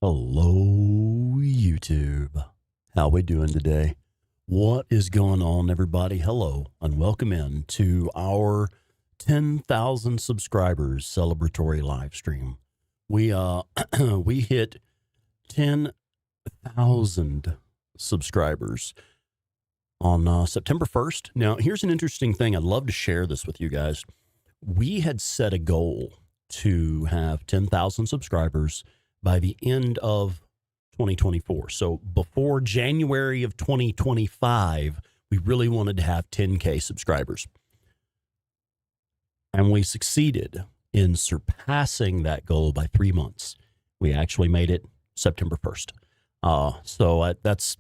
Hello, YouTube. How we doing today? What is going on, everybody? Hello, and welcome in to our 10,000 subscribers celebratory live stream. We we hit 10,000 subscribers on September 1st. Now, here's an interesting thing. I'd love to share this with you guys. We had set a goal to have 10,000 subscribers by the end of 2024. So before January of 2025, we really wanted to have 10K subscribers. And we succeeded in surpassing that goal by 3 months. We actually made it September 1st. That's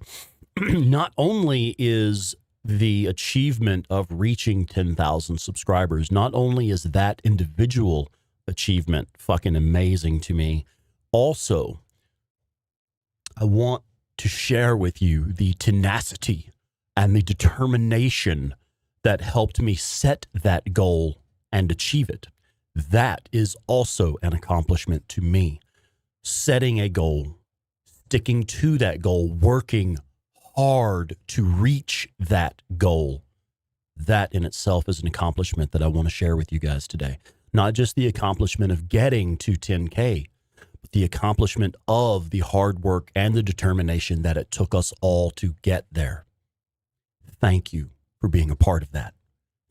not only is the achievement of reaching 10,000 subscribers, not only is that individual achievement fucking amazing to me, also, I want to share with you the tenacity and the determination that helped me set that goal and achieve it. That is also an accomplishment to me. Setting a goal, sticking to that goal, working hard to reach that goal. That in itself is an accomplishment that I want to share with you guys today. Not just the accomplishment of getting to 10K, but the accomplishment of the hard work and the determination that it took us all to get there. Thank you for being a part of that.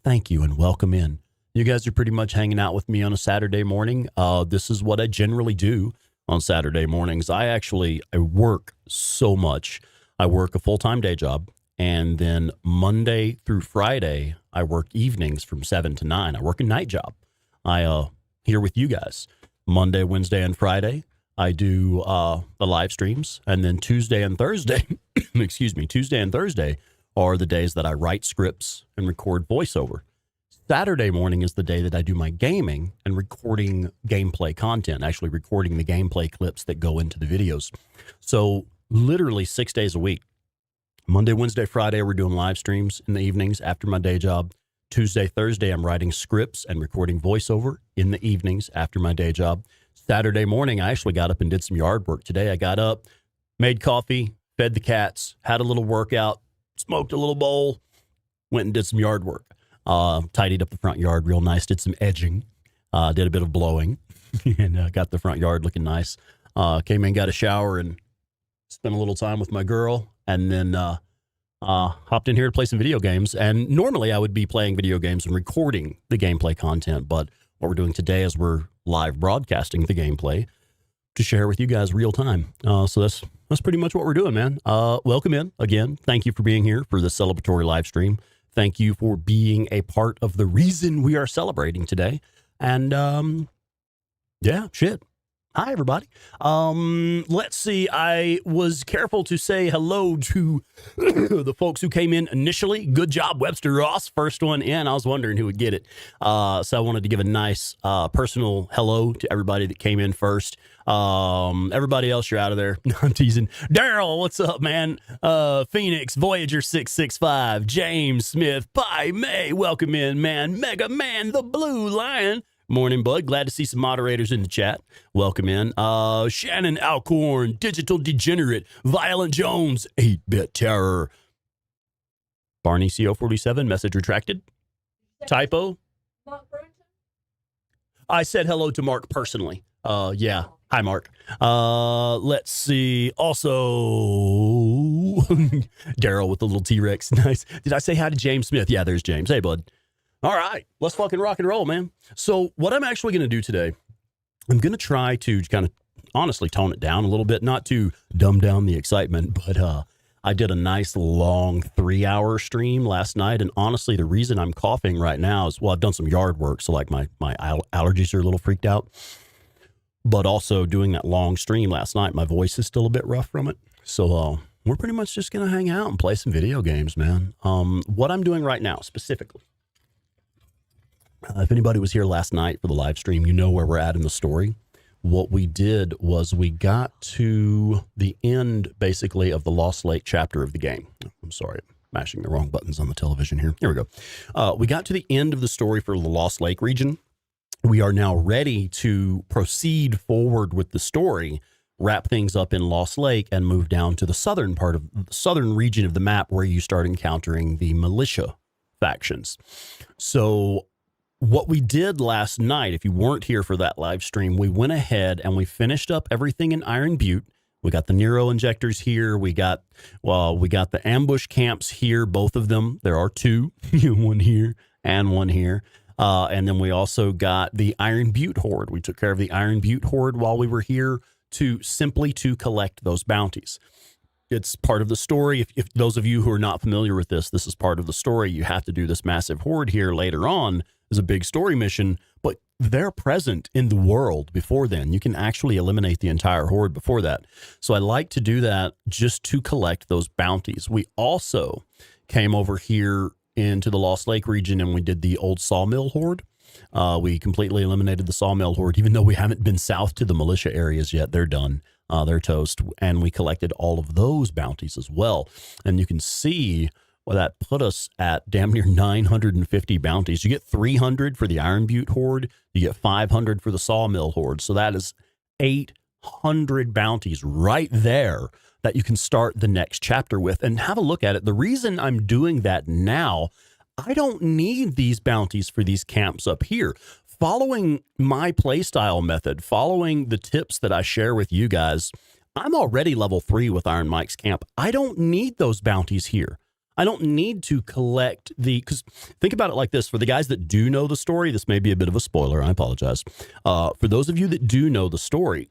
Thank you and welcome in. You guys are pretty much hanging out with me on a Saturday morning. This is what I generally do on Saturday mornings. I work so much. I work a full-time day job, and then Monday through Friday, I work evenings from 7 to 9. I work a night job. I here with you guys. Monday, Wednesday, and Friday, I do the live streams. And then Tuesday and Thursday, Tuesday and Thursday are the days that I write scripts and record voiceover. Saturday morning is the day that I do my gaming and recording gameplay content, actually recording the gameplay clips that go into the videos. So literally 6 days a week. Monday, Wednesday, Friday, we're doing live streams in the evenings after my day job. Tuesday, Thursday, I'm writing scripts and recording voiceover in the evenings after my day job. Saturday morning, I actually got up and did some yard work. Today, I got up, made coffee, fed the cats, had a little workout, smoked a little bowl, went and did some yard work. Tidied up the front yard real nice, did some edging, did a bit of blowing, and got the front yard looking nice. Came in, got a shower, and spent a little time with my girl, and then hopped in here to play some video games. And normally I would be playing video games and recording the gameplay content, but what we're doing today is we're live broadcasting the gameplay to share with you guys real time. So that's pretty much what we're doing, man. Welcome in again. Thank you for being here for the celebratory live stream. Thank you for being a part of the reason we are celebrating today. And yeah, shit. Hi, everybody. Let's see. I was careful to say hello to the folks who came in initially. Good job, Webster Ross. First one in. I was wondering who would get it. So I wanted to give a nice personal hello to everybody that came in first. Everybody else, you're out of there. I'm teasing. Daryl, what's up, man? Phoenix, Voyager 665, James Smith, Pi May, welcome in, man. Mega Man, the Blue Lion. Morning, bud. Glad to see some moderators in the chat. Welcome in. Shannon Alcorn, Digital Degenerate, Violent Jones, 8-Bit Terror. Barney CO47, message retracted. Typo. Mark Brunton? I said hello to Mark personally. Yeah. Hi, Mark. Let's see. Also, Daryl with the little T-Rex. Nice. Did I say hi to James Smith? Yeah, there's James. Hey, bud. All right, let's fucking rock and roll, man. So what I'm actually going to do today, I'm going to try to kind of honestly tone it down a little bit, not to dumb down the excitement, but I did a nice long 3-hour stream last night. And honestly, the reason I'm coughing right now is, well, I've done some yard work. So like my allergies are a little freaked out, but also doing that long stream last night, my voice is still a bit rough from it. So we're pretty much just going to hang out and play some video games, man. What I'm doing right now specifically, if anybody was here last night for the live stream, you know where we're at in the story. What we did was we got to the end, basically, of the Lost Lake chapter of the game. I'm sorry, I'm mashing the wrong buttons on the television here. Here we go. We got to the end of the story for the Lost Lake region. We are now ready to proceed forward with the story, wrap things up in Lost Lake, and move down to the southern region of the map where you start encountering the militia factions. So what we did last night, if you weren't here for that live stream, we went ahead and we finished up everything in Iron Butte. We got the Nero injectors here. We got the ambush camps here, both of them. There are two, one here and one here. And then we also got the Iron Butte Horde. We took care of the Iron Butte Horde while we were here to collect those bounties. It's part of the story. If those of you who are not familiar with this is part of the story. You have to do this massive horde here later on as a big story mission, but they're present in the world before then. You can actually eliminate the entire horde before that. So I like to do that just to collect those bounties. We also came over here into the Lost Lake region and we did the old sawmill horde. We completely eliminated the sawmill horde, even though we haven't been south to the militia areas yet. They're done. They're toast. And we collected all of those bounties as well. And you can see, well, that put us at damn near 950 bounties. You get 300 for the Iron Butte horde. You get 500 for the sawmill horde. So that is 800 bounties right there that you can start the next chapter with. And have a look at it. The reason I'm doing that now, I don't need these bounties for these camps up here. Following my playstyle method, following the tips that I share with you guys, I'm already level 3 with Iron Mike's camp. I don't need those bounties here. I don't need to collect because think about it like this. For the guys that do know the story, this may be a bit of a spoiler. I apologize. For those of you that do know the story,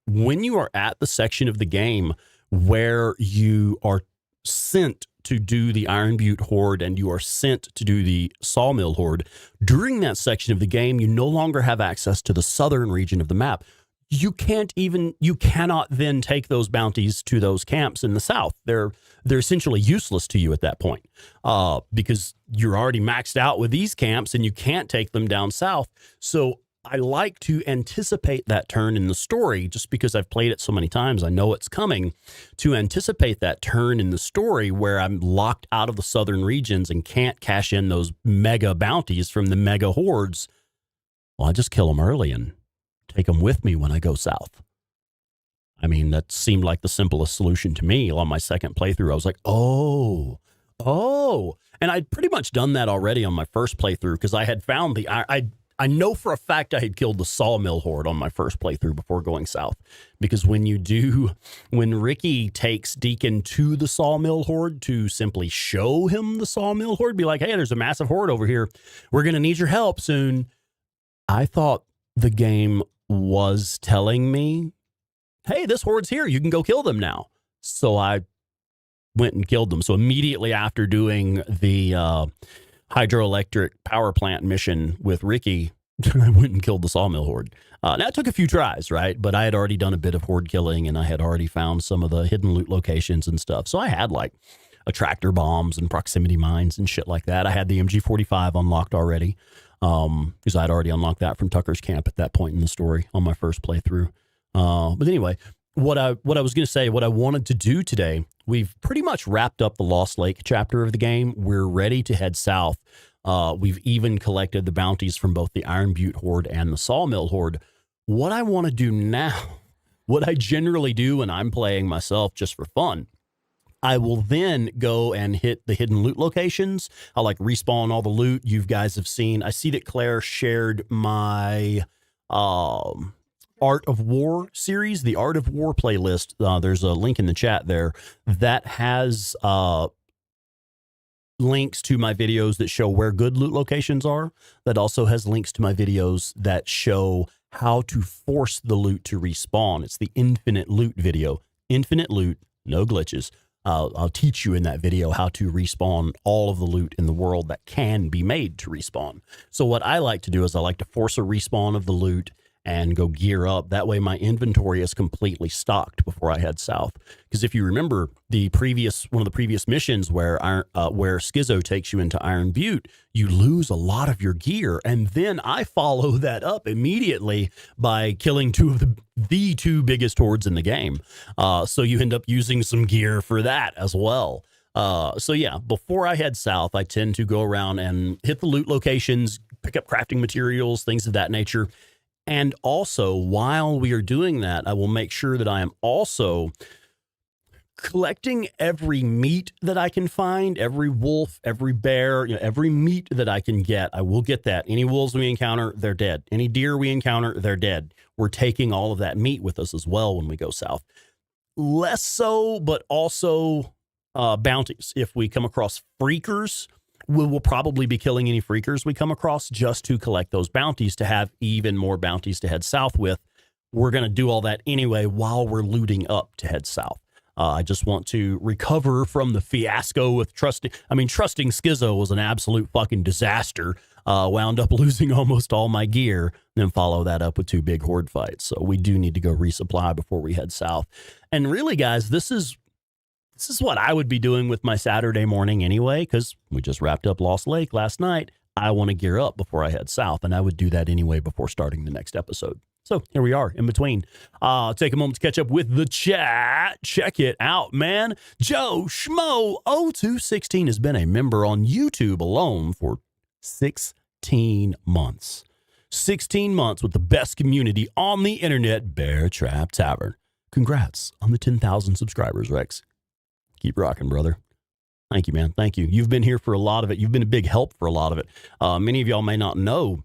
when you are at the section of the game where you are sent to do the Iron Butte horde and you are sent to do the sawmill horde, during that section of the game, you no longer have access to the southern region of the map. You cannot then take those bounties to those camps in the south. They're essentially useless to you at that point because you're already maxed out with these camps and you can't take them down south. So I like to anticipate that turn in the story just because I've played it so many times. I know it's coming, to anticipate that turn in the story where I'm locked out of the southern regions and can't cash in those mega bounties from the mega hordes. Well, I just kill them early and take them with me when I go south. I mean, that seemed like the simplest solution to me. On my second playthrough, I was like, oh. And I'd pretty much done that already on my first playthrough because I had found I know for a fact I had killed the sawmill horde on my first playthrough before going south. Because when Ricky takes Deacon to the sawmill horde to simply show him the sawmill horde, be like, hey, there's a massive horde over here. We're going to need your help soon. I thought the game was telling me, hey, this horde's here. You can go kill them now. So I went and killed them. So immediately after doing the hydroelectric power plant mission with Ricky, I went and killed the sawmill horde. Now it took a few tries, right? But I had already done a bit of horde killing and I had already found some of the hidden loot locations and stuff. So I had like attractor bombs and proximity mines and shit like that. I had the MG45 unlocked already because I'd already unlocked that from Tucker's camp at that point in the story on my first playthrough. But anyway, what I was going to say, what I wanted to do today, we've pretty much wrapped up the Lost Lake chapter of the game. We're ready to head south. We've even collected the bounties from both the Iron Butte horde and the sawmill horde. What I want to do now, what I generally do when I'm playing myself just for fun, I will then go and hit the hidden loot locations. I'll like respawn all the loot you guys have seen. I see that Claire shared my Art of War series, the Art of War playlist. There's a link in the chat there that has links to my videos that show where good loot locations are. That also has links to my videos that show how to force the loot to respawn. It's the infinite loot video. Infinite loot, no glitches. I'll teach you in that video how to respawn all of the loot in the world that can be made to respawn. So what I like to do is I like to force a respawn of the loot and go gear up. That way my inventory is completely stocked before I head south. Because if you remember one of the previous missions where Schizo takes you into Iron Butte, you lose a lot of your gear. And then I follow that up immediately by killing two of the two biggest hordes in the game. So you end up using some gear for that as well. So yeah, before I head south, I tend to go around and hit the loot locations, pick up crafting materials, things of that nature. And also, while we are doing that, I will make sure that I am also collecting every meat that I can find, every wolf, every bear, every meat that I can get. I will get that. Any wolves we encounter, they're dead. Any deer we encounter, they're dead. We're taking all of that meat with us as well when we go south. Less so, but also bounties. If we come across freakers, we will probably be killing any freakers we come across just to collect those bounties, to have even more bounties to head south with. We're going to do all that anyway while we're looting up to head south. I just want to recover from the fiasco with trusting Schizo was an absolute fucking disaster. Wound up losing almost all my gear, then follow that up with 2 big horde fights. So we do need to go resupply before we head south. And really, guys, this is what I would be doing with my Saturday morning anyway, because we just wrapped up Lost Lake last night. I want to gear up before I head south, and I would do that anyway before starting the next episode. So here we are in between. Take a moment to catch up with the chat. Check it out, man. Joe Schmo 0216 has been a member on YouTube alone for 16 months. 16 months with the best community on the internet, Bear Trap Tavern. Congrats on the 10,000 subscribers, Rex. Keep rocking, brother. Thank you, man. Thank you. You've been here for a lot of it. You've been a big help for a lot of it. Many of y'all may not know,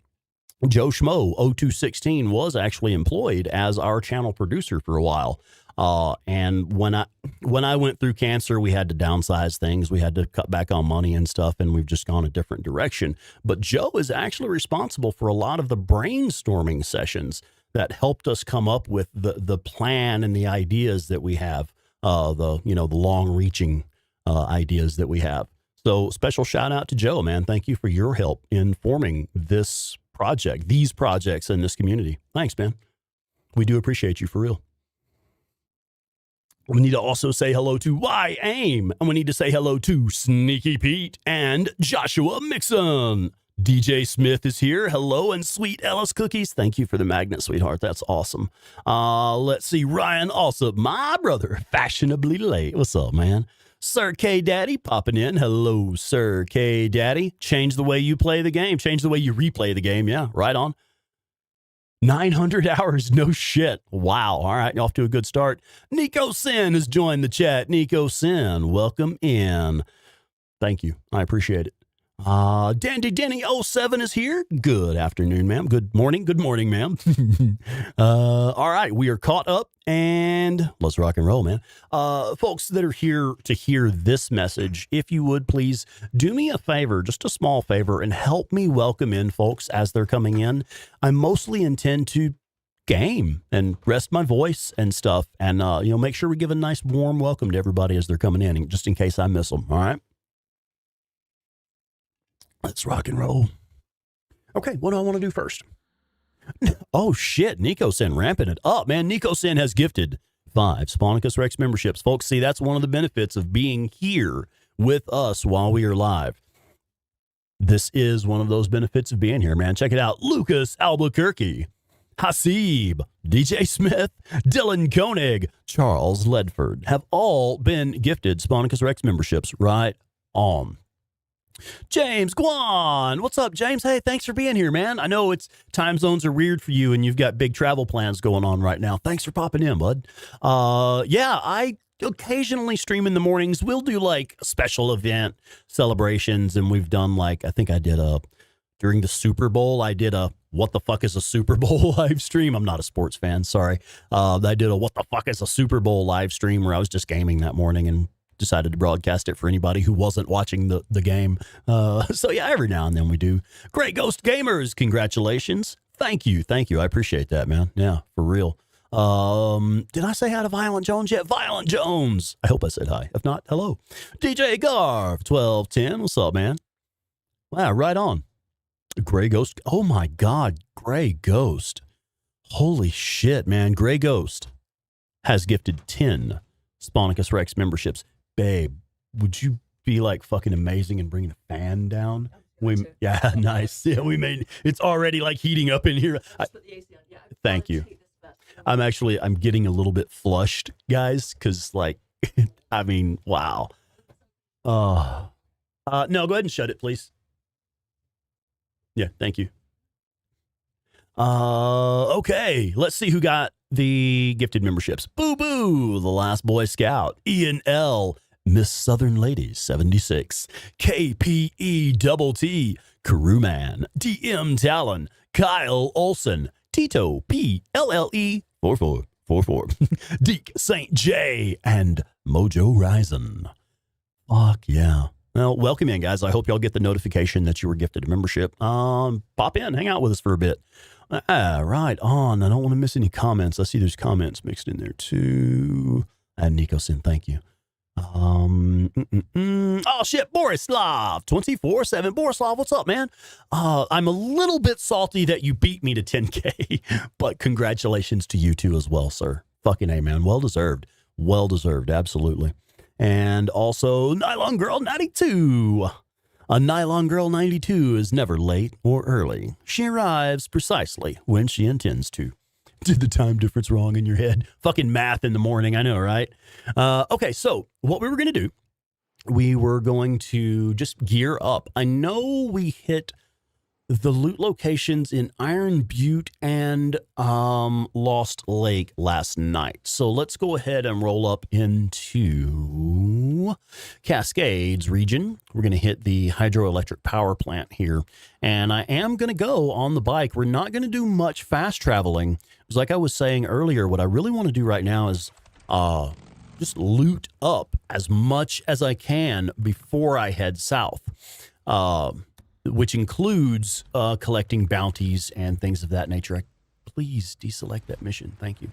Joe Schmo 0216 was actually employed as our channel producer for a while. And when I went through cancer, we had to downsize things. We had to cut back on money and stuff, and we've just gone a different direction. But Joe is actually responsible for a lot of the brainstorming sessions that helped us come up with the plan and the ideas that we have, the long-reaching ideas that we have. So special shout out to Joe, man. Thank you for your help in forming these projects in this community. Thanks, man. We do appreciate you for real. We need to also say hello to Y-Aim, and we need to say hello to Sneaky Pete and Joshua Mixon. DJ Smith is here. Hello, and Sweet Ellis Cookies. Thank you for the magnet, sweetheart. That's awesome. Let's see. Ryan also, my brother, fashionably late. What's up, man? Sir K Daddy popping in. Hello, Sir K Daddy. Change the way you play the game. Change the way you replay the game. Yeah, right on. 900 hours. No shit. Wow. All right. Off to a good start. Nico Sin has joined the chat. Nico Sin, welcome in. Thank you. I appreciate it. Dandy Denny 07 is here. Good afternoon, ma'am. Good morning. Good morning, ma'am. All right. We are caught up and let's rock and roll, man. Folks that are here to hear this message, if you would please do me a favor, just a small favor, and help me welcome in folks as they're coming in. I mostly intend to game and rest my voice and stuff, and make sure we give a nice warm welcome to everybody as they're coming in, just in case I miss them. All right. Let's rock and roll. Okay, what do I want to do first? Oh, shit. Nico Sin ramping it up, man. Nico Sin has gifted 5 Sponicus Rex memberships. Folks, see, that's one of the benefits of being here with us while we are live. This is one of those benefits of being here, man. Check it out. Lucas Albuquerque, Hasib, DJ Smith, Dylan Koenig, Charles Ledford have all been gifted Sponicus Rex memberships right on. James Guan, what's up, James? Hey, thanks for being here, man. I know time zones are weird for you and you've got big travel plans going on right now. Thanks for popping in, bud. Yeah, I occasionally stream in the mornings. We'll do like special event celebrations, and we've done I think I did during the Super Bowl, I did a what the fuck is a Super Bowl live stream. I'm not a sports fan, sorry. I did a what the fuck is a Super Bowl live stream where I was just gaming that morning and decided to broadcast it for anybody who wasn't watching the game. So yeah, every now and then we do. Great Ghost Gamers, congratulations. Thank you. I appreciate that, man. Yeah, for real. Did I say hi to Violent Jones yet? Violent Jones. I hope I said hi. If not, hello. DJ Garv 1210. What's up, man? Wow, right on. Gray Ghost. Oh my God, Gray Ghost. Holy shit, man. Gray Ghost has gifted 10 Sponicus Rex memberships. Babe, would you be fucking amazing and bringing a fan down? Yeah, nice. Yeah, it's already heating up in here. Thank you. I'm getting a little bit flushed, guys, because I mean, wow. No, go ahead and shut it, please. Yeah, thank you. Okay, let's see who got the gifted memberships. Boo Boo, the last Boy Scout. Ian L, Miss Southern Lady 76. KPE Double T, Crewman. DM Talon, Kyle Olson, Tito PLLE 4444, Deke St. J, and Mojo Ryzen. Fuck yeah. Well, welcome in, guys. I hope y'all get the notification that you were gifted a membership. Pop in, hang out with us for a bit. Right on. I don't want to miss any comments. I see there's comments mixed in there too. And Nico said, thank you. Oh shit, Borislav 24/7. Borislav, what's up, man? I'm a little bit salty that you beat me to 10K, but congratulations to you too as well, sir. Fucking A, man. Well deserved. Well deserved, absolutely. And also Nylon Girl 92. A Nylon Girl 92 is never late or early. She arrives precisely when she intends to. Did the time difference wrong in your head? Fucking math in the morning, I know, right? Okay, so what we were going to do, we were going to just gear up. I know we hit the loot locations in Iron Butte and Lost Lake last night. So let's go ahead and roll up into Cascades region. We're going to hit the hydroelectric power plant here. And I am going to go on the bike. We're not going to do much fast traveling. Because like I was saying earlier, what I really want to do right now is just loot up as much as I can before I head south. Which includes collecting bounties and things of that nature. Please deselect that mission. Thank you.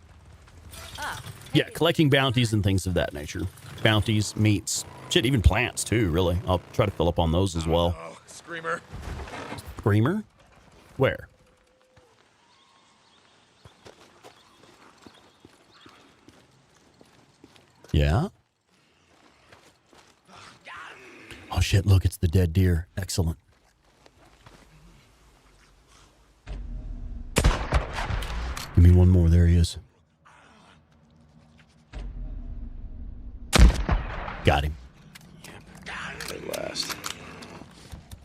Yeah, collecting bounties and things of that nature. Bounties, meats, shit, even plants too, really. I'll try to fill up on those as well. Oh, Screamer. Screamer? Where? Yeah? Oh shit, look, it's the dead deer. Excellent. Give me one more. There he is. Got him. At last.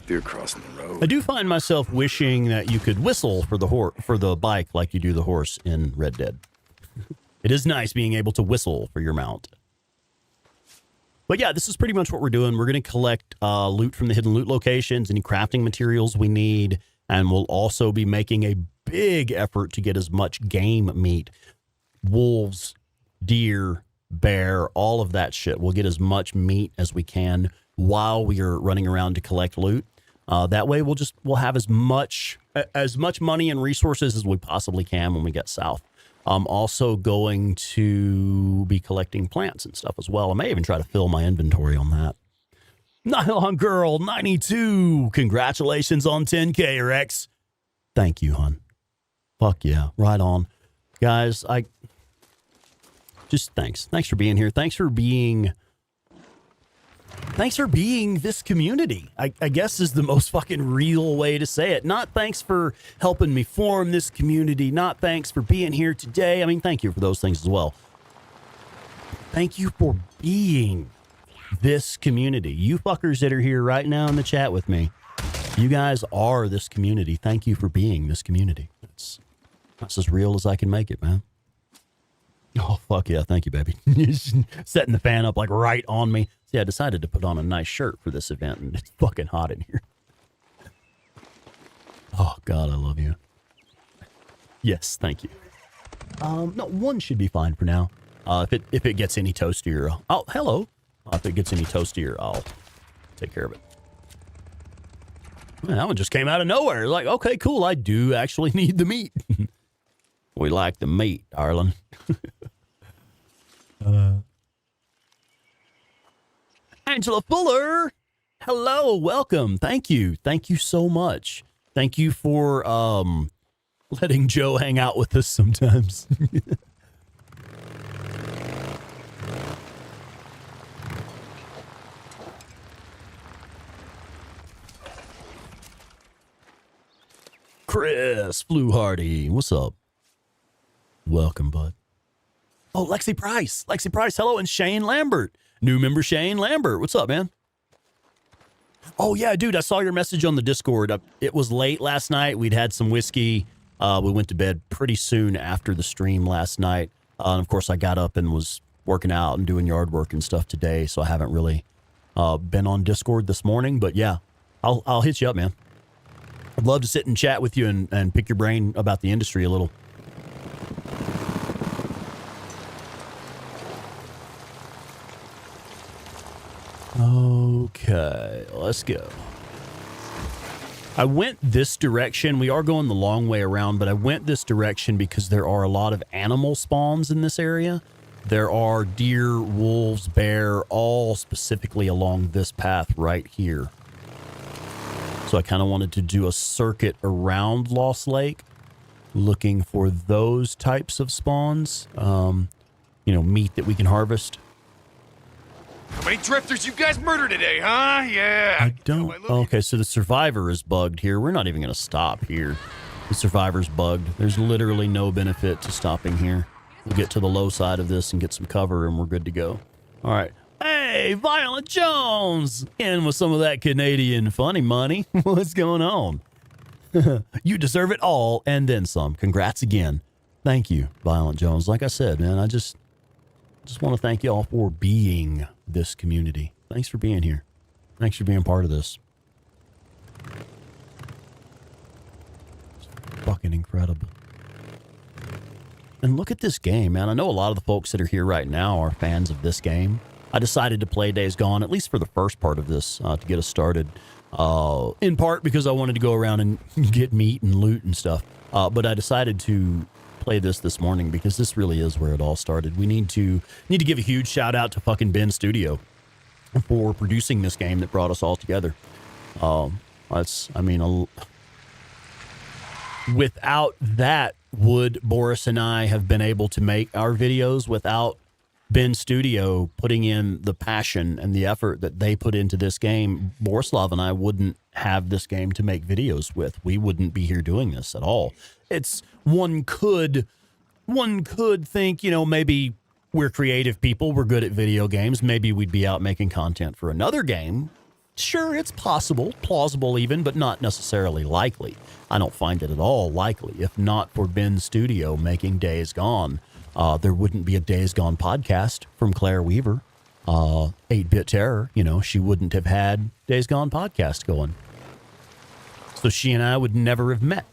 Deer crossing the road. I do find myself wishing that you could whistle for the bike like you do the horse in Red Dead. It is nice being able to whistle for your mount. But yeah, this is pretty much what we're doing. We're going to collect loot from the hidden loot locations, any crafting materials we need, and we'll also be making a big effort to get as much game meat, wolves, deer, bear, all of that shit. We'll get as much meat as we can while we are running around to collect loot. That way we'll have as much money and resources as we possibly can when we get south. I'm also going to be collecting plants and stuff as well. I may even try to fill my inventory on that. Nylon Girl 92. Congratulations on 10K, Rex. Thank you, hon. Fuck yeah. Right on. Guys, thanks. Thanks for being here. Thanks for being this community, I guess is the most fucking real way to say it. Not thanks for helping me form this community. Not thanks for being here today. I mean, thank you for those things as well. Thank you for being this community. You fuckers that are here right now in the chat with me, you guys are this community. Thank you for being this community. That's as real as I can make it, man. Oh, fuck yeah. Thank you, baby. Setting the fan up like right on me. See, I decided to put on a nice shirt for this event, and it's fucking hot in here. Oh, God, I love you. Yes, thank you. No, one should be fine for now. If it gets any toastier, hello. If it gets any toastier, I'll take care of it. Man, that one just came out of nowhere. Like, okay, cool. I do actually need the meat. We like the meat, darling. Angela Fuller. Hello, welcome. Thank you. Thank you so much. Thank you for letting Joe hang out with us sometimes. Chris Fluhardy, what's up? Welcome, bud. Oh, Lexi Price. Lexi Price, hello. And Shane Lambert. New member Shane Lambert. What's up, man? Oh, yeah, dude, I saw your message on the Discord. It was late last night. We'd had some whiskey. We went to bed pretty soon after the stream last night. And of course, I got up and was working out and doing yard work and stuff today, so I haven't really been on Discord this morning. But yeah, I'll hit you up, man. I'd love to sit and chat with you and pick your brain about the industry a little. Okay, let's go. I went this direction. We are going the long way around, but I went this direction because there are a lot of animal spawns in this area. There are deer, wolves, bear, all specifically along this path right here. So I kind of wanted to do a circuit around Lost Lake, looking for those types of spawns. You know, meat that we can harvest. How many drifters you guys murdered today, huh? Yeah. I don't. Okay, so the survivor is bugged here. We're not even going to stop here. The survivor's bugged. There's literally no benefit to stopping here. We'll get to the low side of this and get some cover, and we're good to go. All right. Hey, Violent Jones! In with some of that Canadian funny money. What's going on? You deserve it all and then some. Congrats again. Thank you, Violent Jones. Like I said, man, I just want to thank you all for being this community. Thanks for being here. Thanks for being part of this. It's fucking incredible. And look at this game, man. I know a lot of the folks that are here right now are fans of this game. I decided to play Days Gone, at least for the first part of this, to get us started. In part because I wanted to go around and get meat and loot and stuff. But I decided to play this morning because this really is where it all started. We need to give a huge shout out to fucking Ben Studio for producing this game that brought us all together. Without that, would Boris and I have been able to make our videos? Without Ben Studio putting in the passion and the effort that they put into this game, Borislav and I wouldn't have this game to make videos with. We wouldn't be here doing this at all. It's one could think, you know, maybe we're creative people, we're good at video games, maybe we'd be out making content for another game. Sure, it's possible, plausible even, but not necessarily likely. I don't find it at all likely. If not for Ben Studio making Days Gone, there wouldn't be a Days Gone podcast from Claire Weaver. 8-Bit Terror, you know, she wouldn't have had Days Gone podcast going. So she and I would never have met.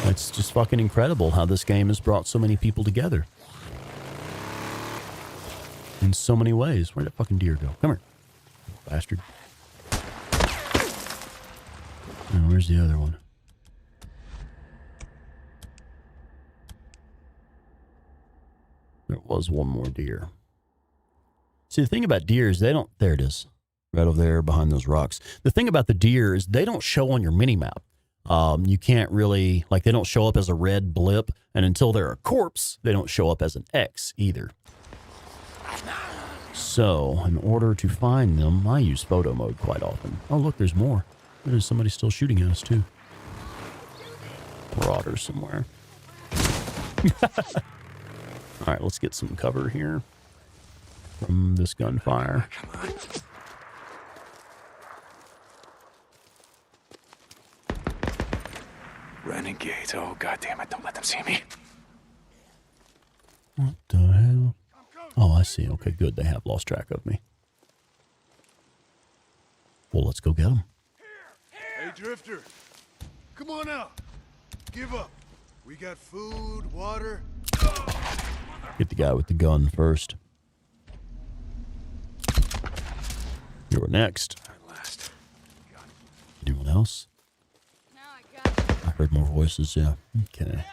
It's just fucking incredible how this game has brought so many people together. In so many ways. Where'd that fucking deer go? Come here, bastard. Oh, where's the other one? There was one more deer. See, the thing about deer is they don't... There it is. Right over there behind those rocks. The thing about the deer is they don't show on your mini-map. You can't really... Like, they don't show up as a red blip. And until they're a corpse, they don't show up as an X either. So, in order to find them, I use photo mode quite often. Oh, look, there's more. There's somebody still shooting at us, too. Marauder somewhere. All right, let's get some cover here from this gunfire. Come on. Renegades. Oh, goddammit. Don't let them see me. What the hell? Oh, I see. Okay, good. They have lost track of me. Well, let's go get them. Hey, Drifter. Come on out. Give up. We got food, water. Get the guy with the gun first. You're next. Last. Anyone else? I heard more voices, yeah. Okay.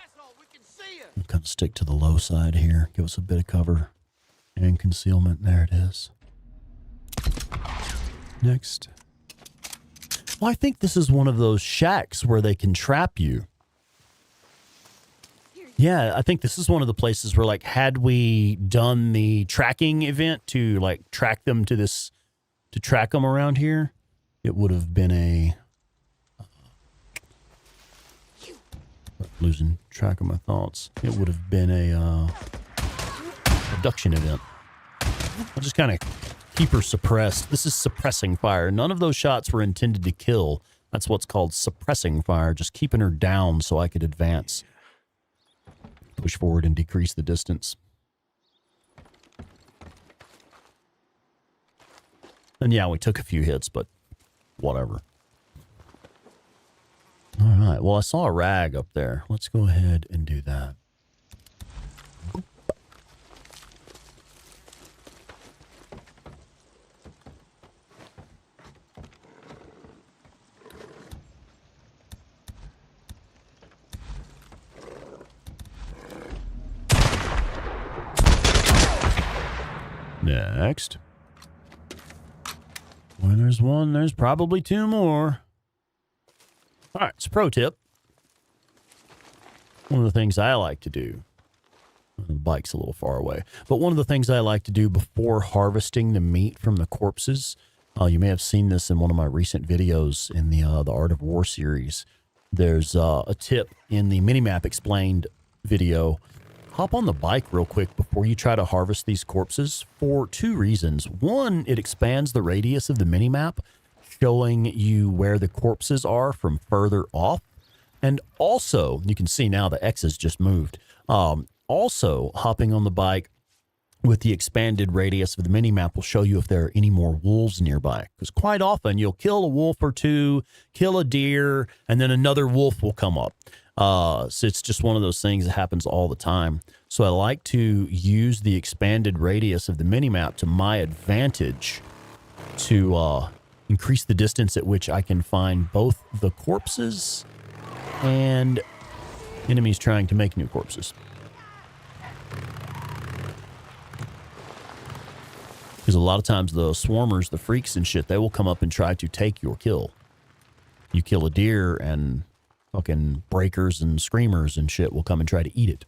I'll kind of stick to the low side here. Give us a bit of cover and concealment. There it is. Next. Well, I think this is one of those shacks where they can trap you. Yeah, I think this is one of the places where, like, had we done the tracking event to, like, track them to this, to track them around here, it would have been a... losing track of my thoughts. It would have been a abduction event. I'll just kind of Keep her suppressed. This is suppressing fire. None of those shots were intended to kill. That's what's called suppressing fire. Just keeping her down so I could advance. Push forward and decrease the distance. And yeah, we took a few hits, but whatever. All right. Well, I saw a rag up there. Let's go ahead and do that. Next. When there's one, there's probably two more. All right, so pro tip. One of the things I like to do, the bike's a little far away, but one of the things I like to do before harvesting the meat from the corpses, you may have seen this in one of my recent videos in the Art of War series. There's a tip in the Minimap Explained video. Hop on the bike real quick before you try to harvest these corpses for two reasons. One, it expands the radius of the minimap, showing you where the corpses are from further off. And also, you can see now the X's just moved. Also, hopping on the bike with the expanded radius of the minimap will show you if there are any more wolves nearby. Because quite often, you'll kill a wolf or two, kill a deer, and then another wolf will come up. So it's just one of those things that happens all the time. So I like to use the expanded radius of the minimap to my advantage to increase the distance at which I can find both the corpses and enemies trying to make new corpses. Because a lot of times the swarmers, the freaks and shit, they will come up and try to take your kill. You kill a deer and fucking breakers and screamers and shit will come and try to eat it.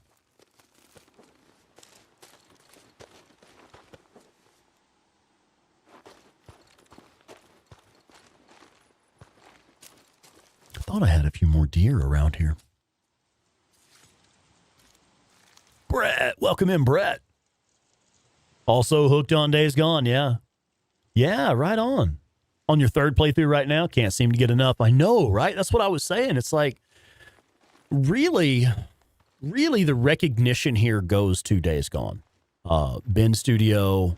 I thought I had a few more deer around here. Brett, welcome in, Brett. Also hooked on Days Gone, yeah. Yeah, right on. On your third playthrough right now, can't seem to get enough. I know, right? That's what I was saying. It's like, really the recognition here goes to Days Gone. Ben Studio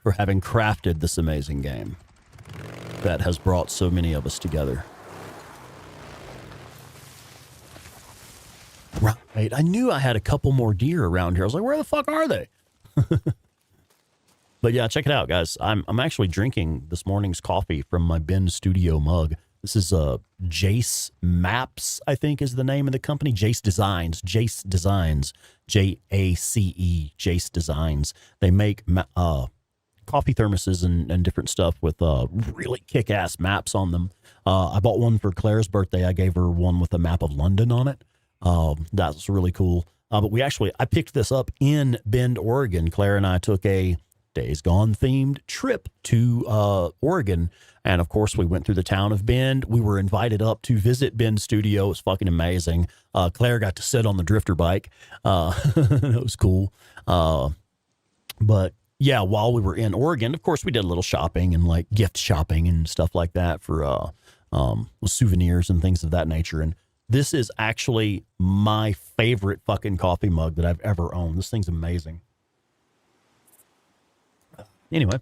for having crafted this amazing game that has brought so many of us together. Right. I knew I had a couple more deer around here. I was like, where the fuck are they? But yeah, check it out, guys. I'm actually drinking this morning's coffee from my Ben Studio mug. This is Jace Maps, I think is the name of the company. Jace Designs, J-A-C-E, Jace Designs. They make coffee thermoses and different stuff with really kick-ass maps on them. I bought one for Claire's birthday. I gave her one with a map of London on it. That's really cool. But I picked this up in Bend, Oregon. Claire and I took a Days Gone themed trip to Oregon. And of course, we went through the town of Bend. We were invited up to visit Bend Studio. It was fucking amazing. Claire got to sit on the drifter bike. It was cool. But yeah, while we were in Oregon, of course, we did a little shopping and like gift shopping and stuff like that for souvenirs and things of that nature. And this is actually my favorite fucking coffee mug that I've ever owned. This thing's amazing. Anyway,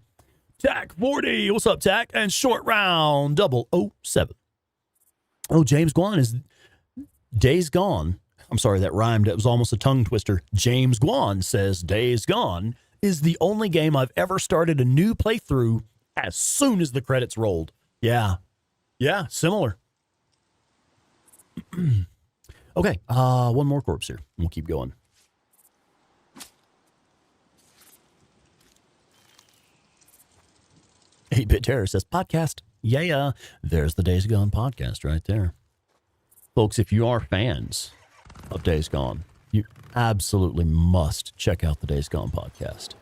Tack 40. What's up, Tack? And short round 007. Oh, James Guan is Days Gone. I'm sorry, that rhymed. It was almost a tongue twister. James Guan says Days Gone is the only game I've ever started a new playthrough as soon as the credits rolled. Yeah. Yeah, similar. Okay, one more corpse here. We'll keep going. 8-Bit Terror says, podcast. Yeah. There's the Days Gone podcast right there. Folks, if you are fans of Days Gone, you absolutely must check out the Days Gone podcast.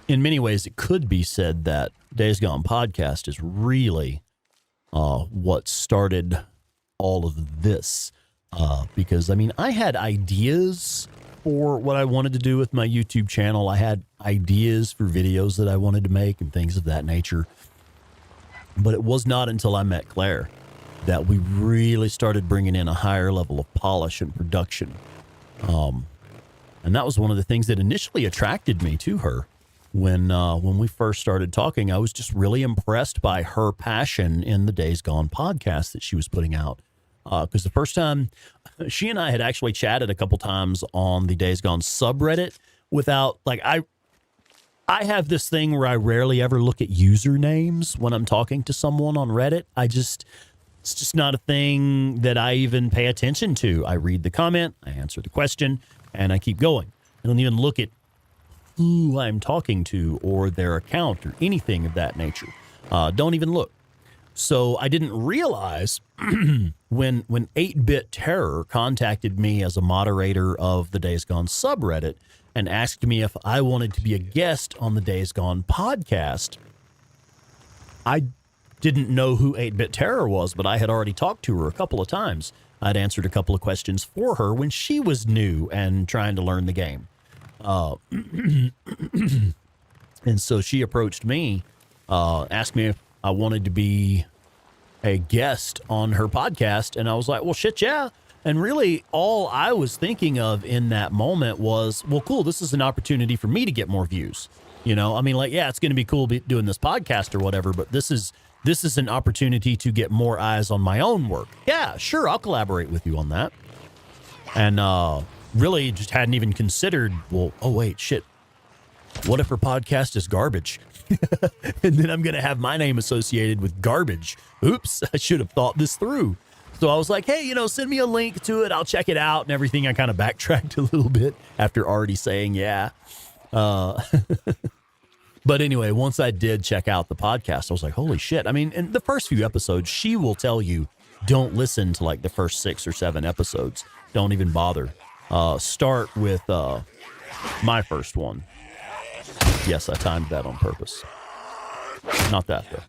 In many ways, it could be said that Days Gone podcast is really what started all of this. Because, I mean, I had ideas for what I wanted to do with my YouTube channel. I had ideas for videos that I wanted to make and things of that nature. But it was not until I met Claire that we really started bringing in a higher level of polish and production. And that was one of the things that initially attracted me to her. When we first started talking, I was just really impressed by her passion in the Days Gone podcast that she was putting out. Because the first time, she and I had actually chatted a couple times on the Days Gone subreddit without, like, I have this thing where I rarely ever look at usernames when I'm talking to someone on Reddit. It's just not a thing that I even pay attention to. I read the comment, I answer the question, and I keep going. I don't even look at who I'm talking to or their account or anything of that nature. Don't even look. So I didn't realize when 8-Bit Terror contacted me as a moderator of the Days Gone subreddit and asked me if I wanted to be a guest on the Days Gone podcast. I didn't know who 8-Bit Terror was, but I had already talked to her a couple of times. I'd answered a couple of questions for her when she was new and trying to learn the game. And so she approached me, asked me if I wanted to be a guest on her podcast. And I was like, well, shit, yeah. And really all I was thinking of in that moment was, well, cool, this is an opportunity for me to get more views. You know, I mean, like, yeah, it's going to be cool doing this podcast or whatever, but this is an opportunity to get more eyes on my own work. Yeah, sure, I'll collaborate with you on that. And really just hadn't even considered, well, oh, wait, shit. What if her podcast is garbage? And then I'm going to have my name associated with garbage. Oops, I should have thought this through. So I was like, hey, send me a link to it. I'll check it out and everything. I kind of backtracked a little bit after already saying yeah. But anyway, once I did check out the podcast, I was like, holy shit. I mean, in the first few episodes, she will tell you, don't listen to like the first 6 or 7 episodes. Don't even bother. Start with my first one. Yes, I timed that on purpose. Not that, though.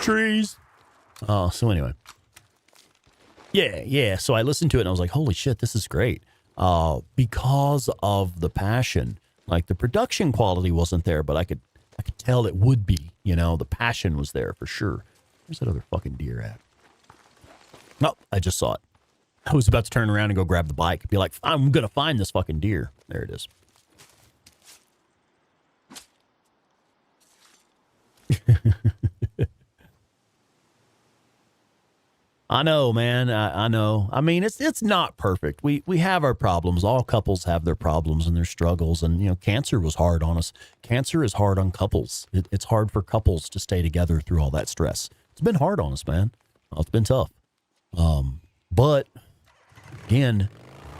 Trees. So anyway. Yeah. So I listened to it and I was like, holy shit, this is great. Because of the passion. Like the production quality wasn't there, but I could tell it would be, the passion was there for sure. Where's that other fucking deer at? Oh, I just saw it. I was about to turn around and go grab the bike. Be like, I'm going to find this fucking deer. There it is. I know, man. I know. I mean, it's not perfect. We have our problems. All couples have their problems and their struggles. And, cancer was hard on us. Cancer is hard on couples. It's hard for couples to stay together through all that stress. It's been hard on us, man. It's been tough. But again,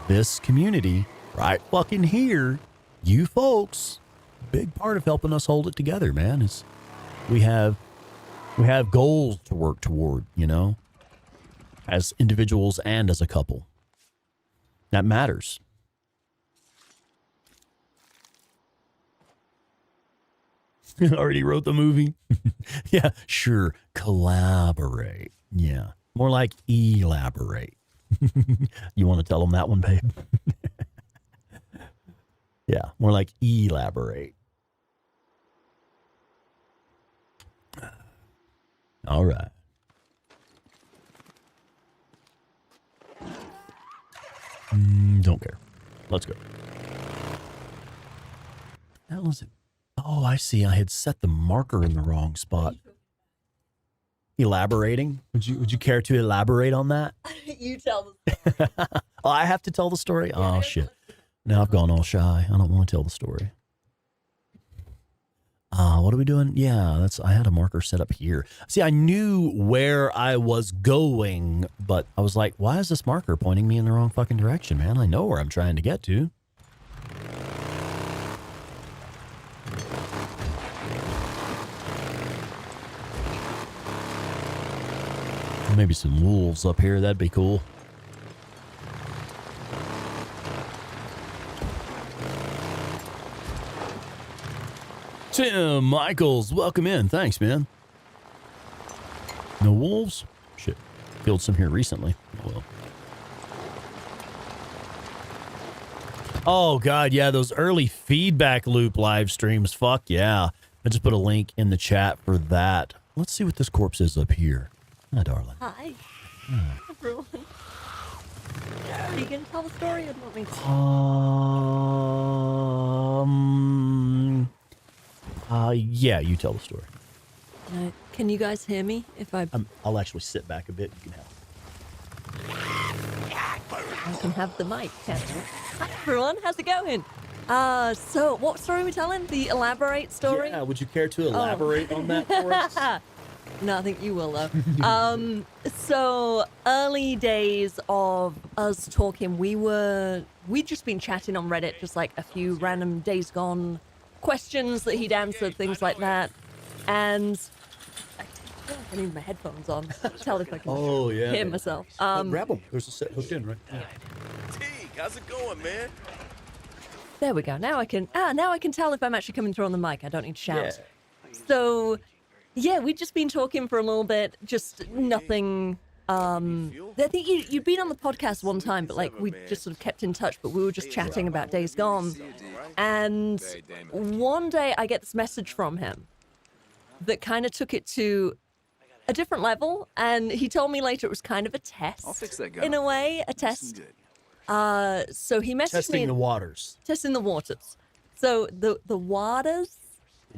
this community right fucking here, you folks, big part of helping us hold it together, man, is we have goals to work toward, as individuals and as a couple. That matters. Already wrote the movie? Yeah, sure. Collaborate. Yeah. More like elaborate. You want to tell them that one, babe? Yeah, more like elaborate. All right. Don't care. Let's go. That was it. Oh, I see. I had set the marker in the wrong spot. Elaborating? Would you care to elaborate on that? You tell the story. Oh, I have to tell the story? Yeah, oh, shit. Now I've gone all shy. I don't want to tell the story. What are we doing? Yeah, I had a marker set up here. See, I knew where I was going, but I was like, why is this marker pointing me in the wrong fucking direction, man? I know where I'm trying to get to. Maybe some wolves up here. That'd be cool. Tim Michaels, welcome in. Thanks, man. No wolves? Shit. Killed some here recently. Oh, well. Oh, God, yeah, those early feedback loop live streams. Fuck yeah. I just put a link in the chat for that. Let's see what this corpse is up here. Hi, darling. Hi, everyone. Are you going to tell the story or do you want me to? Yeah, you tell the story. Can you guys hear me? If I'll actually sit back a bit. You can help. I can have the mic, can't you? Hi, everyone. How's it going? So what story are we telling? The elaborate story? Yeah, would you care to elaborate on that for us? No, I think you will, though. So early days of us talking, we'd just been chatting on Reddit, just like a few random Days Gone questions that he'd answered, things like that. And I need my headphones on. Tell if I can hear myself. Grab them. There's a set hooked in, right? Yeah. Teague, how's it going, man? There we go. Now I can tell if I'm actually coming through on the mic. I don't need to shout. So, yeah, we'd just been talking for a little bit, just nothing. I think you'd been on the podcast one time, but like we just sort of kept in touch, but we were just chatting about Days Gone. And one day I get this message from him that kind of took it to a different level, and he told me later it was kind of a test. I'll fix that gun. In a way, a test. So he messaged me. Testing the waters. Testing the waters. So the waters.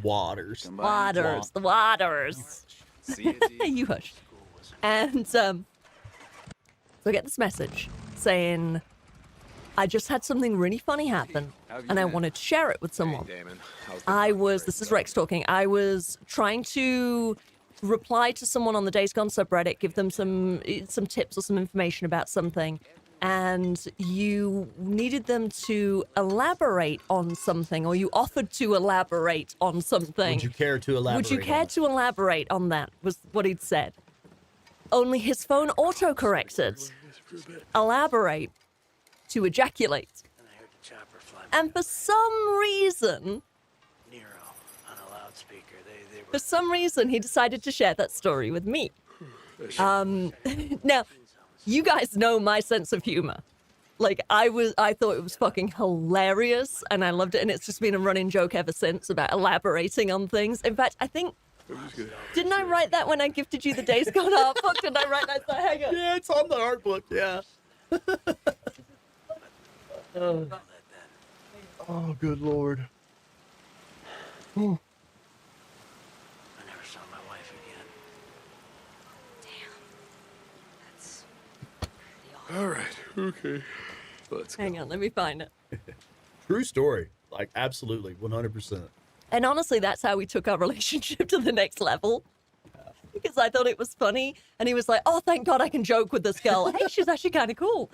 Waters. The waters. You hush. And so I get this message saying, I just had something really funny happen, and I wanted to share it with someone. This is Rex talking, I was trying to reply to someone on the Days Gone subreddit, give them some tips or some information about something, and you needed them to elaborate on something, or you offered to elaborate on something. Would you care to elaborate? Would you care to elaborate on that, was what he'd said. Only his phone auto-corrected. Elaborate to ejaculate. And for some reason, he decided to share that story with me. Now, you guys know my sense of humor. Like, I thought it was fucking hilarious, and I loved it, and it's just been a running joke ever since about elaborating on things. In fact, I think, didn't I write that when I gifted you the Days Gone art book? Did I write that? Hang on. Yeah, it's on the art book, yeah. Oh, good Lord. I never saw my wife again. Damn. That's All right, okay. Let's go. Hang on, let me find it. True story. Like, absolutely, 100%. And honestly, that's how we took our relationship to the next level. Because I thought it was funny, and he was like, "Oh, thank God I can joke with this girl. Hey, she's actually kind of cool."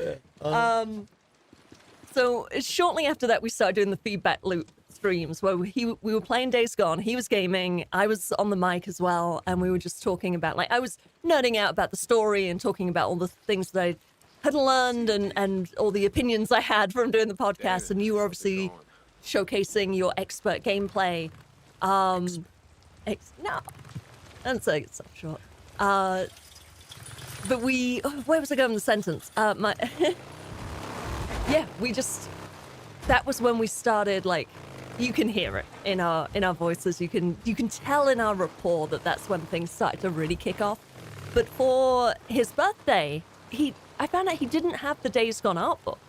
So shortly after that, we started doing the feedback loop streams where we were playing Days Gone. He was gaming. I was on the mic as well, and we were just talking about, like, I was nerding out about the story and talking about all the things that I had learned and all the opinions I had from doing the podcast. And you were obviously showcasing your expert gameplay. No, don't say it's so short. But where was I going in the sentence? Yeah, that was when we started, like, you can hear it in our voices. You can tell in our rapport that that's when things started to really kick off. But for his birthday, I found out he didn't have the Days Gone art book.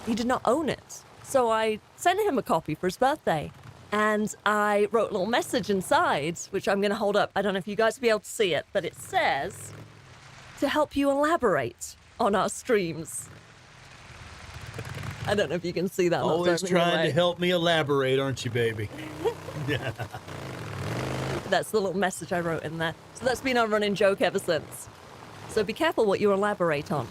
He did not own it. So I sent him a copy for his birthday, and I wrote a little message inside, which I'm going to hold up. I don't know if you guys will be able to see it, but it says, "To help you elaborate on our streams." I don't know if you can see that. Always trying to help me elaborate, aren't you, baby? Yeah. That's the little message I wrote in there. So that's been our running joke ever since. So be careful what you elaborate on.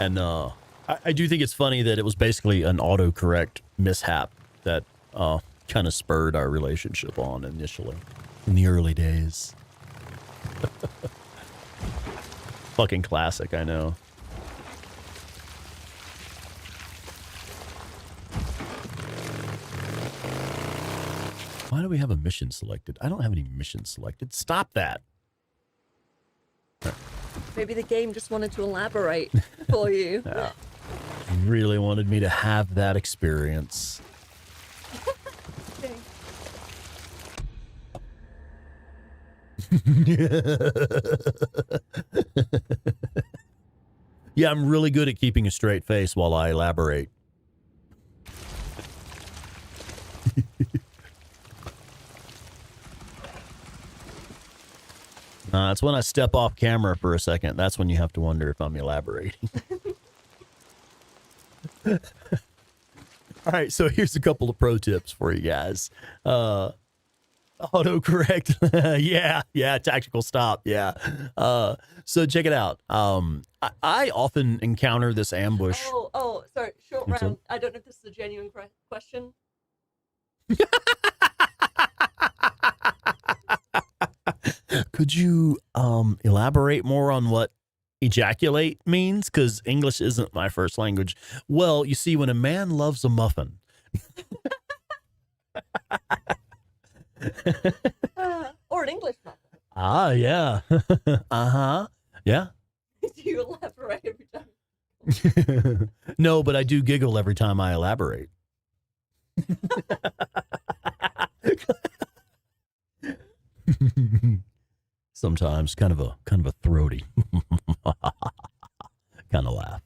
And I do think it's funny that it was basically an autocorrect mishap that kind of spurred our relationship on initially in the early days. Fucking classic, I know. Why do we have a mission selected? I don't have any missions selected. Stop that. Maybe the game just wanted to elaborate for you. Yeah. Really wanted me to have that experience. Yeah, I'm really good at keeping a straight face while I elaborate. It's when I step off camera for a second. That's when you have to wonder if I'm elaborating. All right, so here's a couple of pro tips for you guys. Autocorrect. yeah, tactical stop. Yeah. So check it out. I often encounter this ambush. Sorry, short What's round. up? I don't know if this is a genuine question. Could you elaborate more on what ejaculate means? Because English isn't my first language. Well, you see, when a man loves a muffin. Or an English muffin. Ah, yeah. Uh-huh. Yeah. Do you elaborate every time? No, but I do giggle every time I elaborate. Sometimes kind of a throaty kind of laugh.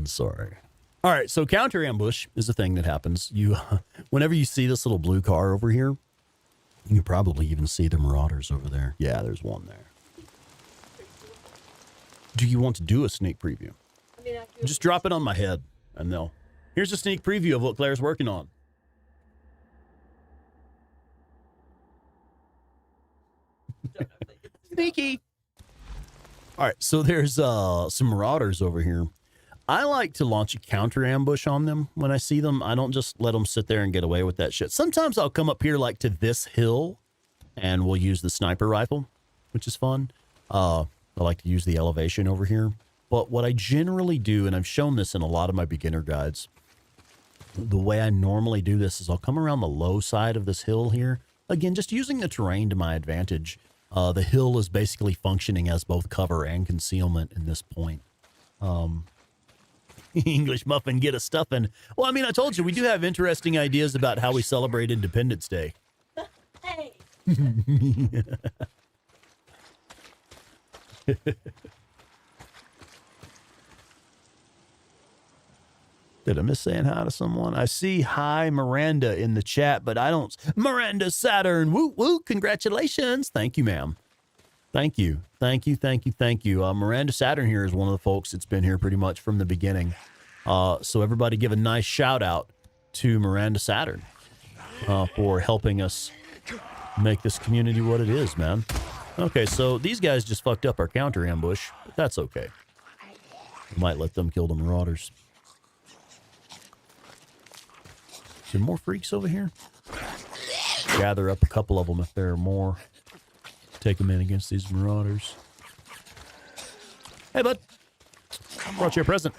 Sorry. All right, so counter ambush is a thing that happens. You, whenever you see this little blue car over here, you can probably even see the marauders over there. Yeah, there's one there. Do you want to do a sneak preview? I mean, Just drop it on my head, and they'll. Here's a sneak preview of what Claire's working on. Sneaky. All right, so there's some marauders over here. I like to launch a counter ambush on them when I see them. I don't just let them sit there and get away with that shit. Sometimes I'll come up here like to this hill, and we'll use the sniper rifle, which is fun. I like to use the elevation over here. But what I generally do, and I've shown this in a lot of my beginner guides, the way I normally do this is I'll come around the low side of this hill here. Again, just using the terrain to my advantage. The hill is basically functioning as both cover and concealment in this point. English muffin, get a stuffing. Well, I mean, I told you, we do have interesting ideas about how we celebrate Independence Day. Hey. Did I miss saying hi to someone? I see hi Miranda in the chat, but I don't. Miranda Saturn, woo woo, congratulations. Thank you, ma'am. Thank you. Thank you. Miranda Saturn here is one of the folks that's been here pretty much from the beginning. So everybody give a nice shout out to Miranda Saturn for helping us make this community what it is, man. Okay, so these guys just fucked up our counter ambush, but that's okay. We might let them kill the marauders. Is there more freaks over here? Gather up a couple of them if there are more. Take them in against these marauders. Hey, bud. Brought you a present.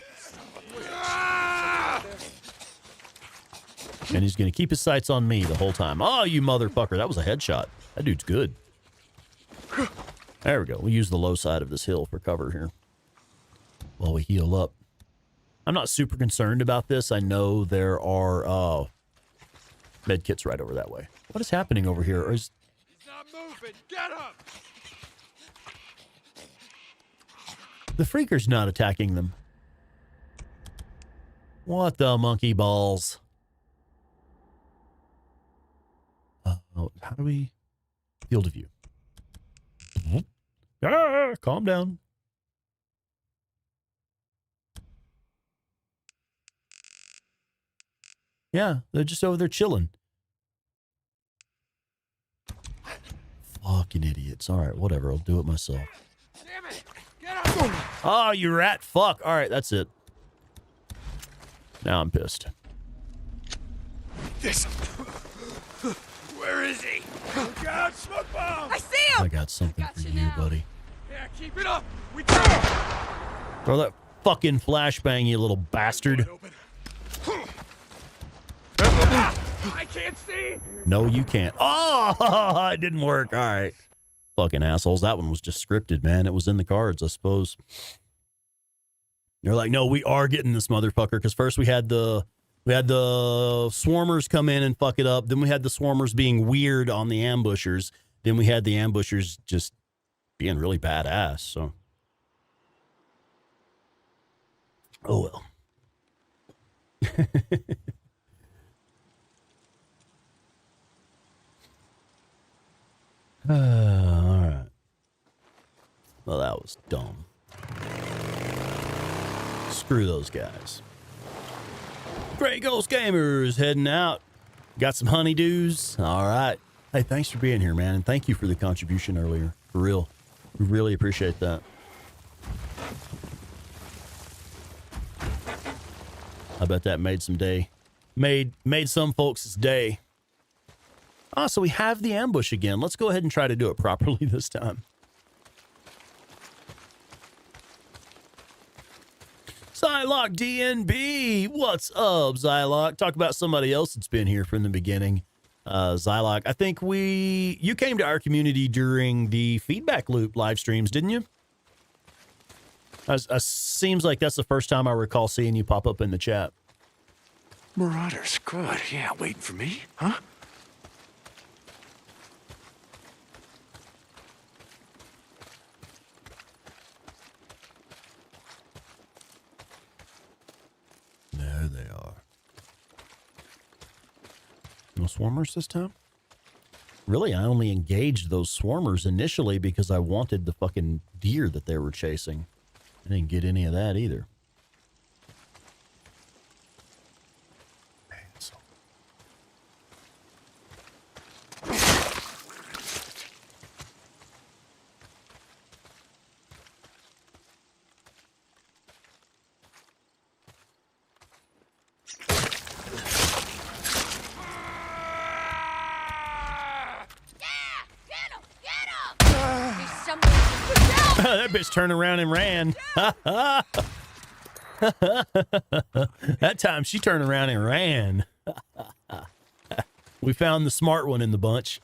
And he's going to keep his sights on me the whole time. Oh, you motherfucker. That was a headshot. That dude's good. There we go. We'll use the low side of this hill for cover here while we heal up. I'm not super concerned about this. I know there are med kits right over that way. What is happening over here? He's not moving. Get up. The freaker's not attacking them. What the monkey balls? How do we... Field of view. Ah, calm down. Yeah, they're just over there chilling. Fucking idiots. All right, whatever. I'll do it myself. Damn it. Get up. Oh, you rat fuck. All right, that's it. Now I'm pissed. This. Where is he? Look out, smoke bomb. I see him! I got something for you, buddy. Yeah, keep it up. We got it. Throw that fucking flashbang, you little bastard. I can't see. No, you can't. Oh, it didn't work. All right. fucking assholes. That one was just scripted, man. It was in the cards, I suppose. They're like, no, we are getting this motherfucker. Because first we had the swarmers come in and fuck it up. Then we had the swarmers being weird on the ambushers. Then we had the ambushers just being really badass. So, oh well. All right. Well, that was dumb. Screw those guys. Great Ghost Gamers heading out. Got some honeydews. All right. Hey, thanks for being here, man. And thank you for the contribution earlier. For real. We really appreciate that. I bet that made some day. Made some folks' day. Ah, so we have the ambush again. Let's go ahead and try to do it properly this time. Zylock DNB, what's up, Zylock? Talk about somebody else that's been here from the beginning. Zylock, I think you came to our community during the feedback loop live streams, didn't you? Seems like that's the first time I recall seeing you pop up in the chat. Marauders, good. Yeah, waiting for me, huh? There they are. No swarmers this time? Really, I only engaged those swarmers initially because I wanted the fucking deer that they were chasing. I didn't get any of that either. That bitch turned around and ran. That time she turned around and ran. We found the smart one in the bunch.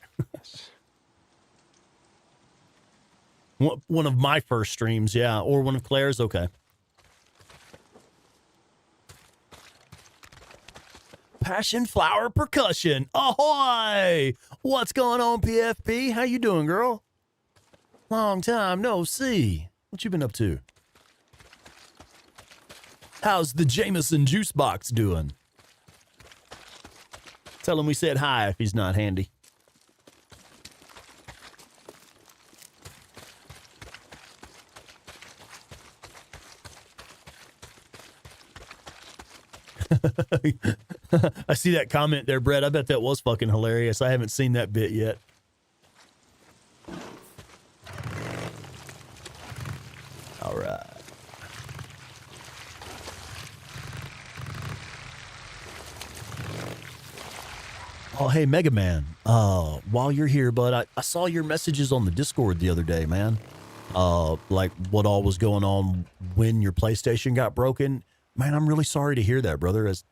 One of my first streams, yeah. Or one of Claire's, okay. Passion Flower Percussion. Ahoy! What's going on, PFP? How you doing, girl? Long time no see. What you been up to? How's the Jameson juice box doing? Tell him we said hi if he's not handy. I see that comment there, Brett. I bet that was fucking hilarious. I haven't seen that bit yet. All right. Oh, hey, Mega Man. While you're here, bud, I saw your messages on the Discord the other day, man. Like what all was going on when your PlayStation got broken. Man, I'm really sorry to hear that, brother. As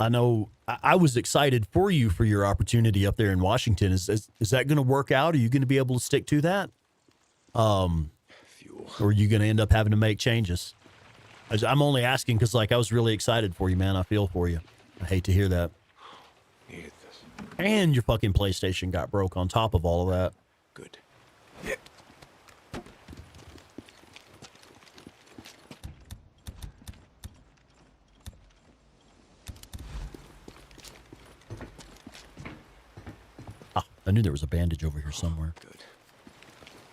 I know, I was excited for you for your opportunity up there in Washington. Is that going to work out? Are you going to be able to stick to that? Or are you going to end up having to make changes? I'm only asking because, like, I was really excited for you, man. I feel for you. I hate to hear that. Needed this. And your fucking PlayStation got broke on top of all of that. Good. Yeah. Ah, I knew there was a bandage over here somewhere. Good.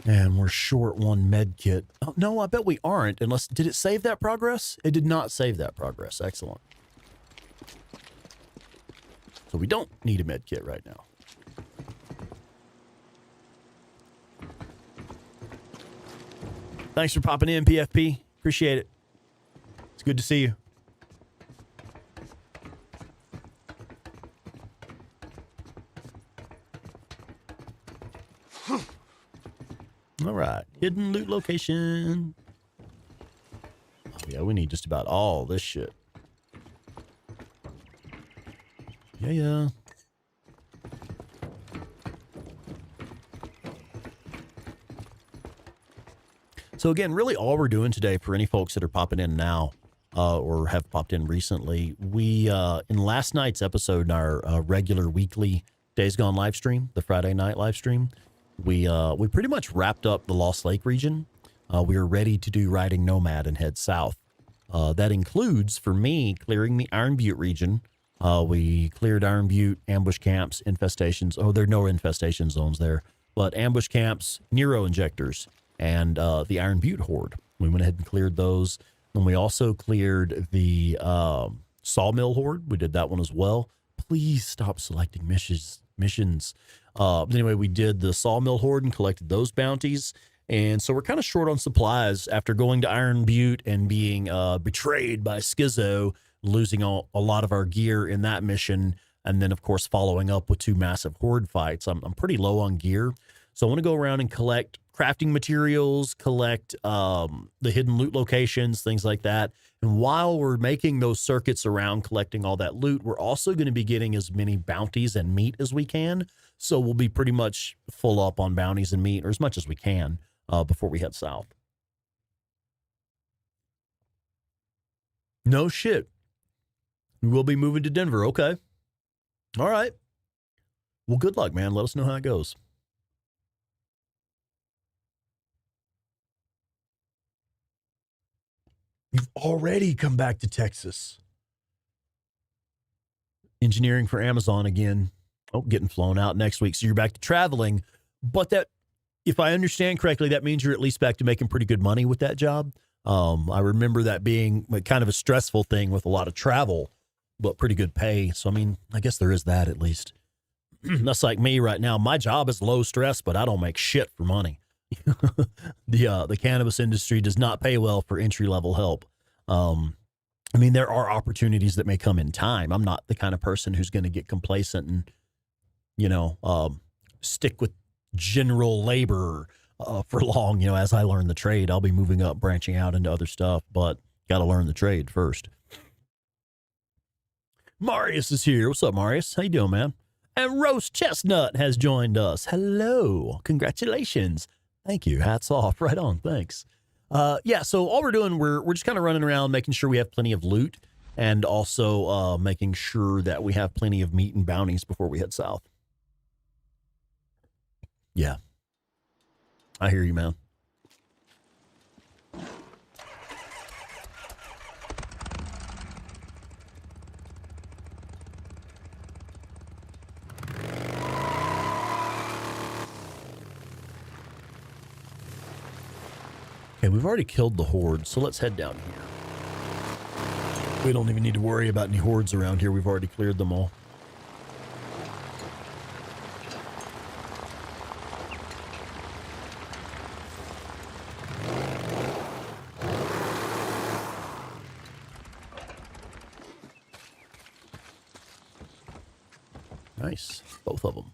And we're short one med kit. Oh, no, I bet we aren't. Unless, did it save that progress? It did not save that progress. Excellent. So we don't need a med kit right now. Thanks for popping in, PFP. Appreciate it. It's good to see you. All right, hidden loot location. Oh, yeah, we need just about all this shit. Yeah, yeah. So again, really all we're doing today for any folks that are popping in now or have popped in recently, we in last night's episode in our regular weekly Days Gone live stream, the Friday night live stream, we pretty much wrapped up the Lost Lake region. We are ready to do Riding Nomad and head south. That includes, for me, clearing the Iron Butte region. We cleared Iron Butte, ambush camps, infestations. Oh, there are no infestation zones there, but ambush camps, Nero injectors, and the Iron Butte horde. We went ahead and cleared those. And we also cleared the Sawmill horde. We did that one as well. Please stop selecting missions. Anyway, we did the Sawmill horde and collected those bounties. And so we're kind of short on supplies after going to Iron Butte and being betrayed by Schizo, losing a lot of our gear in that mission. And then, of course, following up with 2 massive horde fights. I'm pretty low on gear. So I want to go around and collect crafting materials, collect the hidden loot locations, things like that. And while we're making those circuits around collecting all that loot, we're also going to be getting as many bounties and meat as we can. So we'll be pretty much full up on bounties and meat, or as much as we can, before we head south. No shit. We will be moving to Denver. Okay. All right. Well, good luck, man. Let us know how it goes. You've already come back to Texas. Engineering for Amazon again. Oh, getting flown out next week. So you're back to traveling. But that, if I understand correctly, that means you're at least back to making pretty good money with that job. I remember that being kind of a stressful thing with a lot of travel, but pretty good pay. So, I mean, I guess there is that at least. That's like me right now. My job is low stress, but I don't make shit for money. The cannabis industry does not pay well for entry-level help. I mean, there are opportunities that may come in time. I'm not the kind of person who's going to get complacent and, stick with general labor for long. As I learn the trade, I'll be moving up, branching out into other stuff, but got to learn the trade first. Marius is here. What's up, Marius? How you doing, man? And Roast Chestnut has joined us. Hello. Congratulations. Thank you. Hats off. Right on. Thanks. So all we're doing, we're just kind of running around making sure we have plenty of loot and also making sure that we have plenty of meat and bounties before we head south. Yeah. I hear you, man. Okay, we've already killed the horde, so let's head down here. We don't even need to worry about any hordes around here. We've already cleared them all. Nice. Both of them.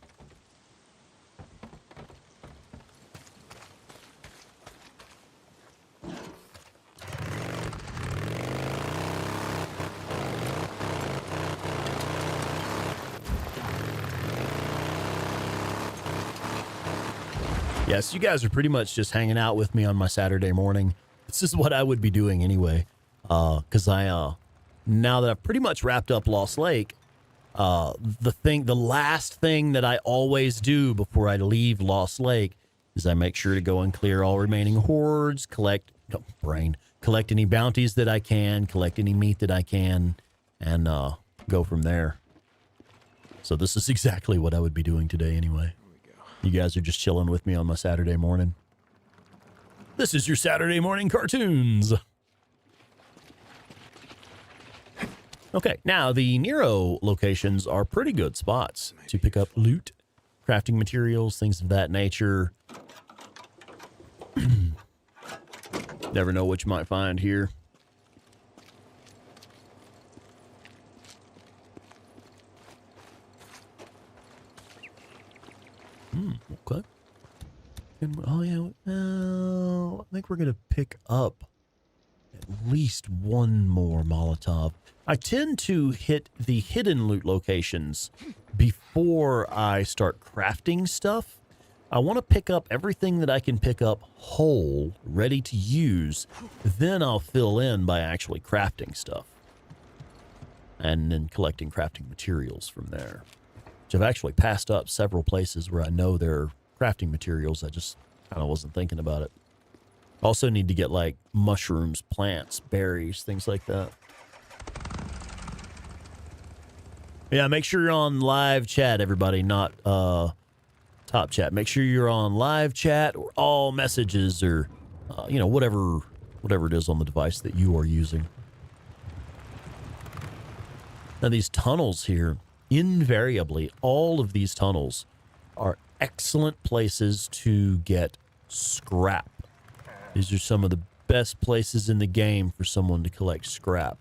Yes, you guys are pretty much just hanging out with me on my Saturday morning. This is what I would be doing anyway. Because now that I've pretty much wrapped up Lost Lake, the last thing that I always do before I leave Lost Lake is I make sure to go and clear all remaining hordes, collect any bounties that I can, collect any meat that I can, and go from there. So this is exactly what I would be doing today anyway. You guys are just chilling with me on my Saturday morning. This is your Saturday morning cartoons. Okay, now the Nero locations are pretty good spots to pick up loot, crafting materials, things of that nature. Never know what you might find here. Okay. Oh, yeah. I think we're going to pick up at least one more Molotov. I tend to hit the hidden loot locations before I start crafting stuff I want to pick up everything that I can pick up whole, ready to use. Then I'll fill in by actually crafting stuff. And then collecting crafting materials from there. Which I've actually passed up several places where I know there are crafting materials. I just kind of wasn't thinking about it. Also need to get like mushrooms, plants, berries, things like that. Yeah, make sure you're on live chat, everybody, not top chat. Make sure you're on live chat or all messages or, you know, whatever it is on the device that you are using. Now, these tunnels here, invariably, all of these tunnels are excellent places to get scrap. These are some of the best places in the game for someone to collect scrap.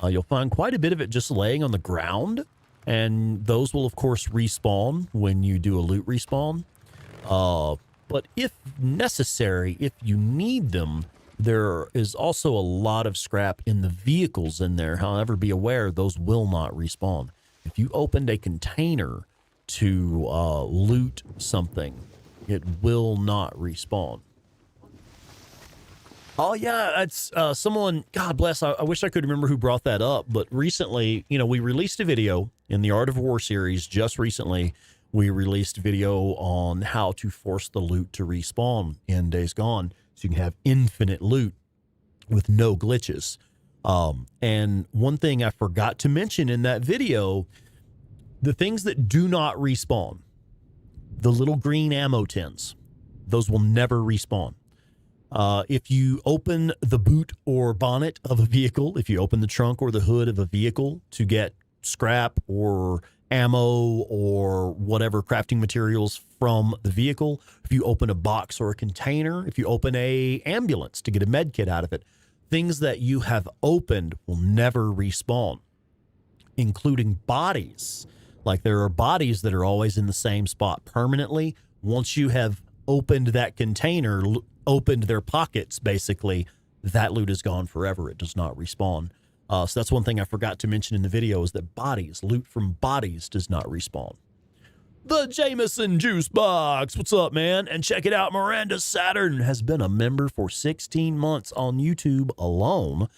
You'll find quite a bit of it just laying on the ground, and those will, of course, respawn when you do a loot respawn. But if necessary, if you need them, there is also a lot of scrap in the vehicles in there. However, be aware, those will not respawn. If you opened a container to loot something, it will not respawn. Oh, yeah, it's someone, God bless, I wish I could remember who brought that up, but recently, you know, we released a video in the Art of War series just recently. We released a video on how to force the loot to respawn in Days Gone so you can have infinite loot with no glitches. And one thing I forgot to mention in that video, the things that do not respawn, the little green ammo tins, those will never respawn. If you open the boot or bonnet of a vehicle, if you open the trunk or the hood of a vehicle to get scrap or ammo or whatever crafting materials from the vehicle, if you open a box or a container, if you open a ambulance to get a med kit out of it, things that you have opened will never respawn, including bodies. Like there are bodies that are always in the same spot permanently. Once you have opened that container, opened their pockets, basically, that loot is gone forever. It does not respawn. So that's one thing I forgot to mention in the video is that bodies, loot from bodies does not respawn. The Jameson Juice Box. What's up, man? And check it out. Miranda Saturn has been a member for 16 months on YouTube alone.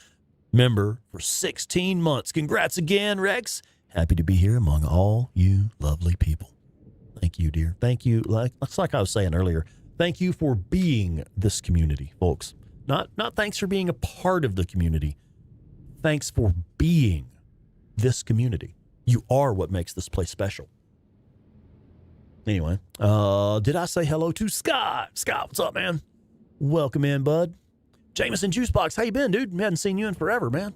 Member for 16 months. Congrats again, Rex. Happy to be here among all you lovely people. Thank you, dear. Thank you. Like I was saying earlier, thank you for being this community, folks. Not thanks for being a part of the community. Thanks for being this community. You are what makes this place special. Anyway, did I say hello to Scott? Scott, what's up, man? Welcome in, bud. Jameson Juicebox, how you been, dude? We hadn't seen you in forever, man.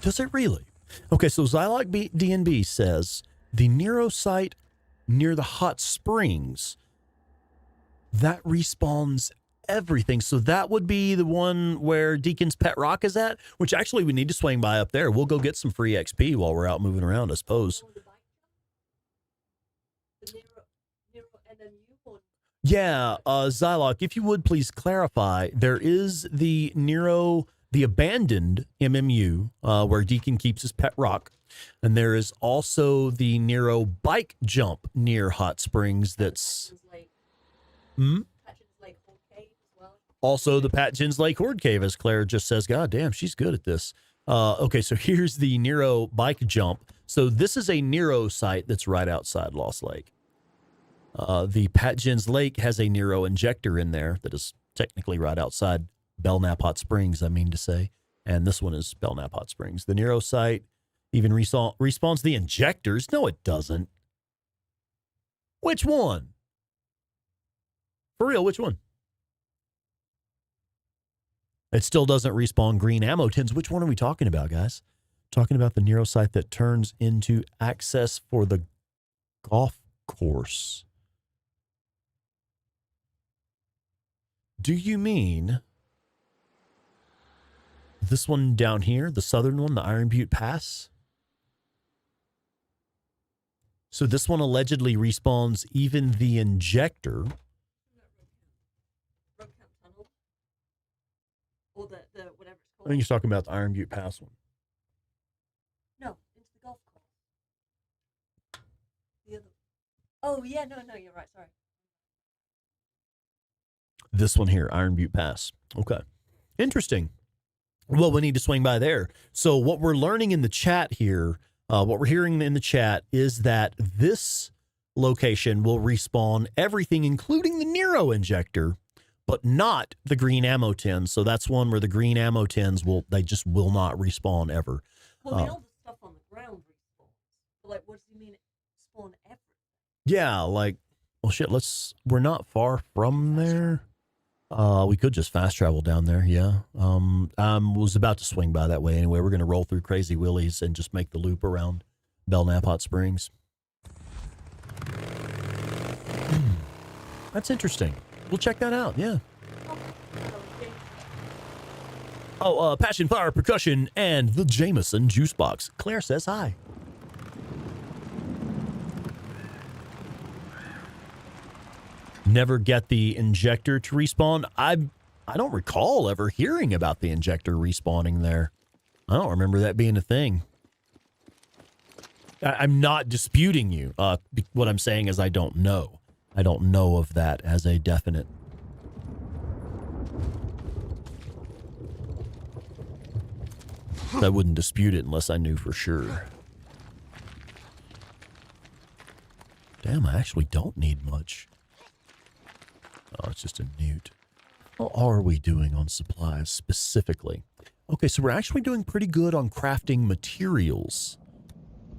Does it really? Okay, so Zylock DNB says the Nero site near the hot springs, that respawns everything. So that would be the one where Deacon's Pet Rock is at, which actually we need to swing by up there. We'll go get some free XP while we're out moving around, I suppose. Yeah, Zylock, if you would please clarify, there is the Nero, the abandoned MMU, where Deacon keeps his pet rock. And there is also the Nero bike jump near Hot Springs that's... Also the Patjins Lake Horde Cave, as Claire just says. God damn, she's good at this. Okay, so here's the Nero bike jump. So this is a Nero site that's right outside Lost Lake. The Patjins Lake has a Nero injector in there that is technically right outside Belknap Hot Springs, I mean to say. And this one is Belknap Hot Springs. The Nero site even respawns the injectors. No, it doesn't. Which one? For real, which one? It still doesn't respawn green ammo tins. Which one are we talking about, guys? Talking about the Nero site that turns into access for the golf course. Do you mean this one down here, the southern one, the Iron Butte Pass? So this one allegedly respawns even the injector. I think he's talking about the Iron Butte Pass one. The other. Oh yeah, no, you're right. Sorry. This one here, Iron Butte Pass. Okay. Interesting. Well, we need to swing by there. So what we're learning in the chat here, what we're hearing in the chat is that this location will respawn everything, including the Nero injector, but not the green ammo tins. So that's one where the green ammo tins they just will not respawn ever. Well, all the stuff on the ground respawns. But like, what does he mean? Spawn everything? Yeah, like, well, shit. We're not far from there. We could just fast travel down there. Yeah. I was about to swing by that way anyway. We're going to roll through Crazy Willie's and just make the loop around Belknap Hot Springs. That's interesting. We'll check that out. Yeah. Oh, Passion, Fire, Percussion, and the Jameson Juice Box. Claire says hi. Never get the injector to respawn. I don't recall ever hearing about the injector respawning there. I don't remember that being a thing. I'm not disputing you. What I'm saying is I don't know. I don't know of that as a definite. I wouldn't dispute it unless I knew for sure. Damn, I actually don't need much. Oh, it's just a newt. How are we doing on supplies specifically? Okay, so we're actually doing pretty good on crafting materials.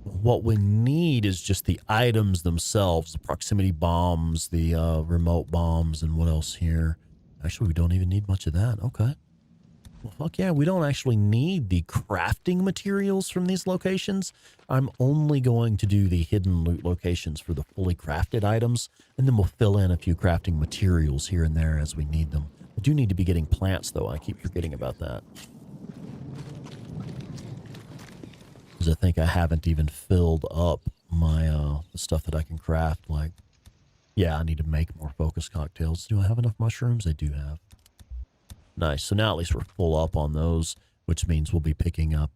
What we need is just the items themselves, the proximity bombs, the remote bombs, and what else here? Actually, we don't even need much of that. Okay. Well, fuck yeah, we don't actually need the crafting materials from these locations. I'm only going to do the hidden loot locations for the fully crafted items, and then we'll fill in a few crafting materials here and there as we need them. I do need to be getting plants, though. I keep forgetting about that. Because I think I haven't even filled up my the stuff that I can craft. Like, yeah, I need to make more focus cocktails. Do I have enough mushrooms? I do have. Nice. So now at least we're full up on those, which means we'll be picking up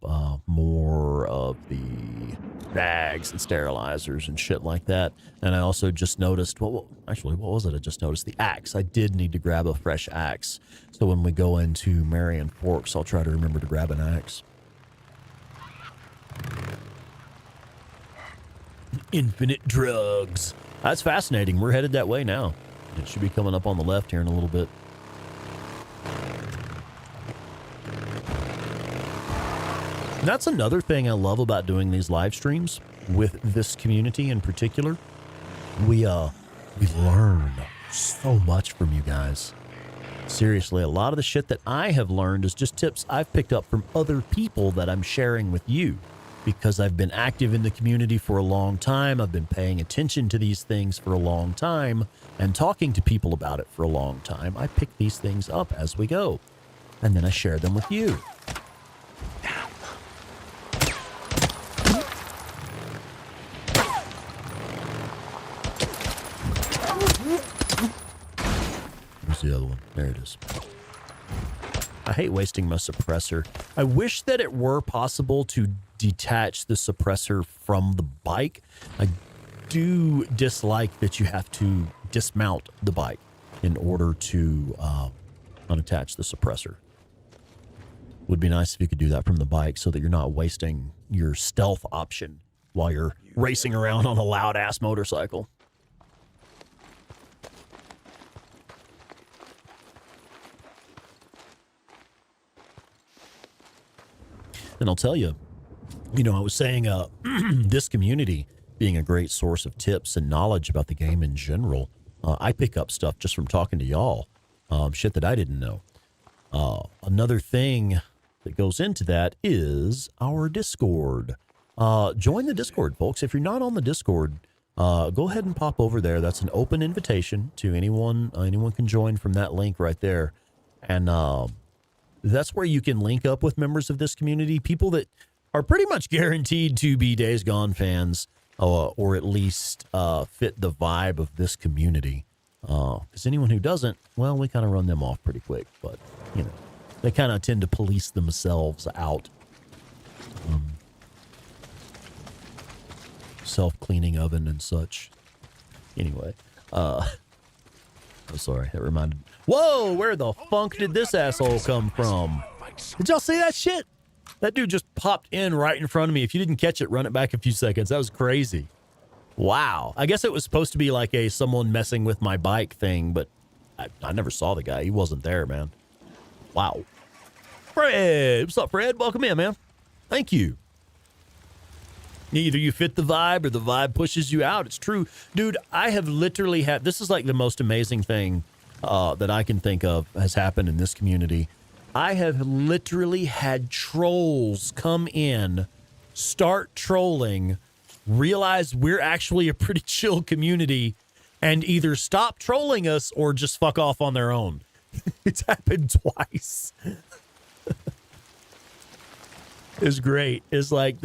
more of the bags and sterilizers and shit like that. And I also just noticed, well, actually, what was it? I just noticed the axe. I did need to grab a fresh axe. So when we go into Marion Forks, I'll try to remember to grab an axe. Infinite drugs. That's fascinating. We're headed that way now. It should be coming up on the left here in a little bit. That's another thing I love about doing these live streams with this community in particular. We learn so much from you guys. Seriously, a lot of the shit that I have learned is just tips I've picked up from other people that I'm sharing with you. Because I've been active in the community for a long time, I've been paying attention to these things for a long time, and talking to people about it for a long time, I pick these things up as we go. And then I share them with you. Where's the other one? There it is. I hate wasting my suppressor. I wish that it were possible to detach the suppressor from the bike. I do dislike that you have to dismount the bike in order to unattach the suppressor. Would be nice if you could do that from the bike so that you're not wasting your stealth option while you're racing around on a loud-ass motorcycle. And I'll tell you, I was saying this community being a great source of tips and knowledge about the game in general. I pick up stuff just from talking to y'all, shit that I didn't know. Another thing that goes into that is our Discord. Join the Discord, folks. If you're not on the Discord, go ahead and pop over there. That's an open invitation to anyone. Anyone can join from that link right there. And that's where you can link up with members of this community, people that are pretty much guaranteed to be Days Gone fans, or at least fit the vibe of this community. Because anyone who doesn't, well, we kind of run them off pretty quick. But, they kind of tend to police themselves out. self-cleaning oven and such. Anyway, I'm sorry. That reminded. Whoa! Where the funk did this asshole come from? Did y'all see that shit? That dude just popped in right in front of me. If you didn't catch it, run it back a few seconds. That was crazy. Wow. I guess it was supposed to be like a someone messing with my bike thing, but I never saw the guy. He wasn't there, man. Wow. Fred. What's up, Fred? Welcome in, man. Thank you. Either you fit the vibe or the vibe pushes you out. It's true. Dude, I have literally had, this is like the most amazing thing that I can think of has happened in this community. I have literally had trolls come in, start trolling, realize we're actually a pretty chill community, and either stop trolling us or just fuck off on their own. It's happened twice. It's great. It's like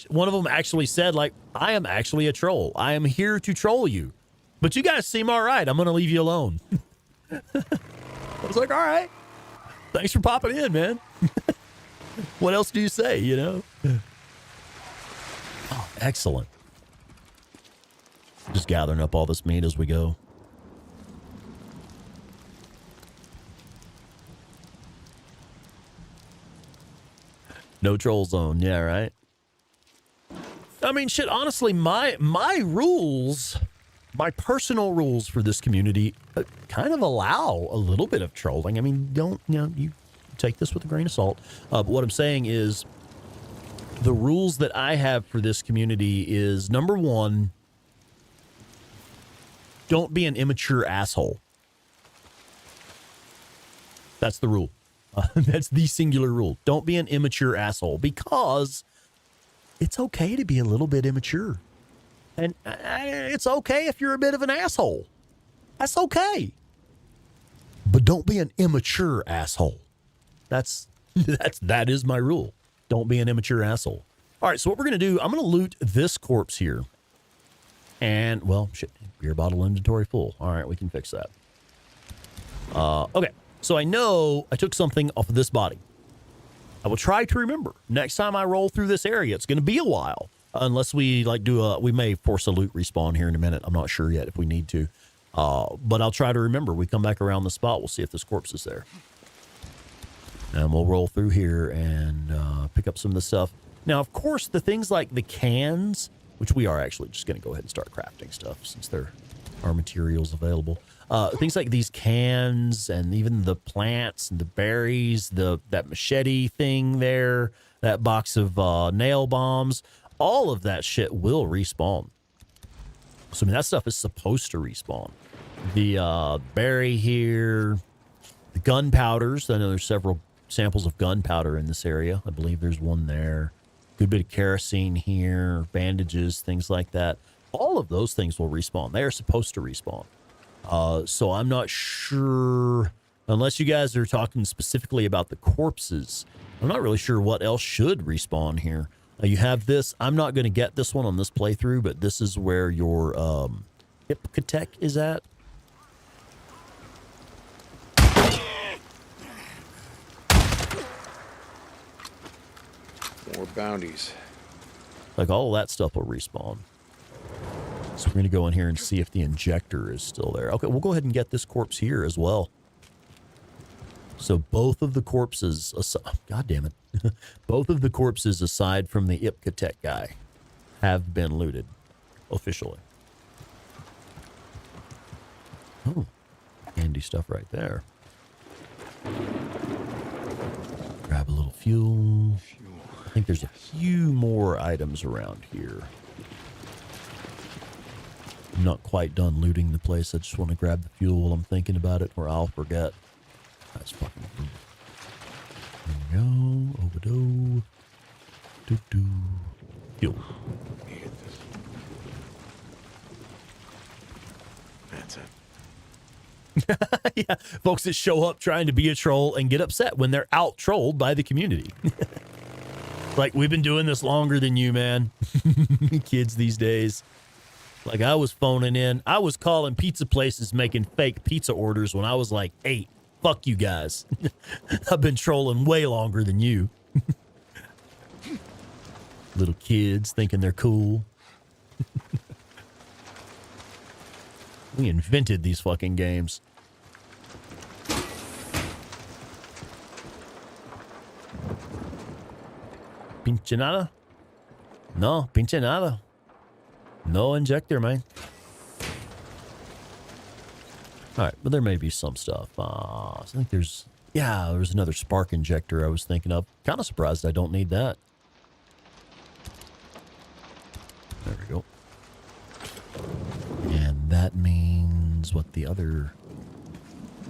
one of them actually said, like, I am actually a troll. I am here to troll you, but you guys seem all right. I'm going to leave you alone. I was like, all right. Thanks for popping in, man. What else do you say, you know? Oh, excellent. Just gathering up all this meat as we go. No troll zone. Yeah, right. I mean, shit, honestly, my rules, my personal rules for this community kind of allow a little bit of trolling. I mean, you take this with a grain of salt. But what I'm saying is the rules that I have for this community is, number one, don't be an immature asshole. That's the rule. That's the singular rule. Don't be an immature asshole, because it's okay to be a little bit immature. And it's okay if you're a bit of an asshole. That's okay. But don't be an immature asshole. That is my rule. Don't be an immature asshole. All right, so what we're going to do, I'm going to loot this corpse here. And, well, shit, beer bottle inventory full. All right, we can fix that. Okay, so I know I took something off of this body. I will try to remember. Next time I roll through this area, it's going to be a while. Unless we, like, we may force a loot respawn here in a minute. I'm not sure yet if we need to. But I'll try to remember. We come back around the spot, we'll see if this corpse is there. And we'll roll through here and pick up some of the stuff. Now, of course, the things like the cans, which we are actually just going to go ahead and start crafting stuff since there are materials available. Things like these cans and even the plants and the berries, that machete thing there, that box of nail bombs, all of that shit will respawn. So, I mean, that stuff is supposed to respawn. The berry here, the gunpowders. I know there's several samples of gunpowder in this area. I believe there's one there. Good bit of kerosene here, bandages, things like that. All of those things will respawn. They are supposed to respawn. So I'm not sure, unless you guys are talking specifically about the corpses, I'm not really sure what else should respawn here. You have this. I'm not going to get this one on this playthrough, but this is where your Ipkatech is at. More bounties. Like, all of that stuff will respawn. So we're going to go in here and see if the injector is still there. Okay, we'll go ahead and get this corpse here as well. So both of the corpses, God damn it, both of the corpses aside from the Ipkatech guy have been looted officially. Oh, handy stuff right there. Grab a little fuel. I think there's a few more items around here. I'm not quite done looting the place. I just want to grab the fuel while I'm thinking about it, or I'll forget. That's fucking cool. There we go. Overdose. Do-do. Fuel. That's it. Yeah, folks that show up trying to be a troll and get upset when they're out trolled by the community. Like, we've been doing this longer than you, man. Kids these days. Like, I was phoning in. I was calling pizza places making fake pizza orders when I was like 8. Fuck you guys. I've been trolling way longer than you. Little kids thinking they're cool. We invented these fucking games. Pinche nada? No, pinche nada. No injector, man. All right, but there may be some stuff. I think there's another spark injector I was thinking of. Kind of surprised I don't need that. There we go. And that means what the other...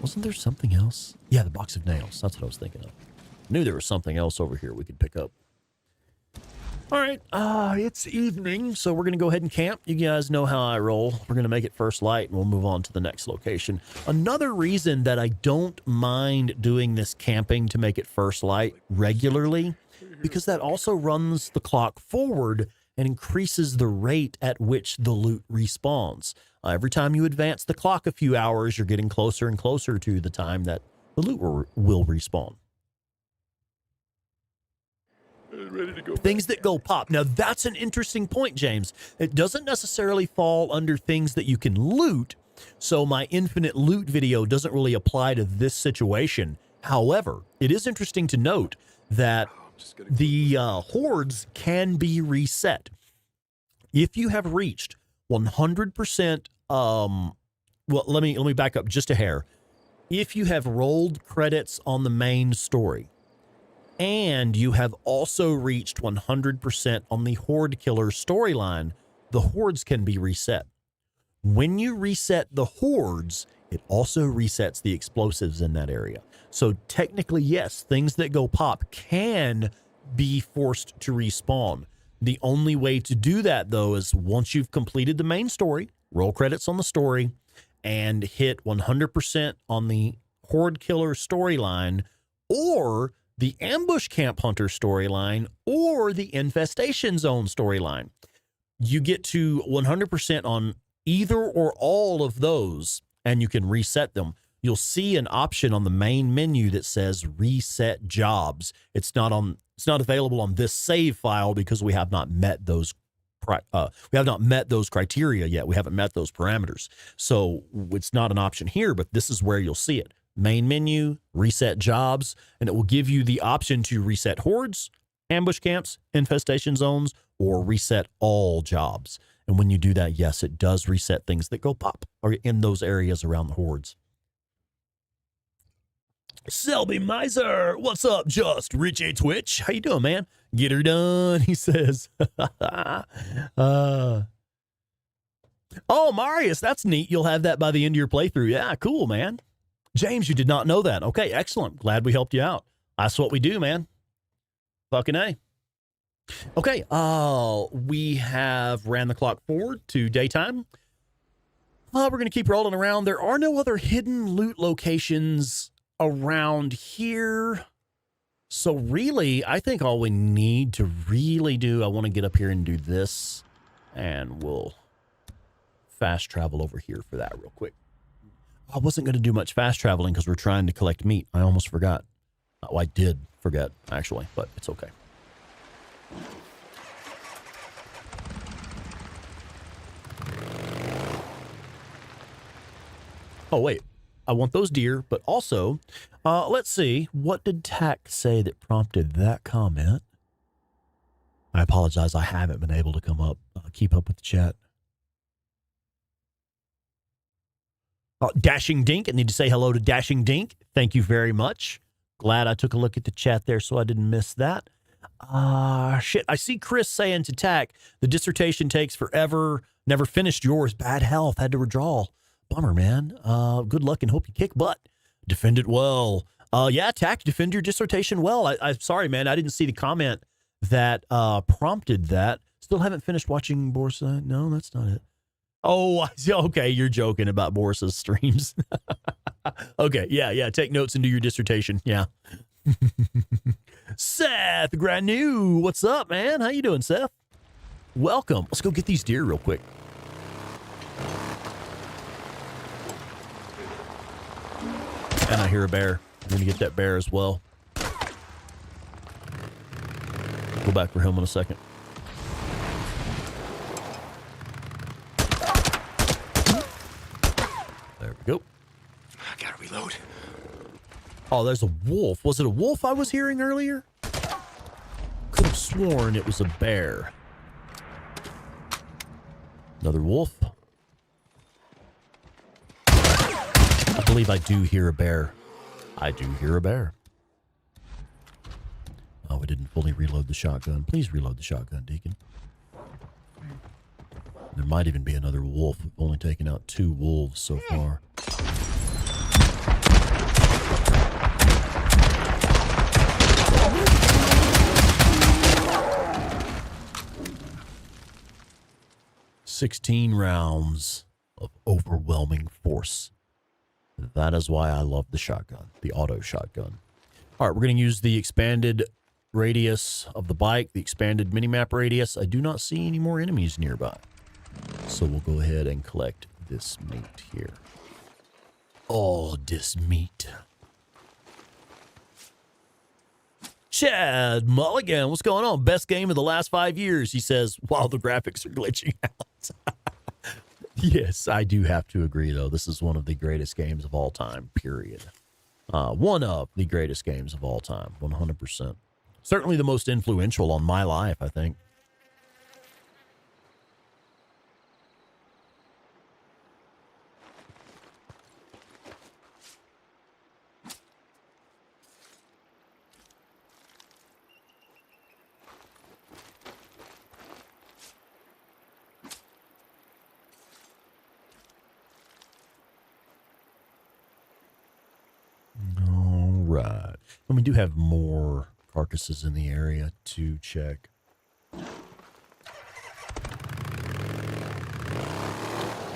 Wasn't there something else? Yeah, the box of nails. That's what I was thinking of. Knew there was something else over here we could pick up. All right, it's evening, so we're going to go ahead and camp. You guys know how I roll. We're going to make it first light, and we'll move on to the next location. Another reason that I don't mind doing this camping to make it first light regularly, because that also runs the clock forward and increases the rate at which the loot respawns. Every time you advance the clock a few hours, you're getting closer and closer to the time that the loot will respawn. Ready to go. Things that go pop. Now, that's an interesting point, James. It doesn't necessarily fall under things that you can loot, so my infinite loot video doesn't really apply to this situation. However, it is interesting to note that the hordes can be reset. If you have reached 100%, well, let me back up just a hair. If you have rolled credits on the main story, and you have also reached 100% on the Horde Killer storyline, the hordes can be reset. When you reset the hordes, it also resets the explosives in that area. So technically, yes, things that go pop can be forced to respawn. The only way to do that, though, is once you've completed the main story, roll credits on the story, and hit 100% on the Horde Killer storyline, or the Ambush Camp Hunter storyline, or the Infestation Zone storyline. You get to 100% on either or all of those, and you can reset them. You'll see an option on the main menu that says Reset Jobs. It's not available on this save file because we have not met those criteria yet. We haven't met those parameters. So it's not an option here, but this is where you'll see it. Main menu, reset jobs, and it will give you the option to reset hordes, ambush camps, infestation zones, or reset all jobs. And when you do that, yes, it does reset things that go pop or in those areas around the hordes. Selby Miser, what's up, Just Richie Twitch? How you doing, man? Get her done, he says. Oh, Marius, that's neat. You'll have that by the end of your playthrough. Yeah, cool, man. James, you did not know that. Okay, excellent. Glad we helped you out. That's what we do, man. Fucking A. Okay, we have ran the clock forward to daytime. We're going to keep rolling around. There are no other hidden loot locations around here. So really, I think all we need to really do, I want to get up here and do this, and we'll fast travel over here for that real quick. I wasn't going to do much fast traveling because we're trying to collect meat. I almost forgot. Oh, I did forget, actually, but it's okay. Oh, wait. I want those deer, but also, let's see. What did Tack say that prompted that comment? I apologize. I haven't been able to keep up with the chat. Dashing Dink. I need to say hello to Dashing Dink. Thank you very much. Glad I took a look at the chat there so I didn't miss that. Shit. I see Chris saying to Tack, the dissertation takes forever. Never finished yours. Bad health. Had to withdraw. Bummer, man. Good luck and hope you kick butt. Defend it well. Yeah, Tack, defend your dissertation well. I'm sorry, man. I didn't see the comment that prompted that. Still haven't finished watching Borsa. No, that's not it. Oh, okay. You're joking about Boris's streams. Okay. Yeah. Take notes and do your dissertation. Yeah. Seth Granu. What's up, man? How you doing, Seth? Welcome. Let's go get these deer real quick. And I hear a bear. I'm going to get that bear as well. Go back for him in a second. go. I gotta reload. Oh, there's a wolf. Was it a wolf I was hearing earlier? Could have sworn it was a bear. Another wolf. I believe I do hear a bear. I do hear a bear. Oh, we didn't fully reload the shotgun. Please reload the shotgun, Deacon. There might even be another wolf. We've only taken out 2 wolves so far. "16 rounds of overwhelming force." That is why I love the shotgun, the auto shotgun. All right, we're going to use the expanded radius of the bike, the expanded minimap radius. I do not see any more enemies nearby. So we'll go ahead and collect this meat here. Oh, this meat. Chad Mulligan, what's going on? Best game of the last 5 years, he says, while the graphics are glitching out. Yes, I do have to agree, though. This is one of the greatest games of all time, period. One of the greatest games of all time, 100%. Certainly the most influential on my life, I think. Right. And we do have more carcasses in the area to check.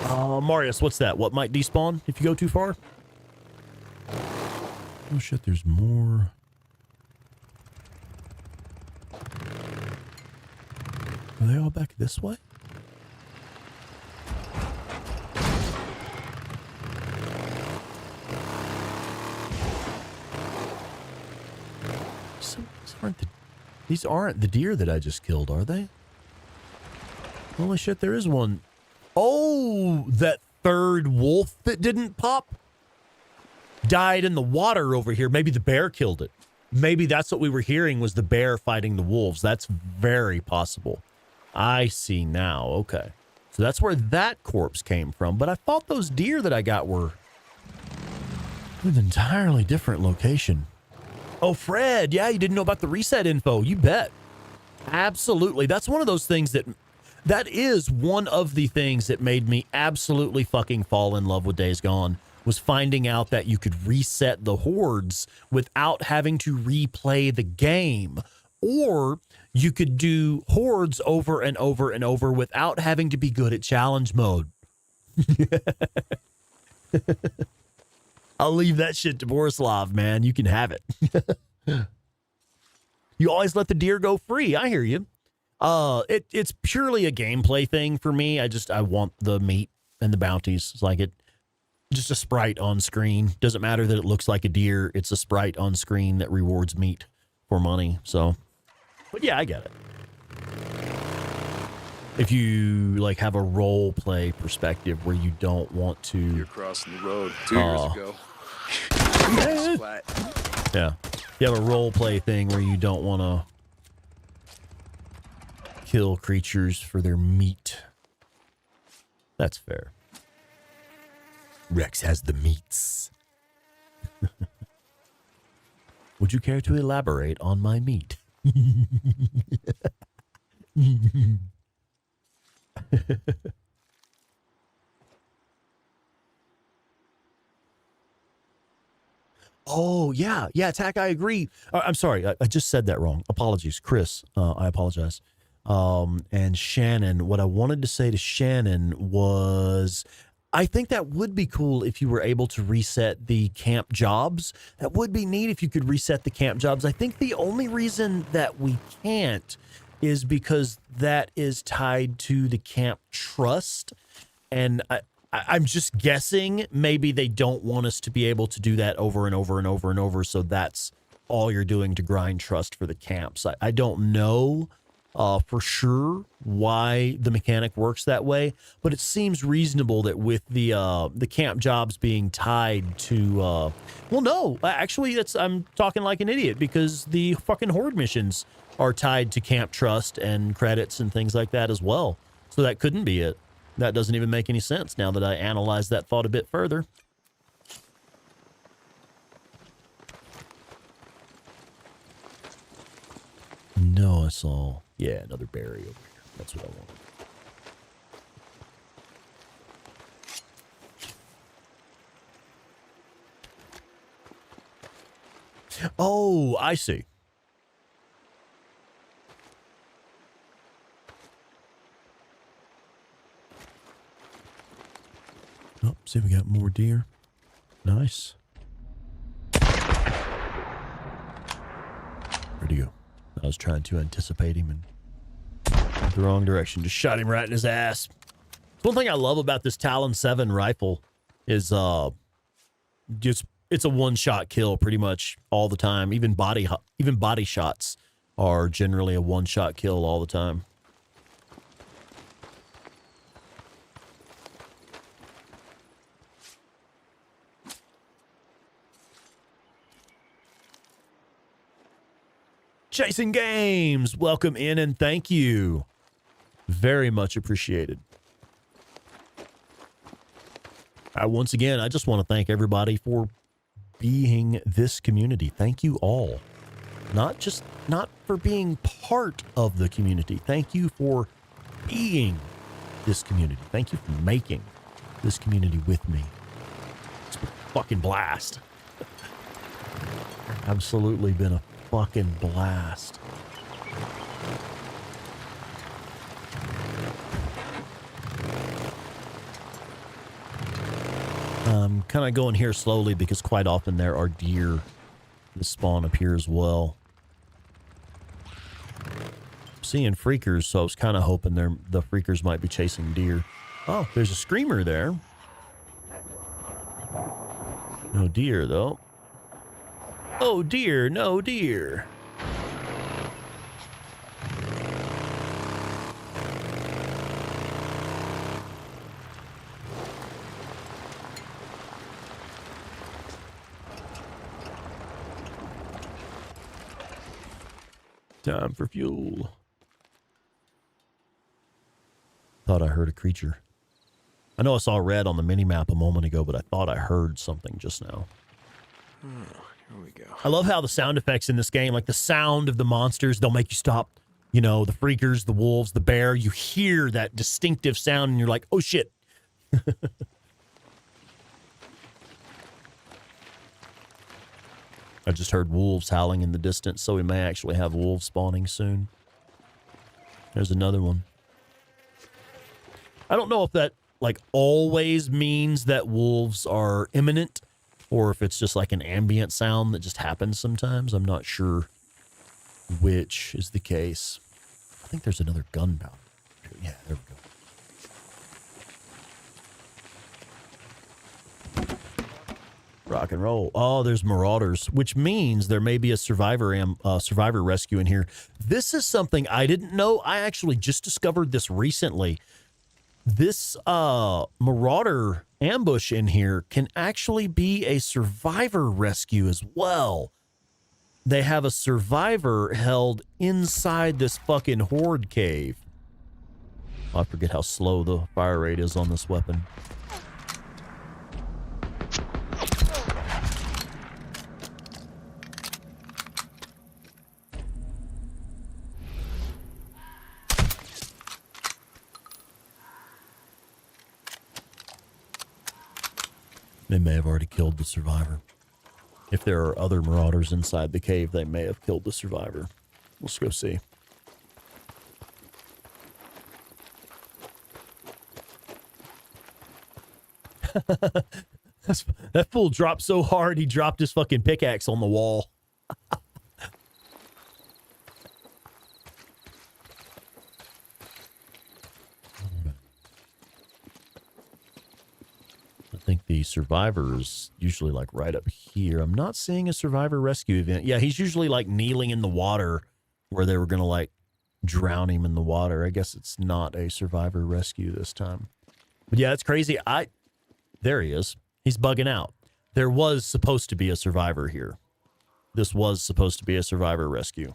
Marius, what's that? What might despawn if you go too far? Oh shit, there's more. Are they all back this way? These aren't the deer that I just killed, are they? Holy shit, there is one. Oh, that third wolf that didn't pop died in the water over here. Maybe the bear killed it. Maybe that's what we were hearing was the bear fighting the wolves. That's very possible. I see now. Okay. So that's where that corpse came from. But I thought those deer that I got were in an entirely different location. Oh, Fred, yeah, you didn't know about the reset info. You bet. Absolutely. That's one of those things that is one of the things that made me absolutely fucking fall in love with Days Gone, was finding out that you could reset the hordes without having to replay the game. Or you could do hordes over and over and over without having to be good at challenge mode. I'll leave that shit to Borislav, man. You can have it. You always let the deer go free. I hear you. It's purely a gameplay thing for me. I want the meat and the bounties. It's like just a sprite on screen. Doesn't matter that it looks like a deer. It's a sprite on screen that rewards meat for money. So, but yeah, I get it. If you like have a role play perspective where you don't want to, You're crossing the road 2 years ago. Yeah. You have a role play thing where you don't want to kill creatures for their meat. That's fair. Rex has the meats. Would you care to elaborate on my meat? Oh, yeah. Yeah, Tack, I agree. I'm sorry. I just said that wrong. Apologies. Chris, I apologize. And Shannon, what I wanted to say to Shannon was, I think that would be cool if you were able to reset the camp jobs. That would be neat if you could reset the camp jobs. I think the only reason that we can't is because that is tied to the camp trust. And I'm just guessing maybe they don't want us to be able to do that over and over and over and over. So that's all you're doing to grind trust for the camps. I don't know. for sure why the mechanic works that way, but it seems reasonable that with the camp jobs being tied to well, no, actually I'm talking like an idiot because the fucking horde missions are tied to camp trust and credits and things like that as well. So that couldn't be it. That doesn't even make any sense now that I analyze that thought a bit further. No, I saw, yeah, another berry over here. That's what I wanted. Oh, I see. Oh, see, we got more deer. Nice. Where'd he go? I was trying to anticipate him and went the wrong direction. Just shot him right in his ass. One thing I love about this Talon 7 rifle is just it's a one-shot kill pretty much all the time. Even body shots are generally a one-shot kill all the time. Chasing Games, welcome in and thank you. Very much appreciated. Once again, I just want to thank everybody for being this community. Thank you all. Not for being part of the community. Thank you for being this community. Thank you for making this community with me. It's been a fucking blast. Absolutely been a fucking blast. I'm kind of going here slowly because quite often there are deer that spawn up here as well. I'm seeing freakers, so I was kind of hoping the freakers might be chasing deer. Oh, there's a screamer there. No deer, though. Oh dear, no deer. Time for fuel. Thought I heard a creature. I know I saw red on the mini-map a moment ago, but I thought I heard something just now. Here we go. I love how the sound effects in this game, like the sound of the monsters, they'll make you stop. You know, the freakers, the wolves, the bear, you hear that distinctive sound and you're like, oh shit. I just heard wolves howling in the distance, so we may actually have wolves spawning soon. There's another one. I don't know if that, like, always means that wolves are imminent, or if it's just like an ambient sound that just happens sometimes. I'm not sure which is the case. I think there's another gunpowder. Yeah, there we go. Rock and roll. Oh, there's marauders, which means there may be a survivor rescue in here. This is something I didn't know. I actually just discovered this recently. This marauder ambush in here can actually be a survivor rescue as well. They have a survivor held inside this fucking horde cave. Oh, I forget how slow the fire rate is on this weapon. They may have already killed the survivor. If there are other marauders inside the cave, they may have killed the survivor. Let's go see. That fool dropped so hard, he dropped his fucking pickaxe on the wall. I think the survivor is usually like right up here. I'm not seeing a survivor rescue event. Yeah, he's usually like kneeling in the water where they were going to like drown him in the water. I guess it's not a survivor rescue this time. But yeah, it's crazy. There he is. He's bugging out. There was supposed to be a survivor here. This was supposed to be a survivor rescue.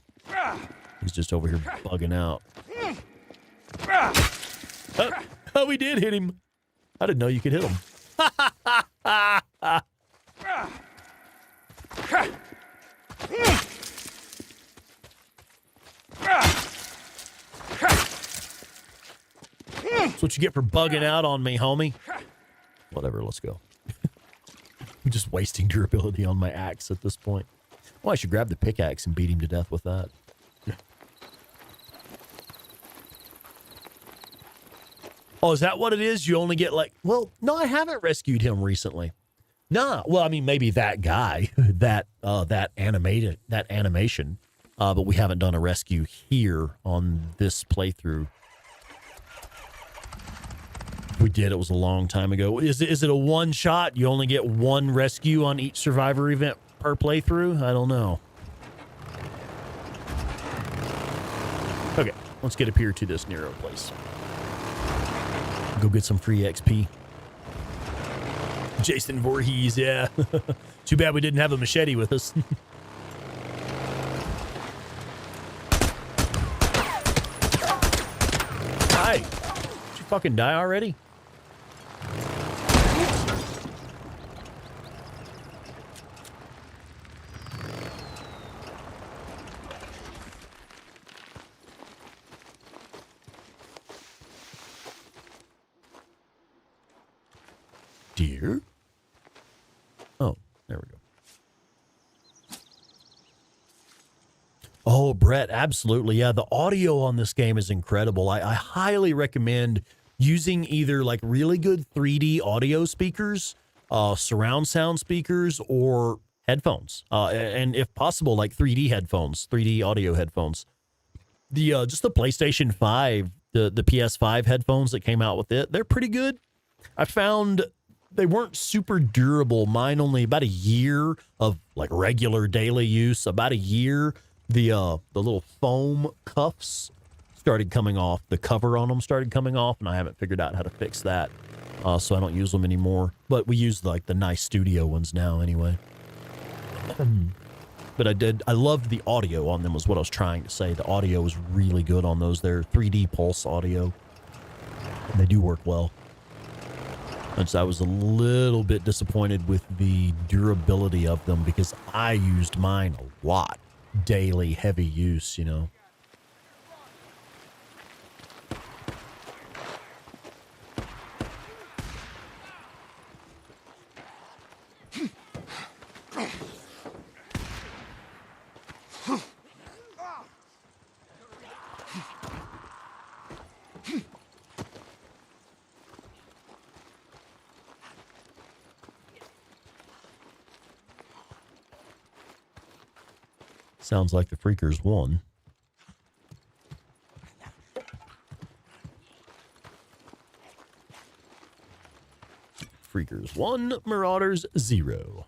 He's just over here bugging out. Oh, we did hit him. I didn't know you could hit him. That's what you get for bugging out on me, homie. Whatever, let's go. I'm just wasting durability on my axe at this point. Well, I should grab the pickaxe and beat him to death with that. Oh, is that what it is? You only get like, well, no, I haven't rescued him recently. Nah, well, I mean, maybe that guy, that animation, but we haven't done a rescue here on this playthrough. We did. It was a long time ago. Is it a one shot? You only get one rescue on each survivor event per playthrough? I don't know. Okay, let's get up here to this Nero place. Go get some free XP. Jason Voorhees, yeah. Too bad we didn't have a machete with us. Hi. Did you fucking die already? Deer? Oh, there we go. Oh, Brett, absolutely. Yeah, the audio on this game is incredible. I highly recommend using either like really good 3D audio speakers, surround sound speakers, or headphones. And if possible, like 3D headphones, 3D audio headphones. The just the PlayStation 5, the PS5 headphones that came out with it, they're pretty good. I found they weren't super durable. Mine only about a year of like regular daily use. About a year, the little foam cuffs started coming off. The cover on them started coming off, and I haven't figured out how to fix that. So I don't use them anymore. But we use like the nice studio ones now anyway. But I loved the audio on them was what I was trying to say. The audio was really good on those. They're 3D pulse audio. And they do work well. And so I was a little bit disappointed with the durability of them because I used mine a lot. Daily, heavy use, you know. Sounds like the Freakers won. Freakers 1, Marauders 0.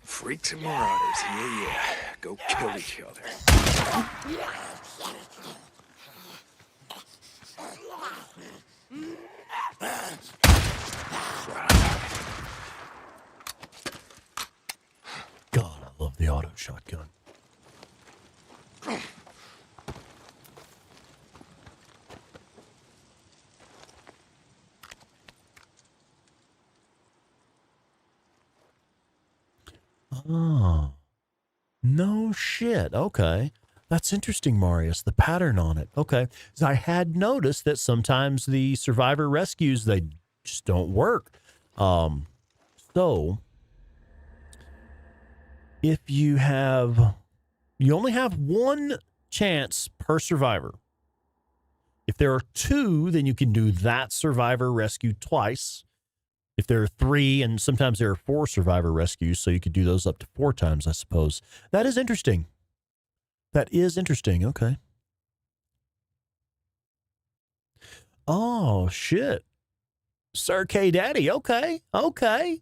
Freaks and marauders, yeah. Go kill each other. God, I love the auto shotgun. Oh, no shit. Okay. That's interesting, Marius, the pattern on it. Okay. So I had noticed that sometimes the survivor rescues, they just don't work. So if you only have one chance per survivor. If there are two, then you can do that survivor rescue twice. If there are three, and sometimes there are 4 survivor rescues, so you could do those up to 4 times, I suppose. That is interesting. That is interesting. Okay. Oh, shit. Sir K Daddy. Okay. Okay.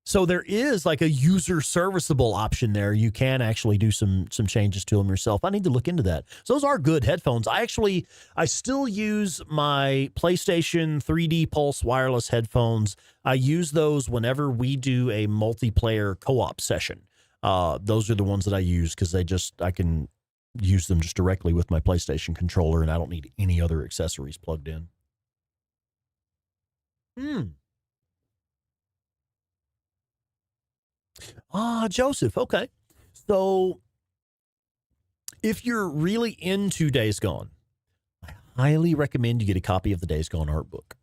So there is like a user serviceable option there. You can actually do some changes to them yourself. I need to look into that. So those are good headphones. I still use my PlayStation 3D Pulse wireless headphones. I use those whenever we do a multiplayer co-op session. Those are the ones that I use because I can use them just directly with my PlayStation controller, and I don't need any other accessories plugged in. Joseph. Okay. So if you're really into Days Gone, I highly recommend you get a copy of the Days Gone art book.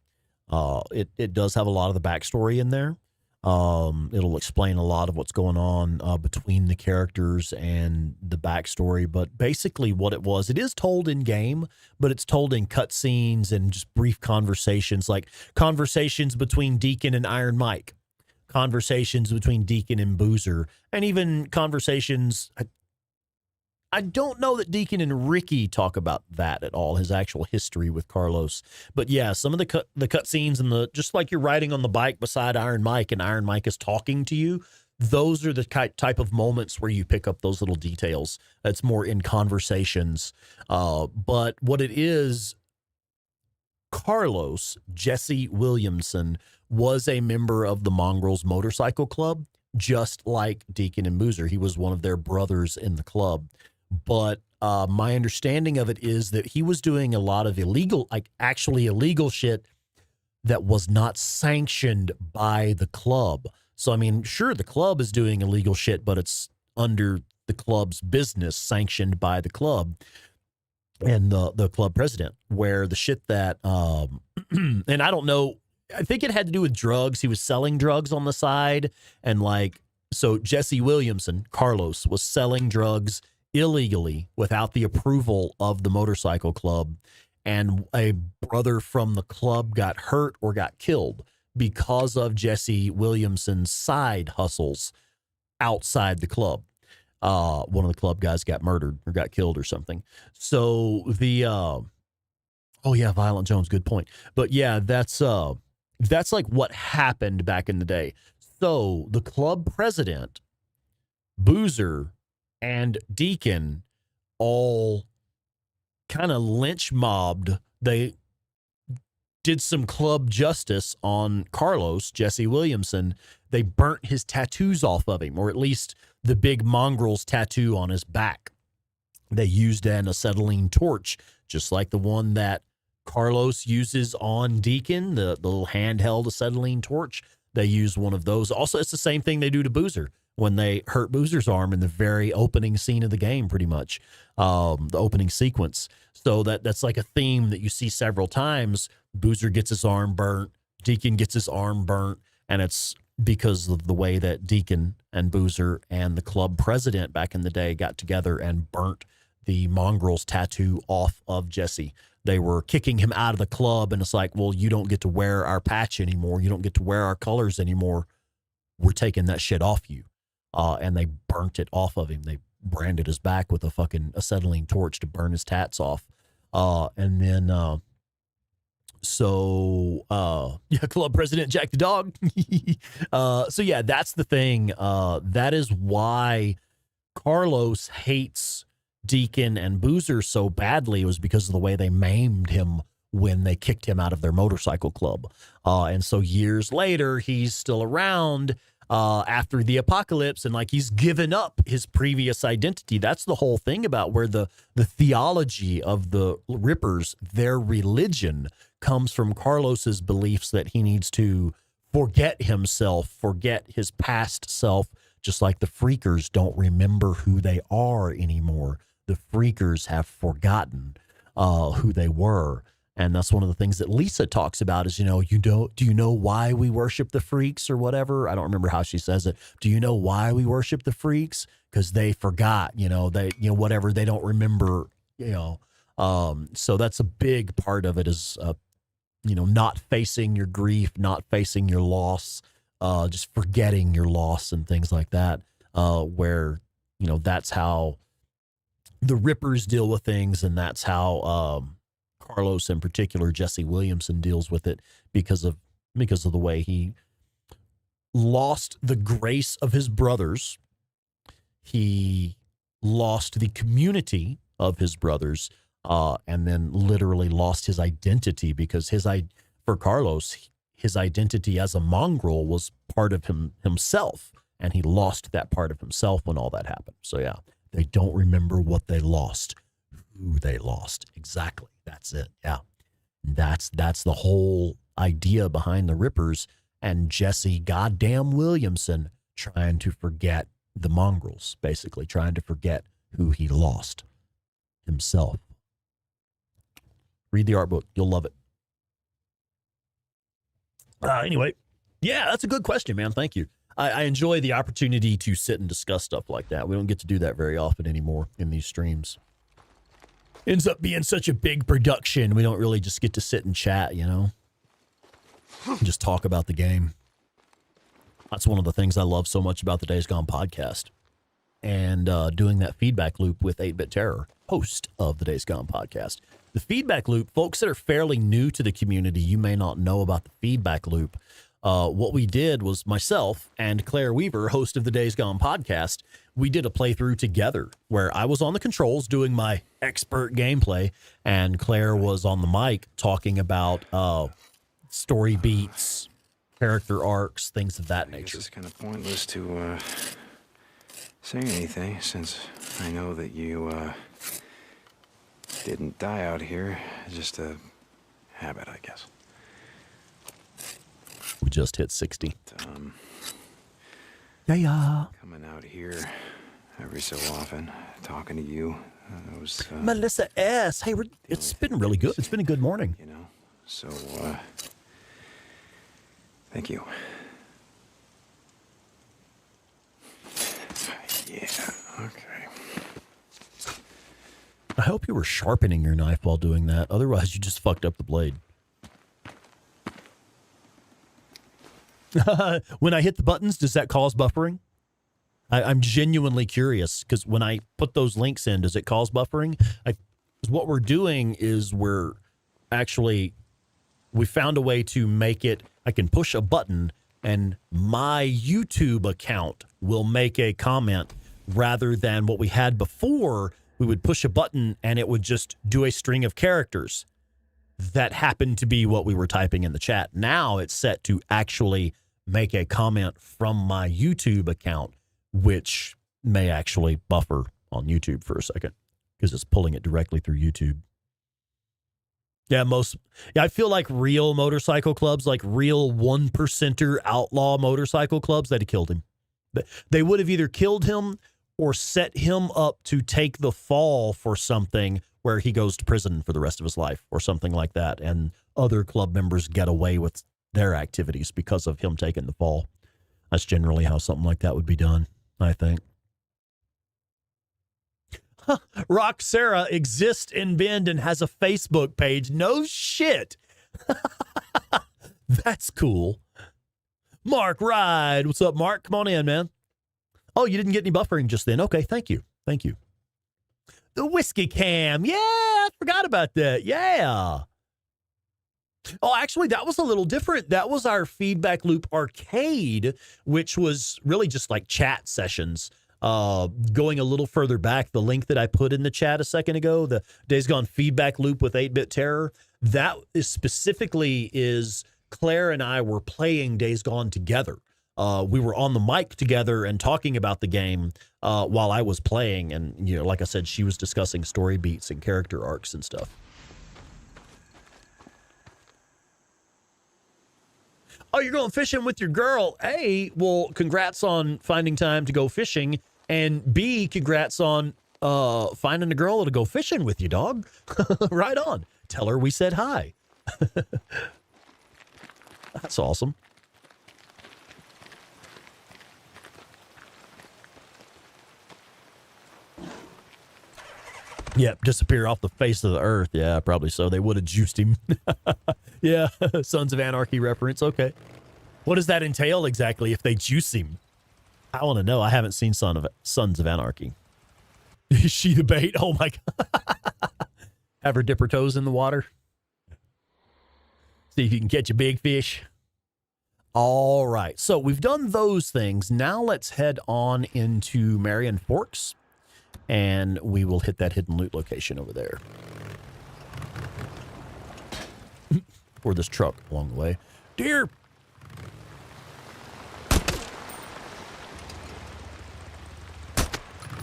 It does have a lot of the backstory in there. It'll explain a lot of what's going on between the characters and the backstory. But basically what it is told in game, but it's told in cutscenes and just brief conversations, like conversations between Deacon and Iron Mike, conversations between Deacon and Boozer, and even conversations. I don't know that Deacon and Ricky talk about that at all, his actual history with Carlos. But yeah, some of the cutscenes and just like you're riding on the bike beside Iron Mike and Iron Mike is talking to you, those are the type of moments where you pick up those little details. That's more in conversations. But what it is, Carlos, Jesse Williamson, was a member of the Mongrels Motorcycle Club, just like Deacon and Boozer. He was one of their brothers in the club. But my understanding of it is that he was doing a lot of illegal shit that was not sanctioned by the club. So, I mean, sure, the club is doing illegal shit, but it's under the club's business, sanctioned by the club and the club president, where the shit that, and I don't know, I think it had to do with drugs. He was selling drugs on the side. And so Jesse Williamson, Carlos, was selling drugs illegally without the approval of the motorcycle club, and a brother from the club got hurt or got killed because of Jesse Williamson's side hustles outside the club. One of the club guys got murdered or got killed or something. So Violent Jones, good point. But yeah, that's like what happened back in the day. So the club president, Boozer, and Deacon all kind of lynch mobbed. They did some club justice on Carlos, Jesse Williamson. They burnt his tattoos off of him, or at least the big Mongrels tattoo on his back. They used an acetylene torch, just like the one that Carlos uses on Deacon, the little handheld acetylene torch. They used one of those. Also, it's the same thing they do to Boozer when they hurt Boozer's arm in the very opening scene of the game, pretty much, the opening sequence. So that's like a theme that you see several times. Boozer gets his arm burnt, Deacon gets his arm burnt, and it's because of the way that Deacon and Boozer and the club president back in the day got together and burnt the Mongrels tattoo off of Jesse. They were kicking him out of the club, and it's like, well, you don't get to wear our patch anymore. You don't get to wear our colors anymore. We're taking that shit off you. And they burnt it off of him. They branded his back with a fucking acetylene torch to burn his tats off. And then, club president Jack the dog. So yeah, that's the thing. That is why Carlos hates Deacon and Boozer so badly. It was because of the way they maimed him when they kicked him out of their motorcycle club. And so years later, he's still around after the apocalypse, and he's given up his previous identity. That's the whole thing about where the theology of the Rippers, their religion, comes from Carlos's beliefs that he needs to forget himself, forget his past self, just like the Freakers don't remember who they are anymore. The Freakers have forgotten who they were. And that's one of the things that Lisa talks about is, do you know why we worship the freaks or whatever? I don't remember how she says it. Do you know why we worship the freaks? Because they forgot, whatever, they don't remember, so that's a big part of it is, not facing your grief, not facing your loss, just forgetting your loss and things like that, where, that's how the Rippers deal with things. And that's how, Carlos in particular, Jesse Williamson, deals with it because of the way he lost the grace of his brothers. He lost the community of his brothers, and then literally lost his identity because for Carlos, his identity as a mongrel was part of himself, and he lost that part of himself when all that happened. So yeah, they don't remember what they lost, who they lost. Exactly. That's it. Yeah. That's the whole idea behind the Rippers and Jesse goddamn Williamson trying to forget the mongrels, basically trying to forget who he lost himself. Read the art book. You'll love it. Anyway, yeah, that's a good question, man. Thank you. I enjoy the opportunity to sit and discuss stuff like that. We don't get to do that very often anymore in these streams. Ends up being such a big production. We don't really just get to sit and chat, you know? Just talk about the game. That's one of the things I love so much about the Days Gone podcast. And doing that feedback loop with 8-Bit Terror, host of the Days Gone podcast. The feedback loop, folks that are fairly new to the community, you may not know about the feedback loop. What we did was myself and Claire Weaver, host of the Days Gone podcast, we did a playthrough together where I was on the controls doing my expert gameplay, and Claire was on the mic talking about story beats, character arcs, things of that nature. It's kind of pointless to say anything since I know that you didn't die out here. Just a habit, I guess. We just hit 60. Yeah. Coming out here every so often, talking to you. Was, Melissa S. Hey, it's been really good. It's been a good morning. You know, so, thank you. Yeah, okay. I hope you were sharpening your knife while doing that. Otherwise, you just fucked up the blade. When I hit the buttons, does that cause buffering? I'm genuinely curious because when I put those links in, does it cause buffering? What we're doing is we found a way to make it, I can push a button and my YouTube account will make a comment rather than what we had before. We would push a button and it would just do a string of characters that happened to be what we were typing in the chat. Now it's set to actually make a comment from my YouTube account, which may actually buffer on YouTube for a second because it's pulling it directly through YouTube. Yeah, I feel like real motorcycle clubs, like real 1%er outlaw motorcycle clubs, they'd have killed him. They would have either killed him or set him up to take the fall for something where he goes to prison for the rest of his life or something like that. And other club members get away with their activities because of him taking the fall. That's generally how something like that would be done, I think. Rock Sarah exists in Bend and has a Facebook page. No shit. That's cool. Mark Ride. What's up, Mark? Come on in, man. Oh, you didn't get any buffering just then. Okay, thank you. Thank you. The Whiskey Cam. Yeah, I forgot about that. Yeah. Oh, actually, that was a little different. That was our Feedback Loop Arcade, which was really just like chat sessions. Going a little further back, the link that I put in the chat a second ago, the Days Gone Feedback Loop with 8-Bit Terror, that is specifically Claire and I were playing Days Gone together. We were on the mic together and talking about the game while I was playing. And, you know, like I said, she was discussing story beats and character arcs and stuff. Oh, you're going fishing with your girl. A, well, congrats on finding time to go fishing. And B, congrats on finding a girl to go fishing with you, dog. Right on. Tell her we said hi. That's awesome. Yep, disappear off the face of the earth. Yeah, probably so. They would have juiced him. Yeah, Sons of Anarchy reference. Okay. What does that entail exactly if they juice him? I want to know. I haven't seen Sons of Anarchy. Is she the bait? Oh, my God. Have her dip her toes in the water. See if you can catch a big fish. All right. So we've done those things. Now let's head on into Marion Forks, and we will hit that hidden loot location over there. Or this truck along the way. Deer!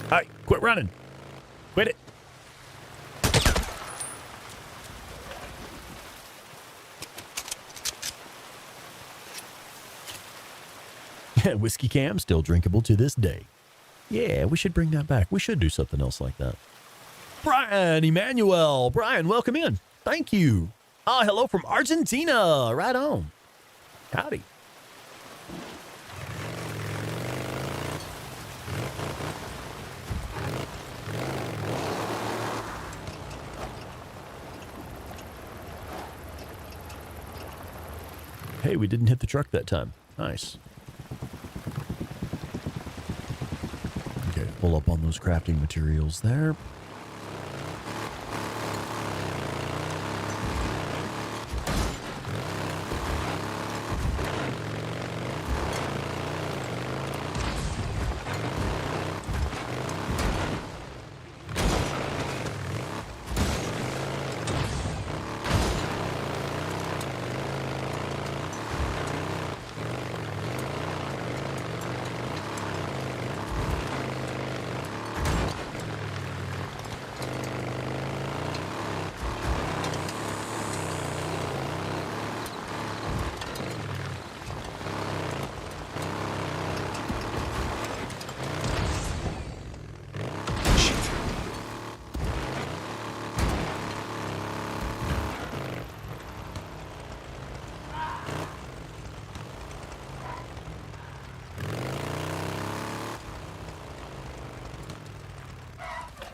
All right, quit running. Quit it. Whiskey Cam, still drinkable to this day. Yeah, we should bring that back. We should do something else like that. Brian Emmanuel. Brian, welcome in. Thank you. Oh, hello from Argentina. Right on. Howdy. Hey, we didn't hit the truck that time. Nice. Okay, pull up on those crafting materials there.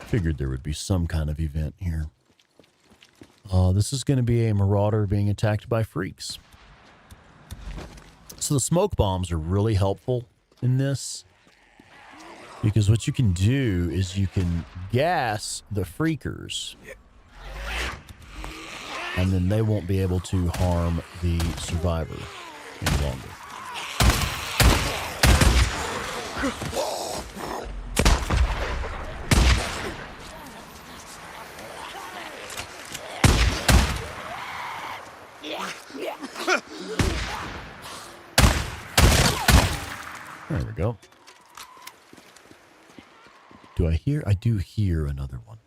Figured there would be some kind of event here. This is going to be a marauder being attacked by freaks. So the smoke bombs are really helpful in this, because what you can do is you can gas the freakers, and then they won't be able to harm the survivor any longer. There we go. Do I hear? I do hear another one.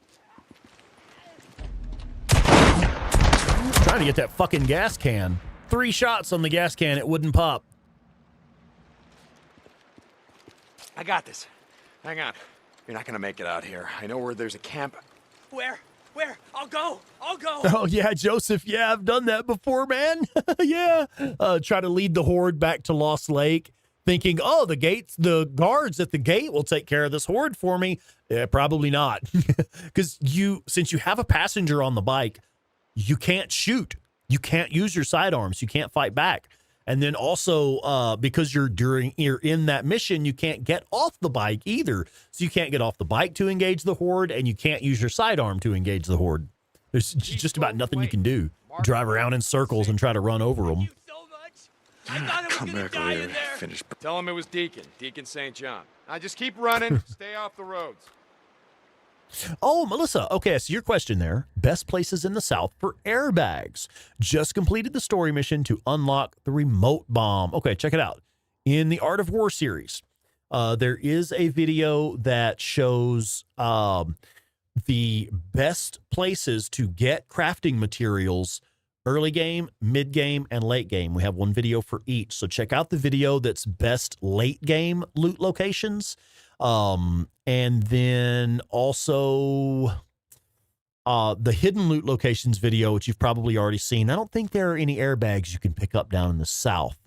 Trying to get that fucking gas can. 3 shots on the gas can, it wouldn't pop. I got this. Hang on. You're not gonna make it out here. I know where there's a camp. Where? I'll go. Oh, yeah, Joseph. Yeah, I've done that before, man. Yeah. Try to lead the horde back to Lost Lake, thinking, oh, the guards at the gate will take care of this horde for me. Yeah, probably not. Because since you have a passenger on the bike, you can't shoot. You can't use your sidearms. You can't fight back. And then also, because you're in that mission, you can't get off the bike either. So you can't get off the bike to engage the horde, and you can't use your sidearm to engage the horde. There's just about nothing you can do. Drive around in circles and try to run over them. Come back later. Finish. Tell him it was Deacon St. John. Now just keep running. Stay off the roads. Oh, Melissa. Okay, so your question there. Best places in the South for airbags. Just completed the story mission to unlock the remote bomb. Okay, check it out. In the Art of War series, there is a video that shows the best places to get crafting materials early game, mid game, and late game. We have one video for each. So check out the video that's best late game loot locations. And then also the hidden loot locations video, which you've probably already seen. I don't think there are any airbags you can pick up down in the South.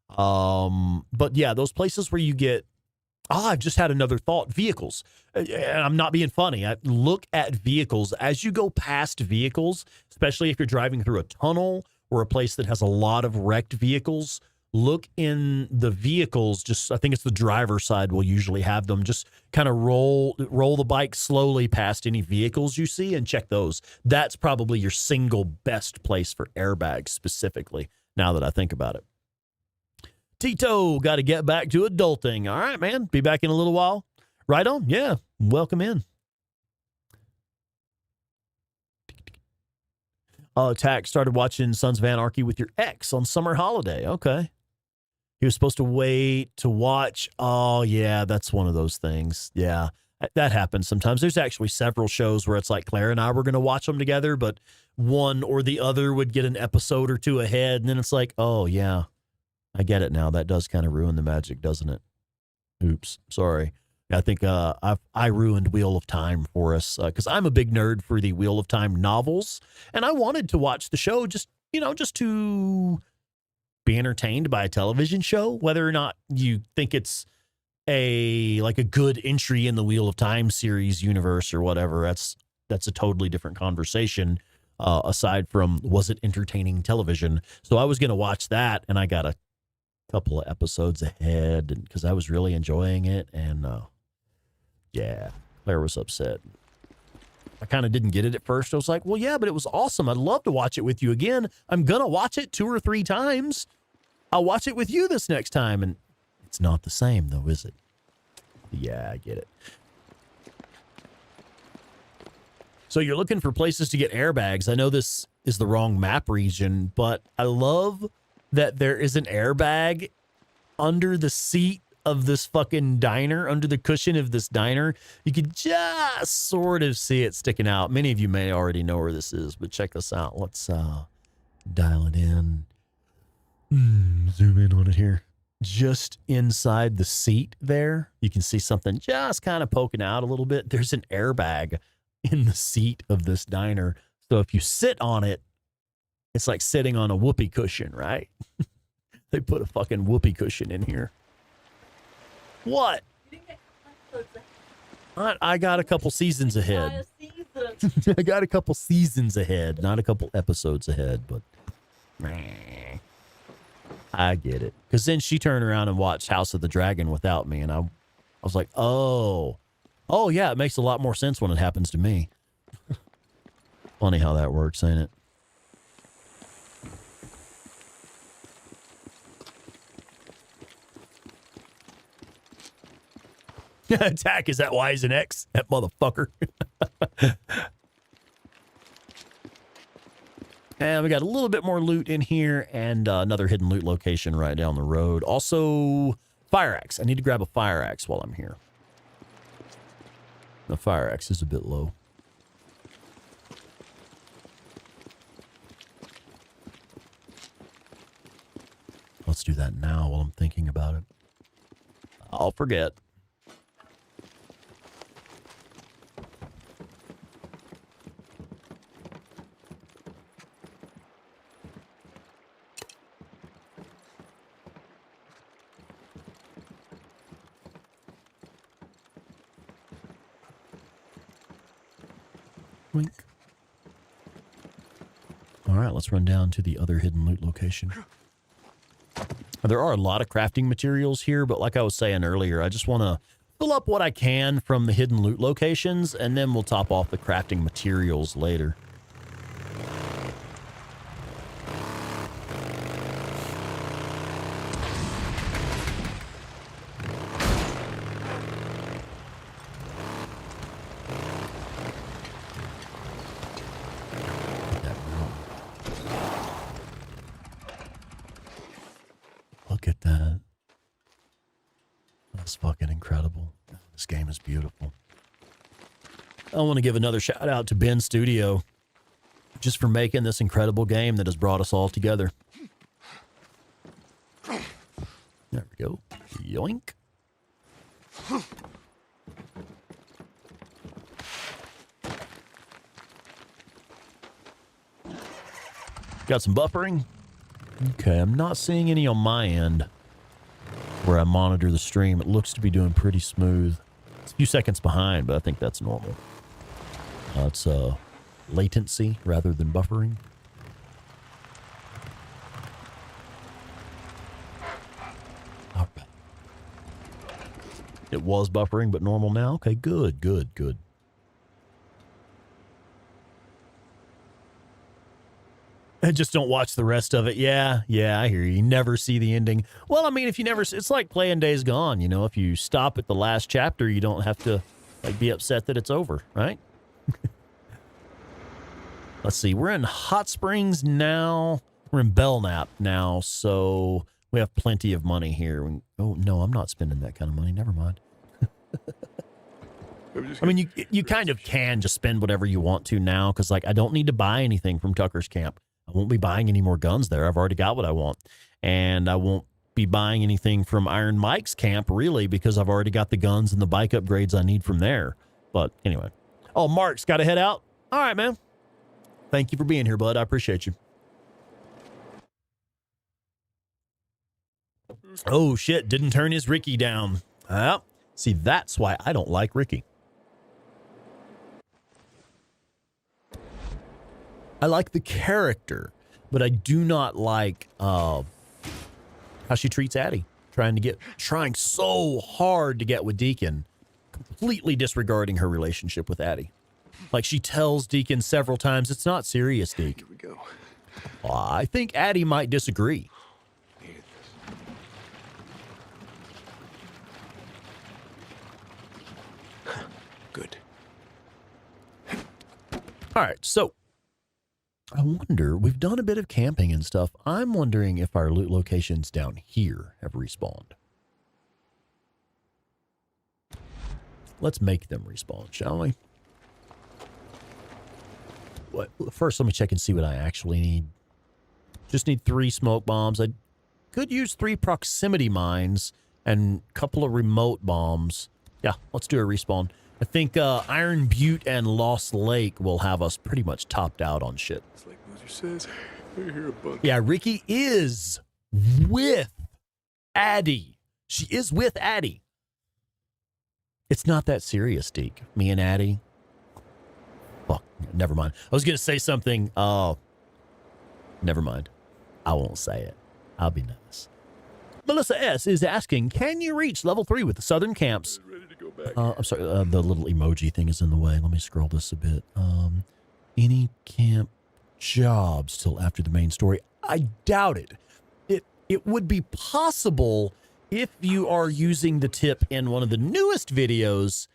But yeah, those places where you get, I've just had another thought, vehicles. And I'm not being funny. I look at vehicles as you go past vehicles, especially if you're driving through a tunnel or a place that has a lot of wrecked vehicles. Look in the vehicles, I think it's the driver's side will usually have them. Just kind of roll the bike slowly past any vehicles you see and check those. That's probably your single best place for airbags specifically, now that I think about it. Tito, got to get back to adulting. All right, man. Be back in a little while. Right on. Yeah. Welcome in. Tack started watching Sons of Anarchy with your ex on summer holiday. Okay. He was supposed to wait to watch. Oh, yeah, that's one of those things. Yeah, that happens sometimes. There's actually several shows where it's like Claire and I were going to watch them together, but one or the other would get an episode or two ahead. And then it's like, oh, yeah, I get it now. That does kind of ruin the magic, doesn't it? Oops, sorry. I think I ruined Wheel of Time for us because I'm a big nerd for the Wheel of Time novels. And I wanted to watch the show just to be entertained by a television show, whether or not you think it's a good entry in the Wheel of Time series universe or whatever. That's a totally different conversation aside from, was it entertaining television? So I was going to watch that, and I got a couple of episodes ahead because I was really enjoying it. And yeah, Claire was upset. I kind of didn't get it at first. I was like, well, yeah, but it was awesome. I'd love to watch it with you again. I'm going to watch it 2 or 3 times. I'll watch it with you this next time. And it's not the same, though, is it? Yeah, I get it. So you're looking for places to get airbags. I know this is the wrong map region, but I love that there is an airbag under the seat of this fucking diner, under the cushion of this diner. You could just sort of see it sticking out. Many of you may already know where this is, but check this out. Let's dial it in. Zoom in on it here. Just inside the seat there, you can see something just kind of poking out a little bit. There's an airbag in the seat of this diner. So if you sit on it, it's like sitting on a whoopee cushion, right? They put a fucking whoopee cushion in here. What? I got a couple seasons ahead. I got a couple seasons ahead, not a couple episodes ahead, but I get it. Because then she turned around and watched House of the Dragon without me, and I was like, oh yeah, it makes a lot more sense when it happens to me. Funny how that works, ain't it? Attack, is that why he's an X? That motherfucker. And we got a little bit more loot in here and another hidden loot location right down the road. Also, fire axe. I need to grab a fire axe while I'm here. The fire axe is a bit low. Let's do that now while I'm thinking about it. I'll forget. Wink. All right, let's run down to the other hidden loot location. There are a lot of crafting materials here, but like I was saying earlier, I just want to fill up what I can from the hidden loot locations, and then we'll top off the crafting materials later. Look at that. That's fucking incredible. This game is beautiful. I want to give another shout out to Ben Studio just for making this incredible game that has brought us all together. There we go. Yoink. Got some buffering. Okay, I'm not seeing any on my end where I monitor the stream. It looks to be doing pretty smooth. It's a few seconds behind, but I think that's normal. It's latency rather than buffering. All right. It was buffering, but normal now? Okay, good, good, good. And just don't watch the rest of it. Yeah, I hear you. You never see the ending. Well, I mean, if you never, it's like playing Days Gone. You know, if you stop at the last chapter, you don't have to like be upset that it's over, right? Let's see. We're in Hot Springs now. We're in Belknap now, so we have plenty of money here. Oh no, I'm not spending that kind of money. Never mind. I mean, you kind of can just spend whatever you want to now, because like I don't need to buy anything from Tucker's camp. I won't be buying any more guns there. I've already got what I want. And I won't be buying anything from Iron Mike's camp, really, because I've already got the guns and the bike upgrades I need from there. But anyway. Oh, Mark's got to head out? All right, man. Thank you for being here, bud. I appreciate you. Oh, shit. Didn't turn his Ricky down. See, that's why I don't like Ricky. I like the character, but I do not like how she treats Addie. Trying so hard to get with Deacon, completely disregarding her relationship with Addie. Like she tells Deacon several times, it's not serious, Deke. Here we go. I think Addie might disagree. Needed this. Good. All right, so I wonder, we've done a bit of camping and stuff. I'm wondering if our loot locations down here have respawned. Let's make them respawn, shall we? First, let me check and see what I actually need. Just need 3 smoke bombs. I could use 3 proximity mines and a couple of remote bombs. Yeah, let's do a respawn. I think Iron Butte and Lost Lake will have us pretty much topped out on shit. It's like Boozer says, we're here a bunch. Yeah, Ricky is with Addie. She is with Addie. It's not that serious, Deke. Me and Addie. Fuck, never mind. I was going to say something. Never mind. I won't say it. I'll be nice. Melissa S. is asking, can you reach level 3 with the Southern camps? Ready to go back. I'm sorry, the little emoji thing is in the way. Let me scroll this a bit. Any camp jobs till after the main story? I doubt it. It would be possible if you are using the tip in one of the newest videos,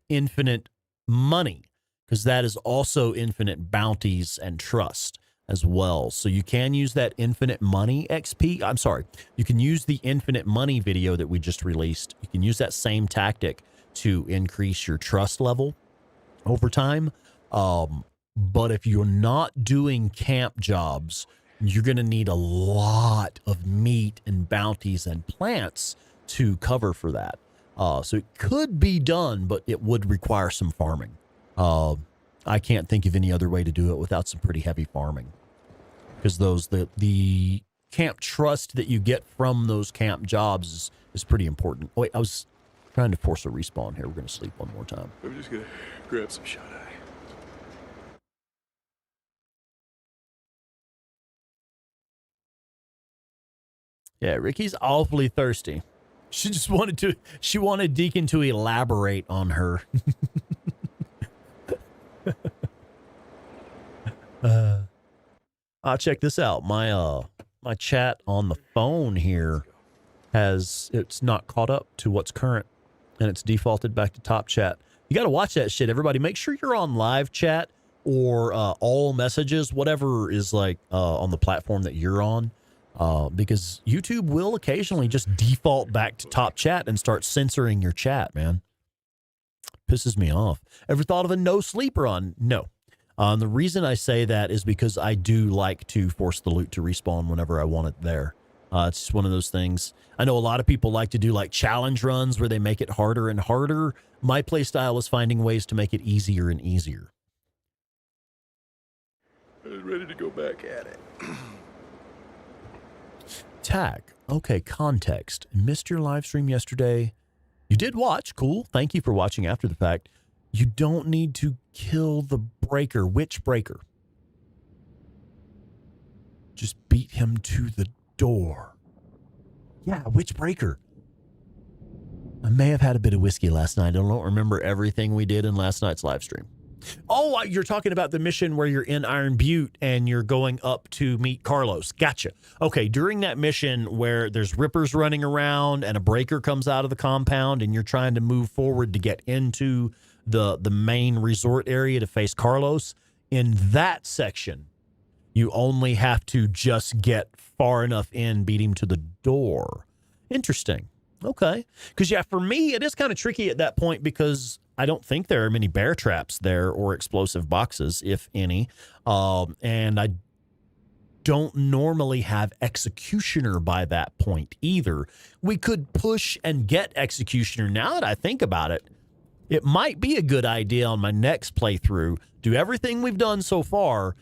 infinite money, because that is also infinite bounties and trust as well. So you can use that infinite money XP. I'm sorry. You can use the infinite money video that we just released. You can use that same tactic to increase your trust level over time. But if you're not doing camp jobs, you're going to need a lot of meat and bounties and plants to cover for that. So it could be done, but it would require some farming. I can't think of any other way to do it without some pretty heavy farming. Because the camp trust that you get from those camp jobs is pretty important. Oh, wait, I was trying to force a respawn here. We're going to sleep one more time. I'm just gonna grab some shut eye. Yeah, Ricky's awfully thirsty. She wanted Deacon to elaborate on her. Check this out. My chat on the phone here it's not caught up to what's current, and it's defaulted back to top chat. You got to watch that shit, everybody. Make sure you're on live chat or all messages, whatever is like on the platform that you're on, because YouTube will occasionally just default back to top chat and start censoring your chat, man. Pisses me off. Ever thought of a no sleep run? No. The reason I say that is because I do like to force the loot to respawn whenever I want it there. It's just one of those things. I know a lot of people like to do like challenge runs where they make it harder and harder. My play style is finding ways to make it easier and easier. I'm ready to go back at it. Tag. Okay, context. Missed your live stream yesterday. You did watch. Cool. Thank you for watching after the fact. You don't need to kill the breaker. Which breaker? Just beat him to the door. Yeah, which breaker? I may have had a bit of whiskey last night. I don't remember everything we did in last night's live stream. Oh, you're talking about the mission where you're in Iron Butte and you're going up to meet Carlos. Gotcha. Okay, during that mission where there's rippers running around and a breaker comes out of the compound and you're trying to move forward to get into the main resort area to face Carlos, in that section, you only have to just get far enough in, beat him to the door. Interesting. Okay. Because, yeah, for me, it is kind of tricky at that point because I don't think there are many bear traps there or explosive boxes, if any. And I don't normally have Executioner by that point either. We could push and get Executioner. Now that I think about it, it might be a good idea on my next playthrough. Do everything we've done so far.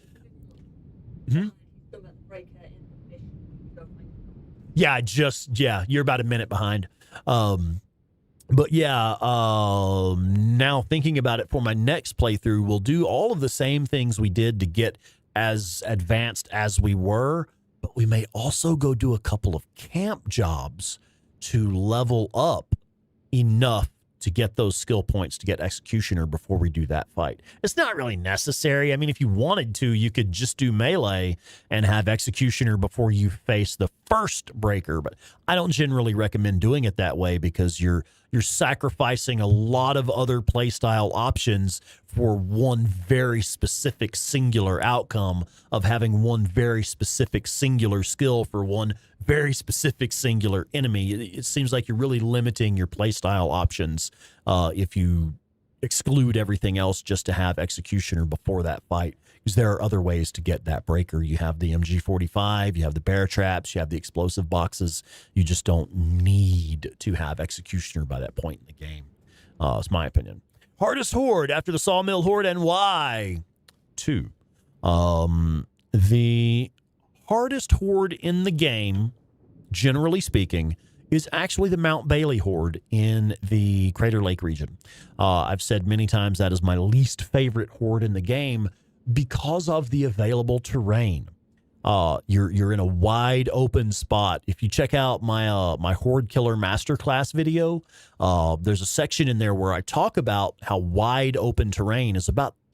Yeah, you're about a minute behind. But yeah, now thinking about it for my next playthrough, we'll do all of the same things we did to get as advanced as we were, but we may also go do a couple of camp jobs to level up enough to get those skill points to get Executioner before we do that fight. It's not really necessary. I mean, if you wanted to, you could just do melee and have Executioner before you face the first breaker, but I don't generally recommend doing it that way because you're sacrificing a lot of other playstyle options for one very specific singular outcome of having one very specific singular skill for one very specific singular enemy. It seems like you're really limiting your playstyle options if you exclude everything else just to have Executioner before that fight, because there are other ways to get that breaker. You have the MG45, you have the bear traps, you have the explosive boxes. You just don't need to have Executioner by that point in the game. It's my opinion. Hardest horde after the Sawmill Horde, and why? 2. The hardest horde in the game, generally speaking, is actually the Mount Bailey Horde in the Crater Lake region. I've said many times that is my least favorite horde in the game because of the available terrain. You're in a wide open spot. If you check out my my Horde Killer Masterclass video, there's a section in there where I talk about how wide open terrain is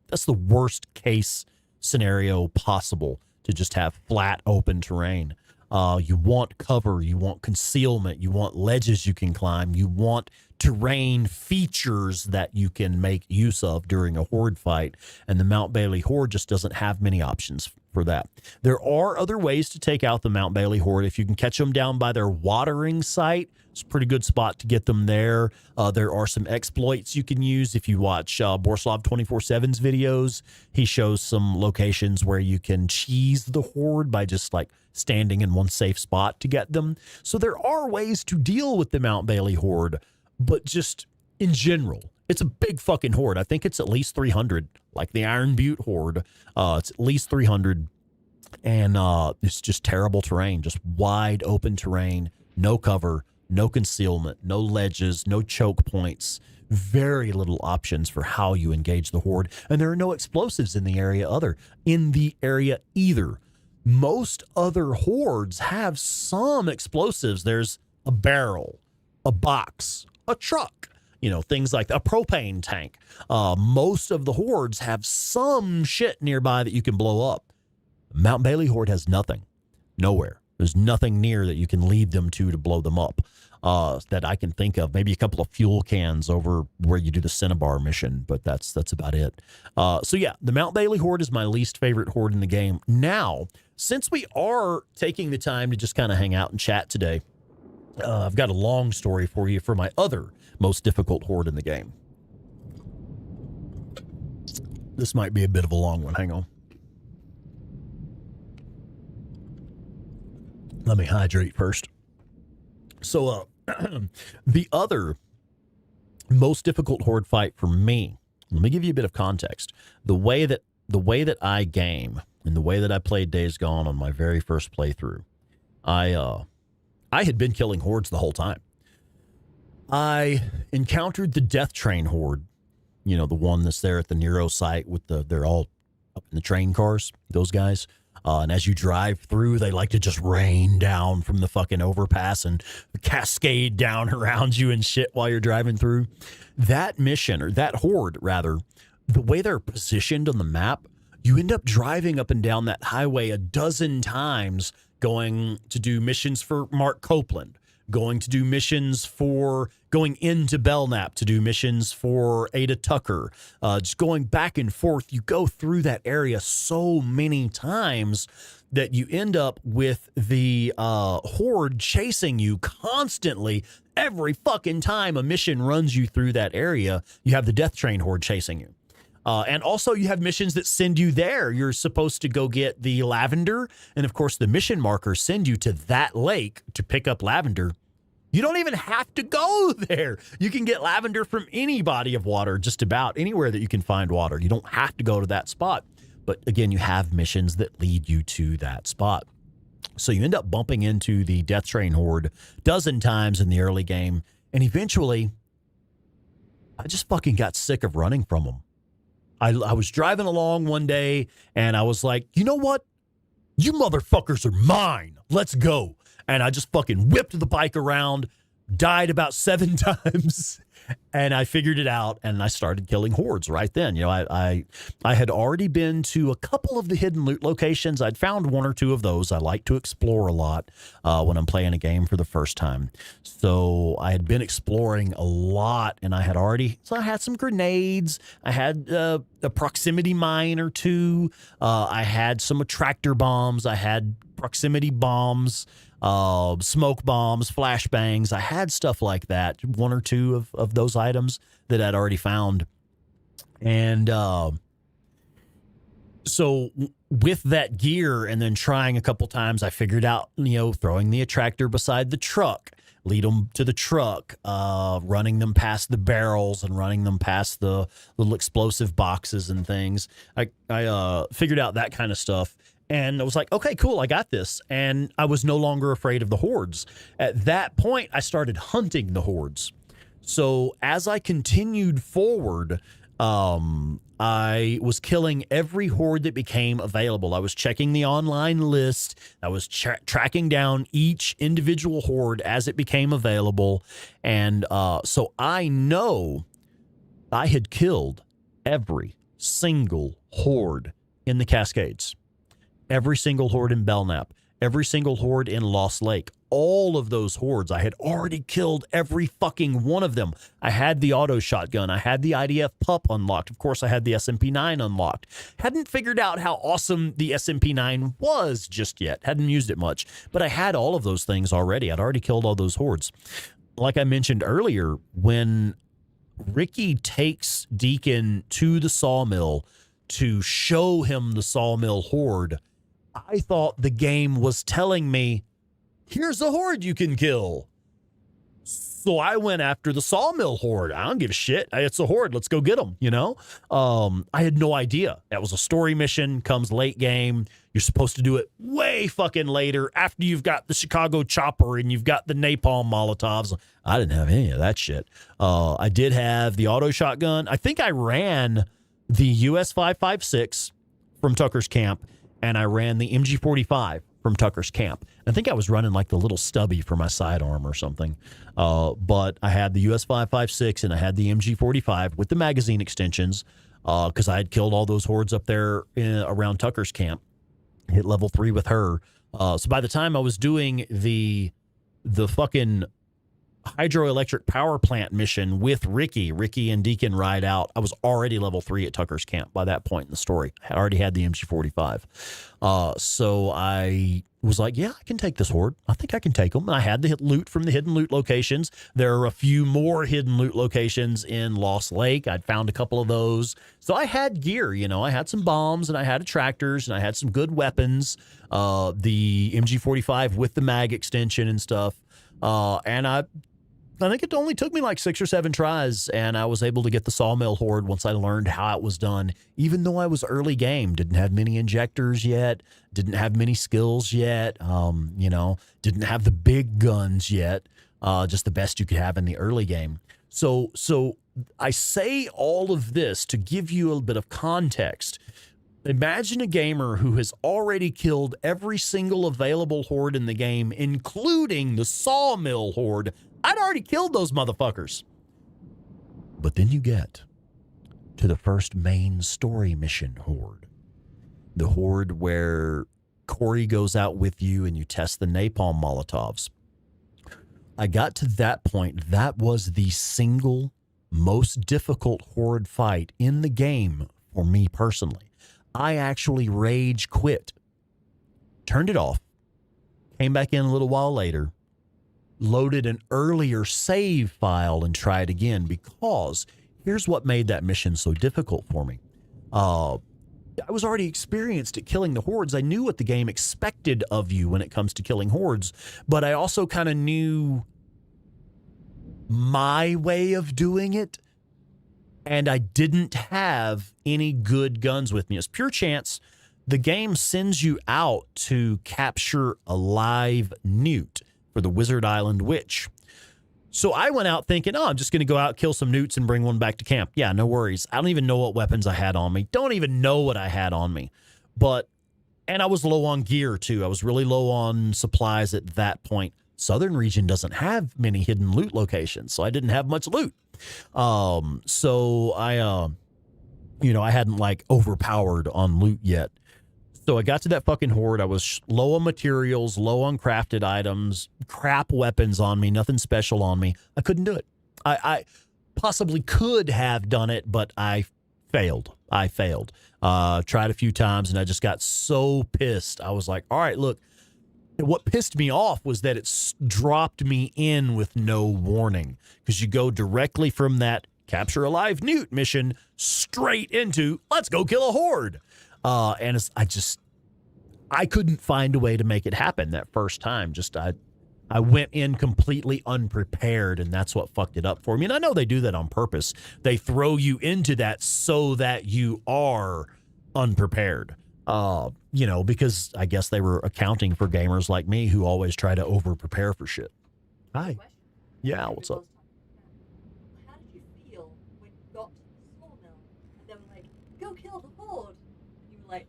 that's the worst case scenario possible, to just have flat open terrain. You want cover, you want concealment, you want ledges you can climb, you want terrain features that you can make use of during a horde fight, and the Mount Bailey Horde just doesn't have many options for that. There are other ways to take out the Mount Bailey Horde. If you can catch them down by their watering site, it's a pretty good spot to get them there. There are some exploits you can use. If you watch Borslav 24/7's videos, he shows some locations where you can cheese the horde by just like standing in one safe spot to get them. So there are ways to deal with the Mount Bailey Horde, but just in general, it's a big fucking horde. I think it's at least 300, like the Iron Butte Horde. It's at least 300, and it's just terrible terrain, just wide open terrain, no cover, no concealment, no ledges, no choke points, very little options for how you engage the horde, and there are no explosives in the area either. Most other hordes have some explosives. There's a barrel, a box, a truck, things like a propane tank. Most of the hordes have some shit nearby that you can blow up. Mount Bailey Horde has nothing. Nowhere. There's nothing near that you can lead them to blow them up that I can think of. Maybe a couple of fuel cans over where you do the Cinnabar mission, but that's about it. So yeah, the Mount Bailey Horde is my least favorite horde in the game. Now, since we are taking the time to just kind of hang out and chat today, I've got a long story for you for my other most difficult horde in the game. This might be a bit of a long one. Hang on. Let me hydrate first. So, the other most difficult horde fight for me, let me give you a bit of context. The way that I game and the way that I played Days Gone on my very first playthrough, I had been killing hordes the whole time. I encountered the Death Train horde, the one that's there at the Nero site with they're all up in the train cars, those guys. And as you drive through, they like to just rain down from the fucking overpass and cascade down around you and shit while you're driving through. That mission, or that horde rather, the way they're positioned on the map, you end up driving up and down that highway a dozen times, going to do missions for Mark Copeland, going to do missions for going into Belknap to do missions for Ada Tucker, just going back and forth. You go through that area so many times that you end up with the horde chasing you constantly. Every fucking time a mission runs you through that area, you have the Death Train horde chasing you. And also you have missions that send you there. You're supposed to go get the lavender. And of course, the mission markers send you to that lake to pick up lavender. You don't even have to go there. You can get lavender from any body of water, just about anywhere that you can find water. You don't have to go to that spot. But again, you have missions that lead you to that spot. So you end up bumping into the Death Train horde a dozen times in the early game. And eventually, I just fucking got sick of running from them. I was driving along one day and I was like, you know what? You motherfuckers are mine. Let's go. And I just fucking whipped the bike around, died about 7 times, and I figured it out, and I started killing hordes right then. You know, I had already been to a couple of the hidden loot locations. I'd found 1 or 2 of those. I like to explore a lot when I'm playing a game for the first time. So I had been exploring a lot, and I had some grenades. I had a proximity mine or 2. I had some attractor bombs. I had proximity bombs. Smoke bombs, flashbangs. I had stuff like that, 1 or 2 of those items that I'd already found. And so with that gear and then trying a couple times, I figured out, throwing the attractor beside the truck, lead them to the truck, running them past the barrels and running them past the little explosive boxes and things. I figured out that kind of stuff. And I was like, okay, cool, I got this. And I was no longer afraid of the hordes. At that point, I started hunting the hordes. So as I continued forward, I was killing every horde that became available. I was checking the online list. I was tracking down each individual horde as it became available. And so I know I had killed every single horde in the Cascades. Every single horde in Belknap, every single horde in Lost Lake, all of those hordes, I had already killed every fucking one of them. I had the auto shotgun. I had the IDF pup unlocked. Of course, I had the SMP-9 unlocked. Hadn't figured out how awesome the SMP-9 was just yet. Hadn't used it much, but I had all of those things already. I'd already killed all those hordes. Like I mentioned earlier, when Ricky takes Deacon to the sawmill to show him the sawmill horde, I thought the game was telling me, here's a horde you can kill. So I went after the sawmill horde. I don't give a shit. It's a horde. Let's go get them, I had no idea. That was a story mission, comes late game. You're supposed to do it way fucking later after you've got the Chicago chopper and you've got the napalm Molotovs. I didn't have any of that shit. I did have the auto shotgun. I think I ran the US 5.56 from Tucker's camp, and I ran the MG45 from Tucker's camp. I think I was running like the little stubby for my sidearm or something. But I had the US 5.56 and I had the MG45 with the magazine extensions because I had killed all those hordes up there around Tucker's camp. Hit level 3 with her. So by the time I was doing the fucking hydroelectric power plant mission with Ricky and Deacon ride out, I was already level 3 at Tucker's camp by that point in the story. I already had the MG45. So I was like, yeah, I can take this horde. I think I can take them. And I had the loot from the hidden loot locations. There are a few more hidden loot locations in Lost Lake. I'd found a couple of those. So I had gear, I had some bombs and I had attractors and I had some good weapons. The MG45 with the mag extension and stuff. And I think it only took me like 6 or 7 tries, and I was able to get the sawmill horde once I learned how it was done, even though I was early game. Didn't have many injectors yet, didn't have many skills yet, didn't have the big guns yet, just the best you could have in the early game. So I say all of this to give you a little bit of context. Imagine a gamer who has already killed every single available horde in the game, including the sawmill horde. I'd already killed those motherfuckers. But then you get to the first main story mission horde. The horde where Corey goes out with you and you test the napalm Molotovs. I got to that point. That was the single most difficult horde fight in the game for me personally. I actually rage quit, turned it off, came back in a little while later, loaded an earlier save file and tried again, because here's what made that mission so difficult for me. I was already experienced at killing the hordes. I knew what the game expected of you when it comes to killing hordes, but I also kind of knew my way of doing it, and I didn't have any good guns with me. It's pure chance. The game sends you out to capture a live newt for the Wizard Island Witch. So I went out thinking, oh, I'm just going to go out, kill some newts, and bring one back to camp. Yeah, no worries. I don't even know what weapons I had on me. Don't even know what I had on me. And I was low on gear, too. I was really low on supplies at that point. Southern region doesn't have many hidden loot locations, so I didn't have much loot. So I hadn't, overpowered on loot yet. So I got to that fucking horde. I was low on materials, low on crafted items, crap weapons on me, nothing special on me. I couldn't do it. I possibly could have done it, but I failed. Tried a few times, and I just got so pissed. I was like, all right, look. What pissed me off was that it dropped me in with no warning, because you go directly from that capture a live newt mission straight into let's go kill a horde. I couldn't find a way to make it happen that first time. I went in completely unprepared, and that's what fucked it up for me. And I know they do that on purpose. They throw you into that so that you are unprepared. Because I guess they were accounting for gamers like me who always try to over-prepare for shit. Hi. Yeah, what's up? How did you feel when you got to the sawmill and they were like, go kill the horde? And you were like...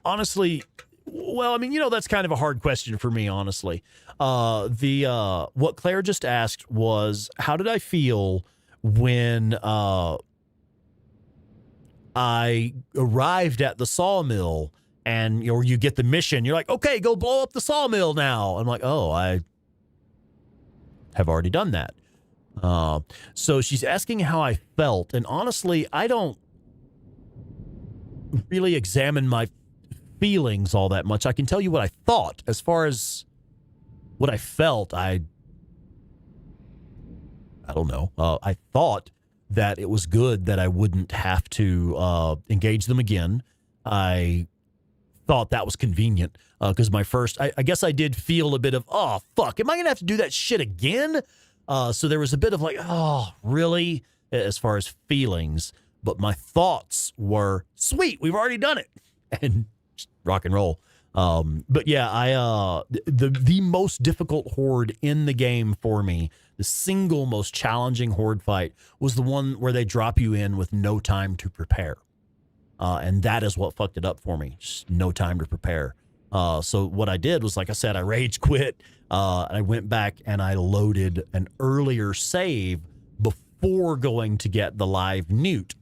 Honestly, well, that's kind of a hard question for me, honestly. What Claire just asked was, how did I feel when I arrived at the sawmill or you get the mission, you're like, okay, go blow up the sawmill now. I'm like, oh, I have already done that. So she's asking how I felt. And honestly, I don't really examine my feelings all that much. I can tell you what I thought. As far as what I felt, I don't know. I thought that it was good that I wouldn't have to engage them again. I thought that was convenient because I guess I did feel a bit of, oh, fuck, am I going to have to do that shit again? So there was a bit of like, oh, really? As far as feelings. But my thoughts were, sweet, we've already done it. And just rock and roll. But yeah, the most difficult horde in the game for me, the single most challenging horde fight, was the one where they drop you in with no time to prepare. And that is what fucked it up for me. Just no time to prepare. So what I did was, like I said, I rage quit. I went back and I loaded an earlier save before going to get the live newt,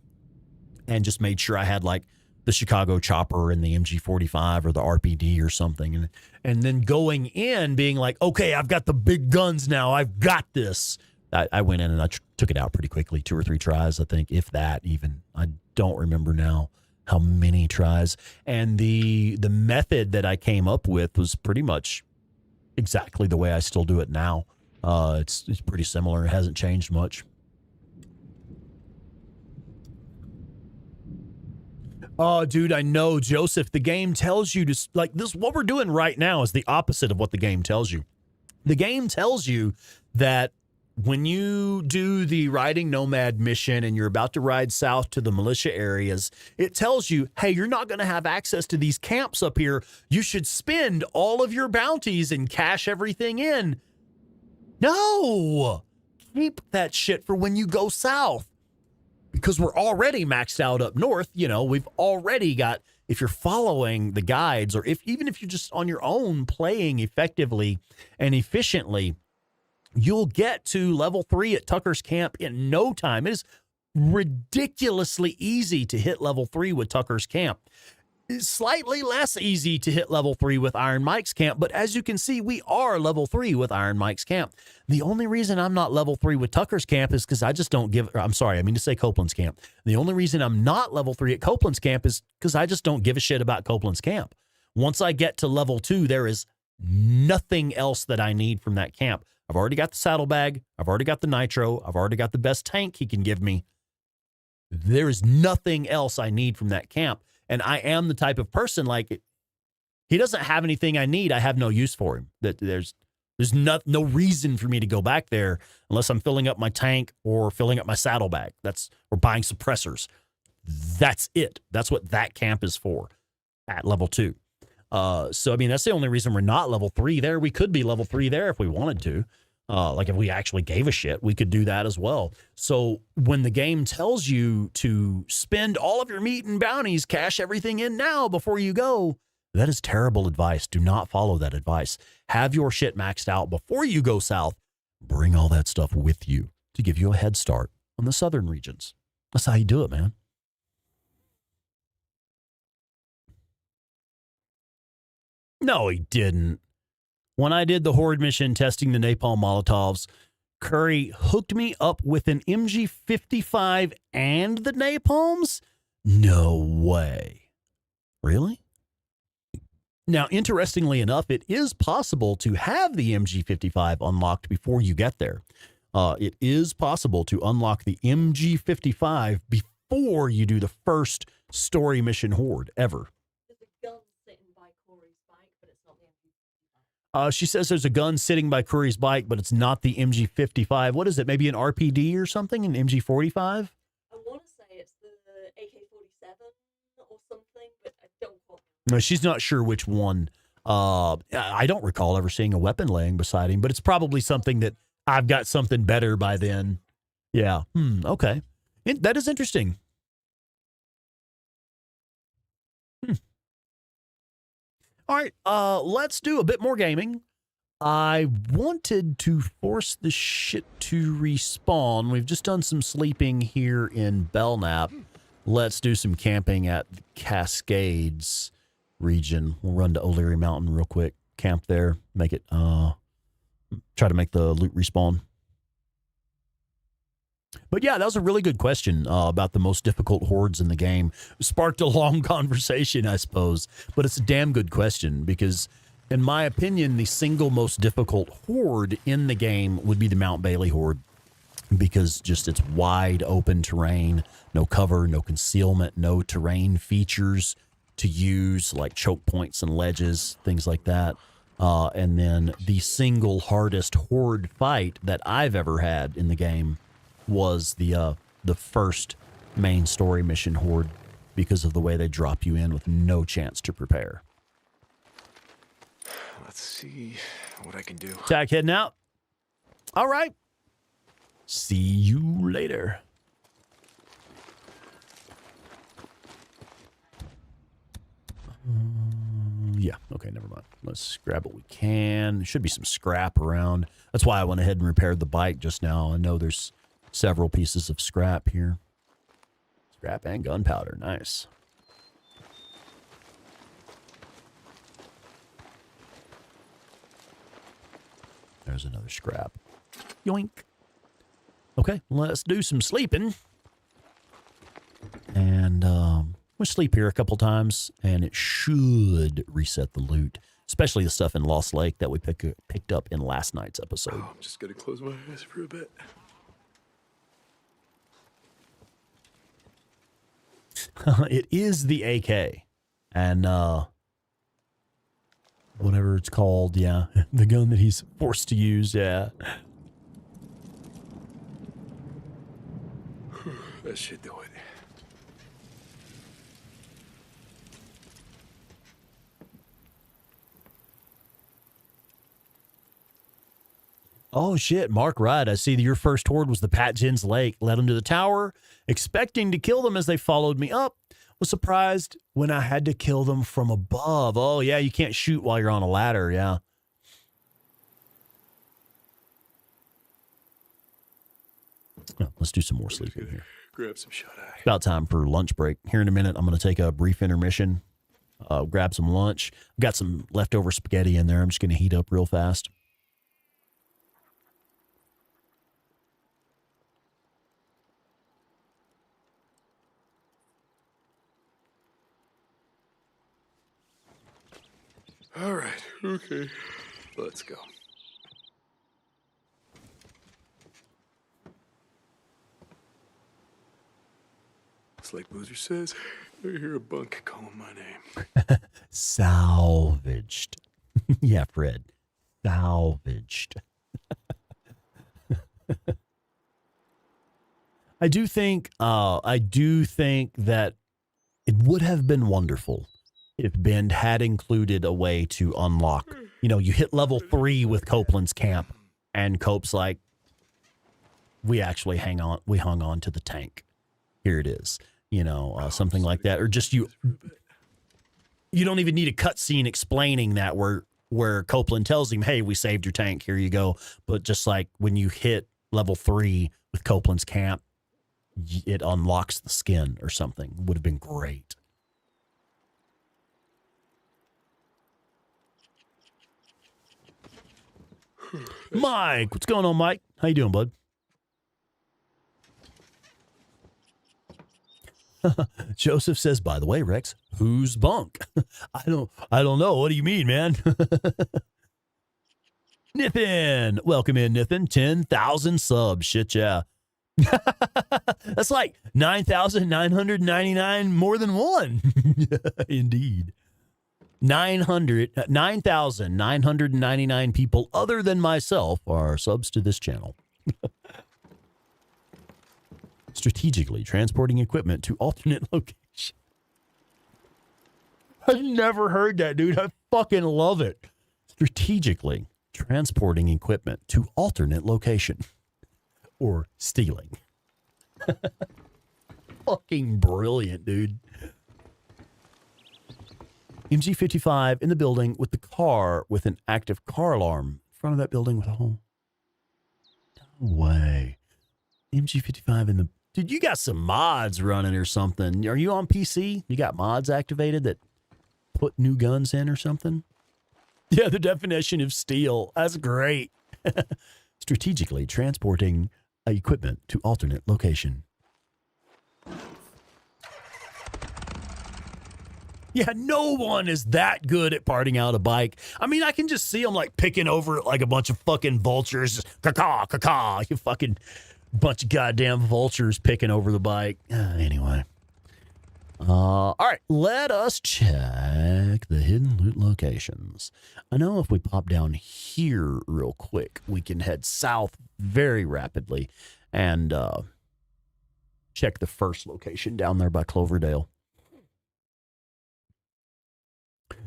and just made sure I had like the Chicago chopper and the MG45 or the RPD or something. And then going in being like, okay, I've got the big guns now. I've got this. I went in and I took it out pretty quickly, 2 or 3 tries, I think, if that even. I don't remember now how many tries. And the method that I came up with was pretty much exactly the way I still do it now. It's pretty similar. It hasn't changed much. Oh, dude, I know, Joseph. The game tells you to, like, this, what we're doing right now is the opposite of what the game tells you. The game tells you that when you do the riding nomad mission and you're about to ride south to the militia areas, it tells you, hey, you're not going to have access to these camps up here. You should spend all of your bounties and cash everything in. No! Keep that shit for when you go south. Because we're already maxed out up north, you know, we've already got, if you're following the guides, or even if you're just on your own playing effectively and efficiently, you'll get to level 3 at Tucker's Camp in no time. It is ridiculously easy to hit level 3 with Tucker's Camp. It's slightly less easy to hit level 3 with Iron Mike's Camp, but as you can see, we are level 3 with Iron Mike's Camp. The only reason I'm not level 3 with Tucker's Camp is because I just don't give, I'm sorry, I mean to say Copeland's Camp. The only reason I'm not level 3 at Copeland's Camp is because I just don't give a shit about Copeland's Camp. Once I get to level 2, there is nothing else that I need from that camp. I've already got the saddlebag. I've already got the nitro. I've already got the best tank he can give me. There is nothing else I need from that camp. And I am the type of person, like, he doesn't have anything I need. I have no use for him. There's no reason for me to go back there unless I'm filling up my tank or filling up my saddlebag. Or buying suppressors. That's it. That's what that camp is for at level 2. So, I mean, that's the only reason we're not level 3 there. We could be level 3 there if we wanted to. Like if we actually gave a shit, we could do that as well. So when the game tells you to spend all of your meat and bounties, cash everything in now before you go, that is terrible advice. Do not follow that advice. Have your shit maxed out before you go south. Bring all that stuff with you to give you a head start on the southern regions. That's how you do it, man. No, he didn't. When I did the Horde mission testing the napalm Molotovs, Curry hooked me up with an MG55 and the napalms? No way. Really? Now, interestingly enough, it is possible to have the MG55 unlocked before you get there. It is possible to unlock the MG55 before you do the first story mission Horde ever. She says there's a gun sitting by Curry's bike, but it's not the MG55. What is it? Maybe an RPD or something? An MG45? I want to say it's the AK-47 or something, but I don't know. No, she's not sure which one. I don't recall ever seeing a weapon laying beside him, but it's probably something that I've got something better by then. Yeah. Okay. That is interesting. All right, let's do a bit more gaming. I wanted to force the shit to respawn. We've just done some sleeping here in Belknap. Let's do some camping at the Cascades region. We'll run to O'Leary Mountain real quick, camp there, make it, try to make the loot respawn. But yeah, that was a really good question about the most difficult hordes in the game. Sparked a long conversation, I suppose. But it's a damn good question because, in my opinion, the single most difficult horde in the game would be the Mount Bailey horde. Because just it's wide open terrain, no cover, no concealment, no terrain features to use like choke points and ledges, things like that. And then the single hardest horde fight that I've ever had in the game was the first main story mission horde because of the way they drop you in with no chance to prepare. Let's see what I can do. Tack heading out. All right. See you later. Yeah, okay, never mind. Let's grab what we can. There should be some scrap around. That's why I went ahead and repaired the bike just now. I know there's several pieces of scrap here. Scrap and gunpowder. Nice. There's another scrap. Yoink. Okay, let's do some sleeping. And we'll sleep here a couple times, and it should reset the loot, especially the stuff in Lost Lake that we picked up in last night's episode. Oh, I'm just gonna close my eyes for a bit. It is the AK, and whatever it's called, yeah, the gun that he's forced to use, yeah. That should do it. Oh, shit, Mark Rudd. I see that your first horde was the Pat Jins Lake. Led them to the tower, expecting to kill them as they followed me up. Was surprised when I had to kill them from above. Oh, yeah, you can't shoot while you're on a ladder, yeah. Oh, let's do some more sleeping here. Grab some shut-eye. About time for lunch break. Here in a minute, I'm going to take a brief intermission, grab some lunch. I've got some leftover spaghetti in there. I'm just going to heat up real fast. All right, okay. Let's go. It's like Boozer says, I hear a bunk calling my name. Salvaged. Yeah, Fred. Salvaged. I do think that it would have been wonderful if Bend had included a way to unlock, you hit level 3 with Copeland's camp, and Cope's like, we hung on to the tank. Here it is. Something like that. Or just you don't even need a cutscene explaining that where Copeland tells him, hey, we saved your tank. Here you go. But just like when you hit level 3 with Copeland's camp, it unlocks the skin or something. Would have been great. Mike, what's going on, Mike? How you doing, bud? Joseph says, by the way, Rex, who's bunk? I don't know. What do you mean, man? Nithin, welcome in, Nithin. 10,000 subs. Shit, yeah. That's like 9,999 more than one. Indeed. 9,999 people other than myself are subs to this channel. Strategically transporting equipment to alternate location. I've never heard that, dude. I fucking love it. Strategically transporting equipment to alternate location. Or stealing. Fucking brilliant, dude. MG55 in the building with the car with an active car alarm. In front of that building with a hole. No way. MG55 in the... Dude, you got some mods running or something. Are you on PC? You got mods activated that put new guns in or something? Yeah, the definition of steal. That's great. Strategically transporting equipment to alternate location. Yeah, no one is that good at parting out a bike. I mean, I can just see them like picking over it like a bunch of fucking vultures. Just caw, caw, caw. You fucking bunch of goddamn vultures picking over the bike. Anyway. All right, let us check the hidden loot locations. I know if we pop down here real quick, we can head south very rapidly and check the first location down there by Cloverdale.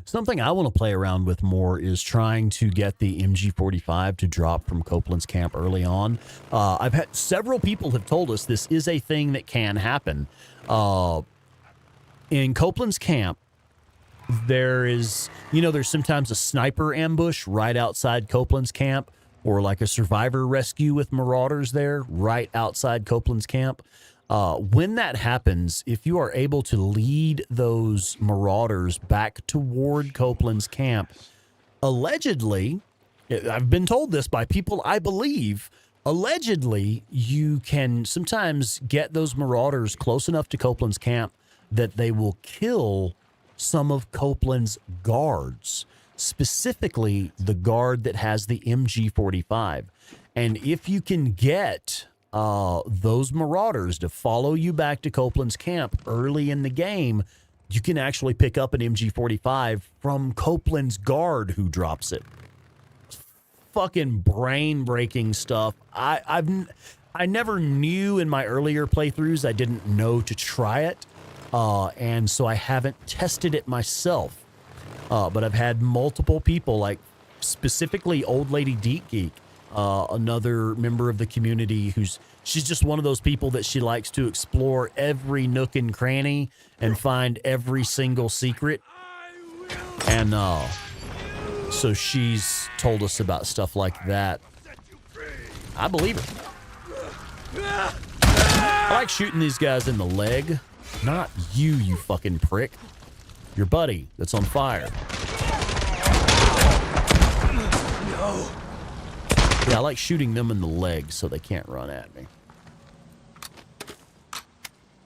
Something I want to play around with more is trying to get the MG45 to drop from Copeland's camp early on. I've had several people have told us this is a thing that can happen. In Copeland's camp, there is, there's sometimes a sniper ambush right outside Copeland's camp, or like a survivor rescue with marauders there right outside Copeland's camp. When that happens, if you are able to lead those marauders back toward Copeland's camp, allegedly, I've been told this by people I believe, allegedly, you can sometimes get those marauders close enough to Copeland's camp that they will kill some of Copeland's guards, specifically the guard that has the MG45. And if you can get those marauders to follow you back to Copeland's camp early in the game, you can actually pick up an MG45 from Copeland's guard who drops it. Fucking brain-breaking stuff. I never knew in my earlier playthroughs. I didn't know to try it, and so I haven't tested it myself. But I've had multiple people, like specifically Old Lady Deep Geek, another member of the community she's just one of those people that she likes to explore every nook and cranny and find every single secret. And so she's told us about stuff like that. I believe her. I like shooting these guys in the leg. Not you, you fucking prick. Your buddy that's on fire. No. Yeah, I like shooting them in the leg so they can't run at me.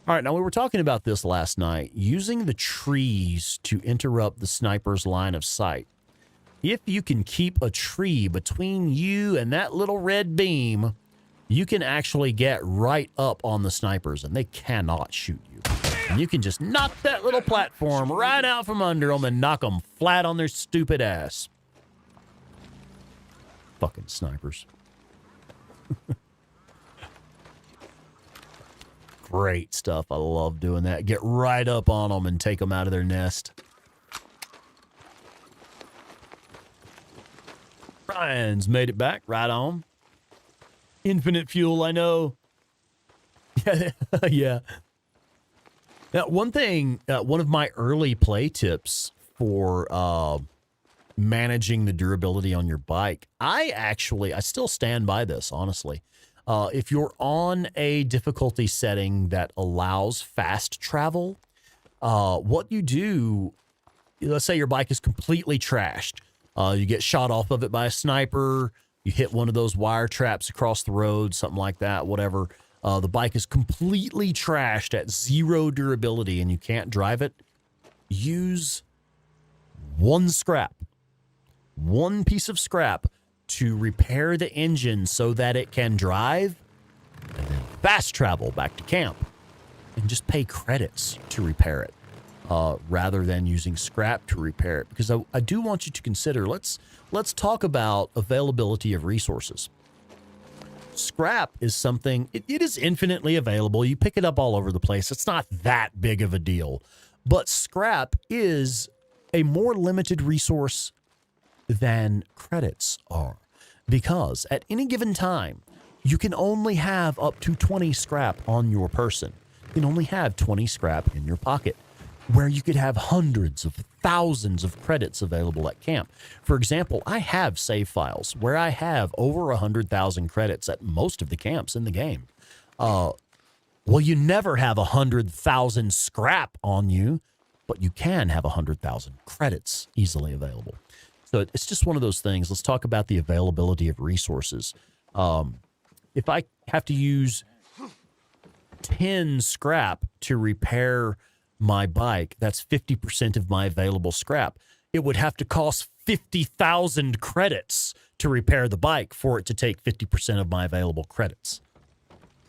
All right, now we were talking about this last night, using the trees to interrupt the sniper's line of sight. If you can keep a tree between you and that little red beam, you can actually get right up on the snipers and they cannot shoot you. And you can just knock that little platform right out from under them and knock them flat on their stupid ass. Fucking snipers. Great stuff. I love doing that. Get right up on them and take them out of their nest. Ryan's made it back. Right on. Infinite fuel, I know. Yeah. Now, one thing, one of my early play tips for managing the durability on your bike, I still stand by this, honestly. If you're on a difficulty setting that allows fast travel, what you do, let's say your bike is completely trashed. You get shot off of it by a sniper. You hit one of those wire traps across the road, something like that, whatever. The bike is completely trashed at 0 durability and you can't drive it. Use one piece of scrap to repair the engine so that it can drive, and then fast travel back to camp and just pay credits to repair it, rather than using scrap to repair it. Because I do want you to consider, let's talk about availability of resources. Scrap is something, it is infinitely available. You pick it up all over the place. It's not that big of a deal. But scrap is a more limited resource than credits are, because at any given time, you can only have up to 20 scrap on your person. You can only have 20 scrap in your pocket, where you could have hundreds of thousands of credits available at camp. For example, I have save files where I have over 100,000 credits at most of the camps in the game. Well, you never have 100,000 scrap on you, but you can have 100,000 credits easily available. So it's just one of those things. Let's talk about the availability of resources. If I have to use 10 scrap to repair my bike, that's 50% of my available scrap. It would have to cost 50,000 credits to repair the bike for it to take 50% of my available credits.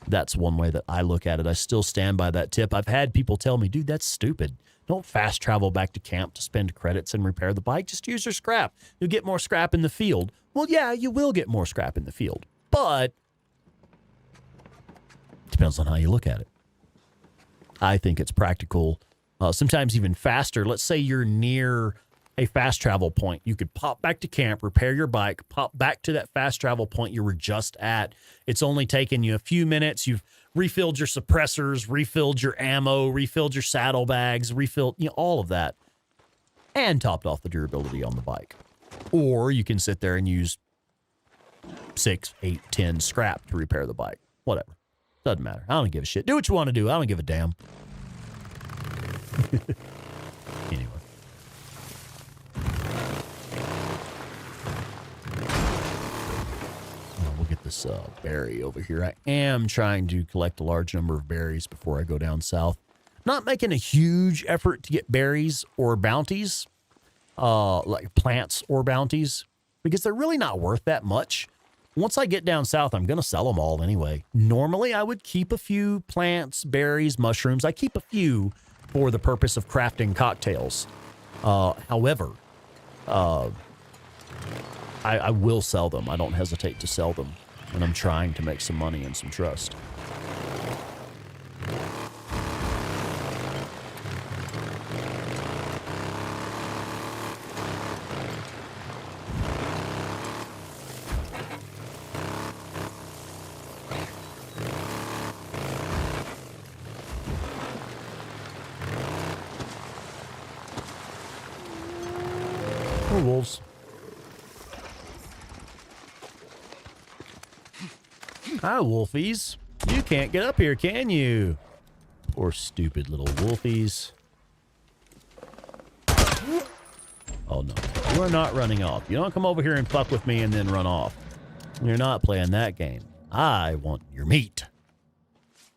That's one way that I look at it. I still stand by that tip. I've had people tell me, dude, that's stupid. Don't fast travel back to camp to spend credits and repair the bike. Just use your scrap. You'll get more scrap in the field. Well, yeah, you will get more scrap in the field, but it depends on how you look at it. I think it's practical, sometimes even faster. Let's say you're near a fast travel point. You could pop back to camp, repair your bike, pop back to that fast travel point you were just at. It's only taken you a few minutes. You've refilled your suppressors, refilled your ammo, refilled your saddlebags, refilled, all of that, and topped off the durability on the bike. Or you can sit there and use 6, 8, 10 scrap to repair the bike. Whatever. Doesn't matter. I don't give a shit. Do what you want to do. I don't give a damn. Anyway. We'll get this berry over here. I am trying to collect a large number of berries before I go down south. Not making a huge effort to get berries or bounties, like plants or bounties, because they're really not worth that much. Once I get down south, I'm going to sell them all anyway. Normally, I would keep a few plants, berries, mushrooms. I keep a few for the purpose of crafting cocktails. However, I will sell them. I don't hesitate to sell them. And I'm trying to make some money and some trust. Wolves. Hi, wolfies. You can't get up here, can you? Poor stupid little wolfies. Oh, no. You are not running off. You don't come over here and fuck with me and then run off. You're not playing that game. I want your meat.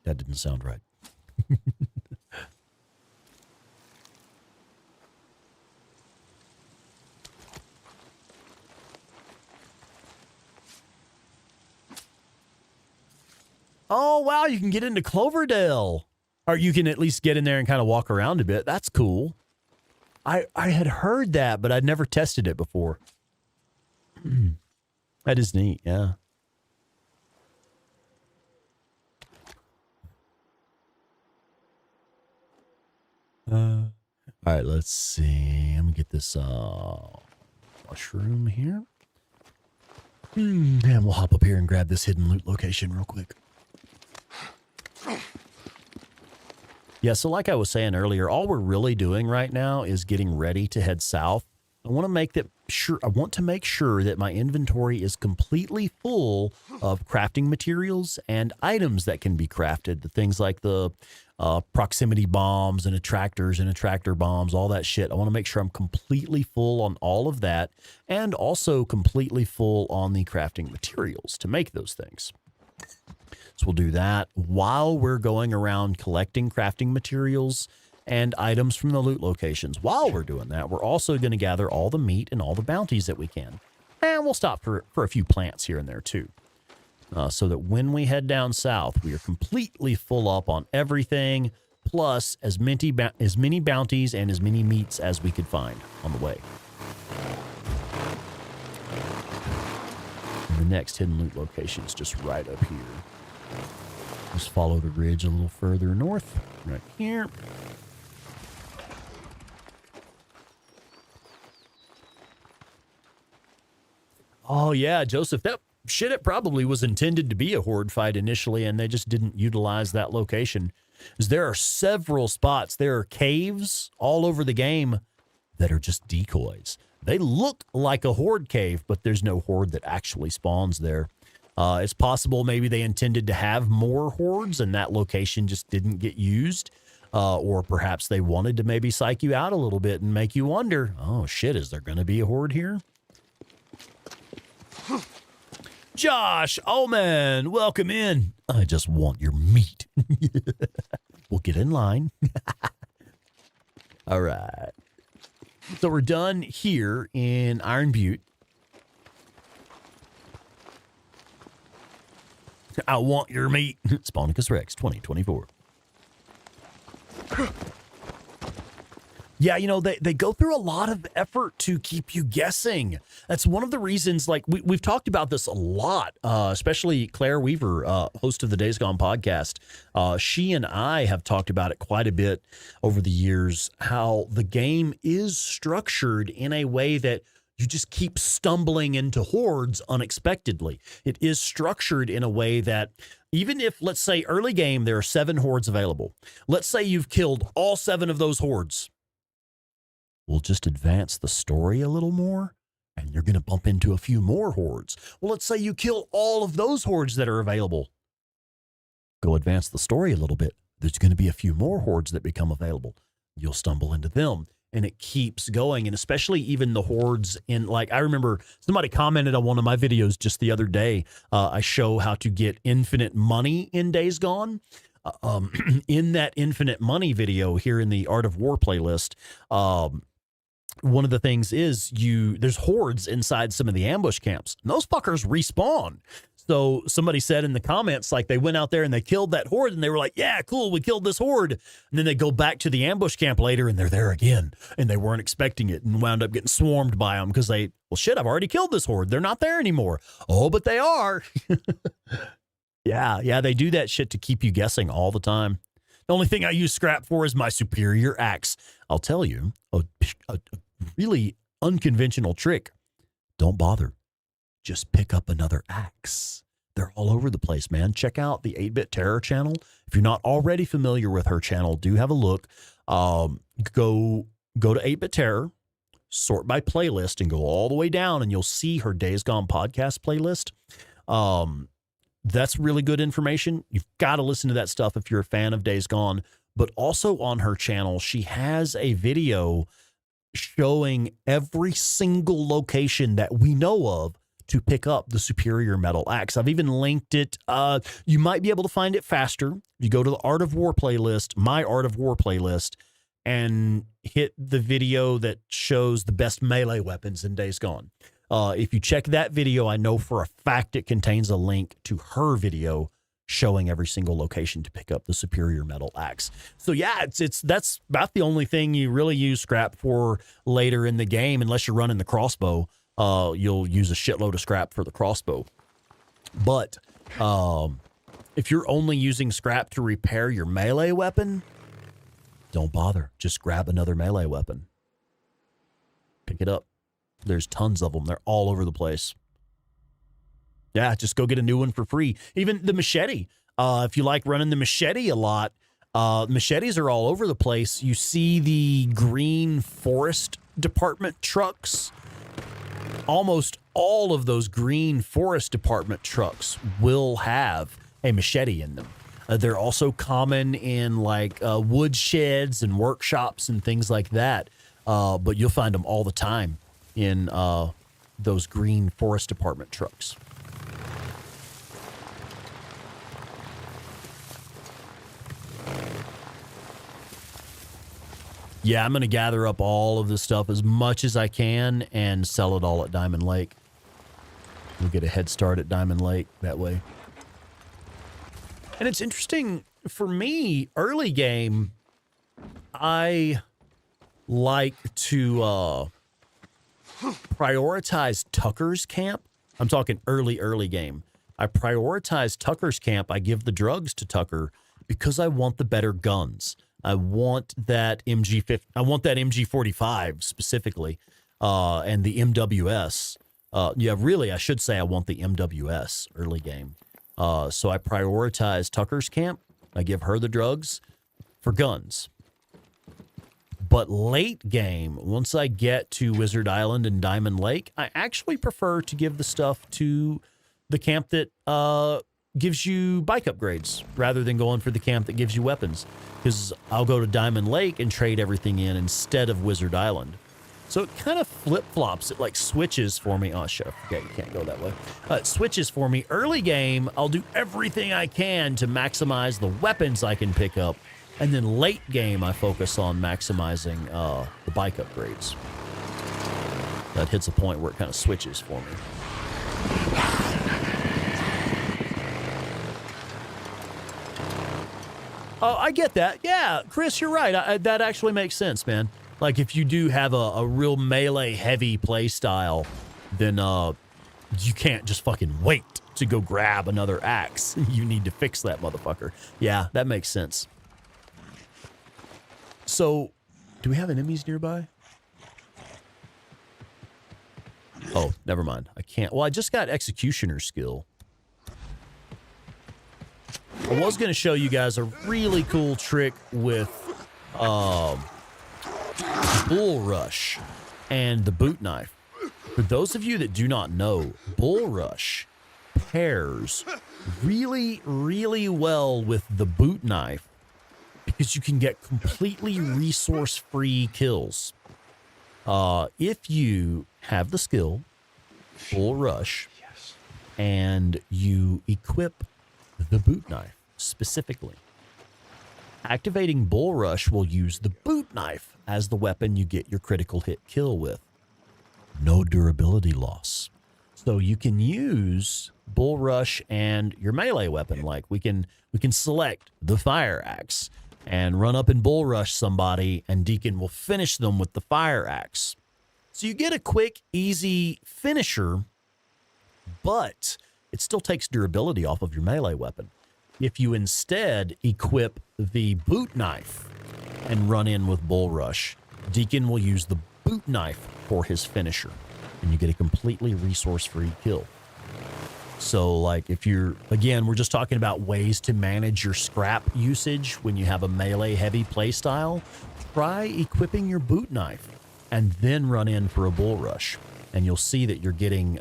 That didn't sound right. Oh, wow, you can get into Cloverdale. Or you can at least get in there and kind of walk around a bit. That's cool. I had heard that, but I'd never tested it before. That is neat, yeah. All right, let's see. I'm going to get this mushroom here. And we'll hop up here and grab this hidden loot location real quick. Yeah, so like I was saying earlier, all we're really doing right now is getting ready to head south. I want to make sure that my inventory is completely full of crafting materials and items that can be crafted. The things like the proximity bombs and attractors and attractor bombs, all that shit. I want to make sure I'm completely full on all of that and also completely full on the crafting materials to make those things. So we'll do that while we're going around collecting crafting materials and items from the loot locations. While we're doing that, we're also going to gather all the meat and all the bounties that we can. And we'll stop for a few plants here and there too. So that when we head down south, we are completely full up on everything, plus as many bounties and as many meats as we could find on the way. And the next hidden loot location is just right up here. Just follow the ridge a little further north, right here. Oh, yeah, Joseph, that shit, it probably was intended to be a horde fight initially, and they just didn't utilize that location. Because there are several spots, there are caves all over the game that are just decoys. They look like a horde cave, but there's no horde that actually spawns there. It's possible maybe they intended to have more hordes and that location just didn't get used. Or perhaps they wanted to maybe psych you out a little bit and make you wonder, oh shit, is there going to be a horde here? Josh, oh man, welcome in. I just want your meat. We'll get in line. All right. So we're done here in Iron Butte. I want your meat. Spawnicus Rex 2024. Yeah, you know, they go through a lot of effort to keep you guessing. That's one of the reasons, like, we've talked about this a lot, especially Claire Weaver, host of the Days Gone podcast. She and I have talked about it quite a bit over the years, how the game is structured in a way that you just keep stumbling into hordes unexpectedly. It is structured in a way that even if, let's say, early game, there are 7 hordes available. Let's say you've killed all 7 of those hordes. We'll just advance the story a little more, and you're going to bump into a few more hordes. Well, let's say you kill all of those hordes that are available. Go advance the story a little bit. There's going to be a few more hordes that become available. You'll stumble into them. And it keeps going, and especially even the hordes in, like, I remember somebody commented on one of my videos just the other day. I show how to get infinite money in Days Gone. In that infinite money video here in the Art of War playlist, one of the things is there's hordes inside some of the ambush camps. And those fuckers respawn. So somebody said in the comments, like, they went out there and they killed that horde and they were like, yeah, cool, we killed this horde. And then they go back to the ambush camp later and they're there again. And they weren't expecting it and wound up getting swarmed by them because well, shit, I've already killed this horde. They're not there anymore. Oh, but they are. Yeah, they do that shit to keep you guessing all the time. The only thing I use scrap for is my superior axe. I'll tell you, a really unconventional trick. Don't bother. Just pick up another axe. They're all over the place, man. Check out the 8-Bit Terror channel. If you're not already familiar with her channel, do have a look. Go to 8-Bit Terror, sort by playlist, and go all the way down, and you'll see her Days Gone podcast playlist. that's really good information. You've got to listen to that stuff if you're a fan of Days Gone. But also on her channel, she has a video showing every single location that we know of to pick up the superior metal axe. I've even linked it. You might be able to find it faster. You go to the Art of War playlist, my Art of War playlist, and hit the video that shows the best melee weapons in Days Gone. If you check that video, I know for a fact it contains a link to her video showing every single location to pick up the superior metal axe. So yeah, that's about the only thing you really use scrap for later in the game, unless you're running the crossbow. You'll use a shitload of scrap for the crossbow. But if you're only using scrap to repair your melee weapon, don't bother. Just grab another melee weapon. Pick it up. There's tons of them. They're all over the place. Yeah, just go get a new one for free. Even the machete. If you like running the machete a lot, machetes are all over the place. You see the green forest department trucks. Almost all of those green forest department trucks will have a machete in them. They're also common in like wood sheds and workshops and things like that. But you'll find them all the time in those green forest department trucks. Yeah, I'm going to gather up all of this stuff as much as I can and sell it all at Diamond Lake. We'll get a head start at Diamond Lake that way. And it's interesting for me, early game, I like to prioritize Tucker's camp. I'm talking early game. I prioritize Tucker's camp. I give the drugs to Tucker because I want the better guns. I want that MG45 specifically, and the MWS. Yeah, really, I should say I want the MWS early game. So I prioritize Tucker's camp. I give her the drugs for guns. But late game, once I get to Wizard Island and Diamond Lake, I actually prefer to give the stuff to the camp that gives you bike upgrades rather than going for the camp that gives you weapons. Because I'll go to Diamond Lake and trade everything in instead of Wizard Island. So it kind of flip-flops. It like switches for me. Oh, shit. Okay, you can't go that way. It switches for me. Early game, I'll do everything I can to maximize the weapons I can pick up. And then late game, I focus on maximizing the bike upgrades. That hits a point where it kind of switches for me. Oh, I get that. Yeah, Chris, you're right. That actually makes sense, man. Like, if you do have a real melee-heavy play style, then you can't just fucking wait to go grab another axe. You need to fix that motherfucker. Yeah, that makes sense. So, do we have enemies nearby? Oh, never mind. I can't. Well, I just got Executioner skill. I was going to show you guys a really cool trick with Bull Rush and the boot knife. For those of you that do not know, Bull Rush pairs really, really well with the boot knife because you can get completely resource-free kills. If you have the skill, Bull Rush, and you equip the boot knife specifically. Activating Bull Rush will use the boot knife as the weapon you get your critical hit kill with. No durability loss. So you can use Bull Rush and your melee weapon. Like we can select the fire axe and run up and Bull Rush somebody, and Deacon will finish them with the fire axe. So you get a quick, easy finisher, but it still takes durability off of your melee weapon. If you instead equip the boot knife and run in with Bull Rush, Deacon will use the boot knife for his finisher, and you get a completely resource-free kill. So, like, if you're, again, we're just talking about ways to manage your scrap usage when you have a melee-heavy playstyle. Try equipping your boot knife and then run in for a Bull Rush, and you'll see that you're getting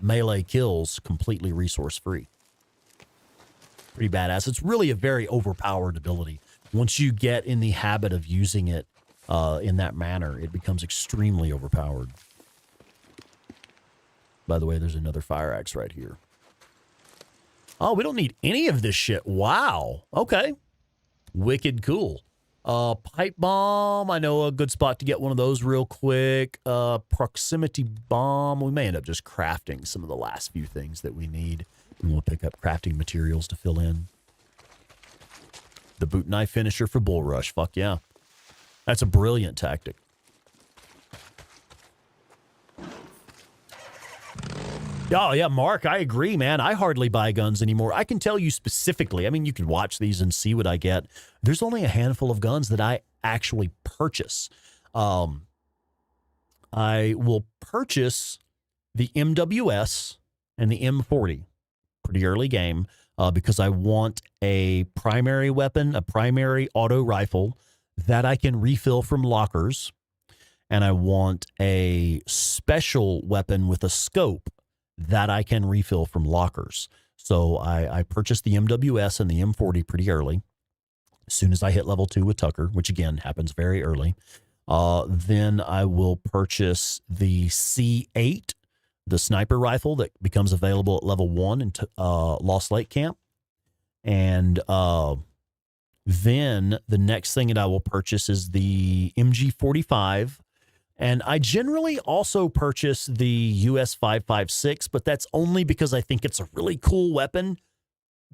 melee kills completely resource-free. pretty badass. It's really a very overpowered ability. Once you get in the habit of using it in that manner, it becomes extremely overpowered. By the way, there's another fire axe right here. Oh, we don't need any of this shit. Wow. Okay. Wicked cool. Pipe bomb. I know a good spot to get one of those real quick. Proximity bomb. We may end up just crafting some of the last few things that we need. And we'll pick up crafting materials to fill in. The boot knife finisher for bull rush. Fuck yeah. That's a brilliant tactic. Oh, yeah, Mark, I agree, man. I hardly buy guns anymore. I can tell you specifically. I mean, you can watch these and see what I get. There's only a handful of guns that I actually purchase. I will purchase the MWS and the M40 pretty early game because I want a primary weapon, a primary auto rifle that I can refill from lockers. And I want a special weapon with a scope that I can refill from lockers. So I purchased the MWS and the M40 pretty early. As soon as I hit level 2 with Tucker, which again happens very early, then I will purchase the C8, the sniper rifle that becomes available at level 1 in Lost Lake Camp. And then the next thing that I will purchase is the MG45. And I generally also purchase the US 5.56, but that's only because I think it's a really cool weapon.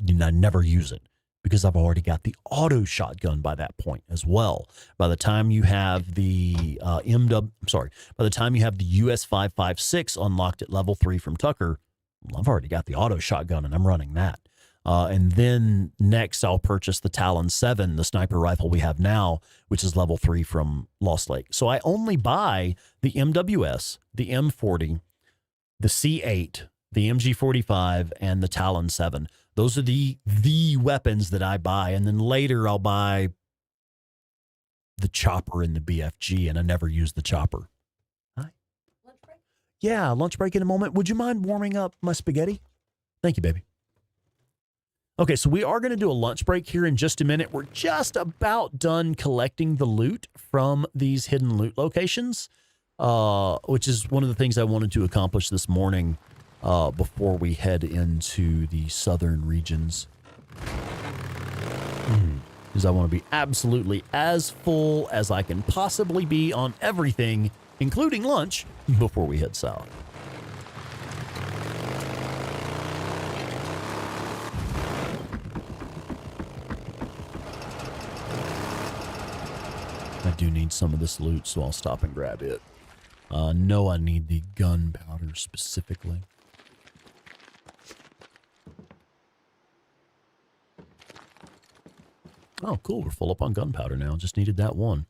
And I never use it because I've already got the auto shotgun by that point as well. By the time you have the by the time you have the US 5.56 unlocked at level 3 from Tucker, well, I've already got the auto shotgun and I'm running that. And then next I'll purchase the Talon 7, the sniper rifle we have now, which is level 3 from Lost Lake. So I only buy the MWS, the M40, the C8, the MG45, and the Talon 7. Those are the weapons that I buy. And then later I'll buy the chopper and the BFG, and I never use the chopper. Hi. Lunch break? Yeah, lunch break in a moment. Would you mind warming up my spaghetti? Thank you, baby. Okay, so we are going to do a lunch break here in just a minute. We're just about done collecting the loot from these hidden loot locations, which is one of the things I wanted to accomplish this morning before we head into the southern regions. Because I want to be absolutely as full as I can possibly be on everything, including lunch, before we head south. I do need some of this loot, so I'll stop and grab it. No, I need the gunpowder specifically. Oh, cool. We're full up on gunpowder now. Just needed that one.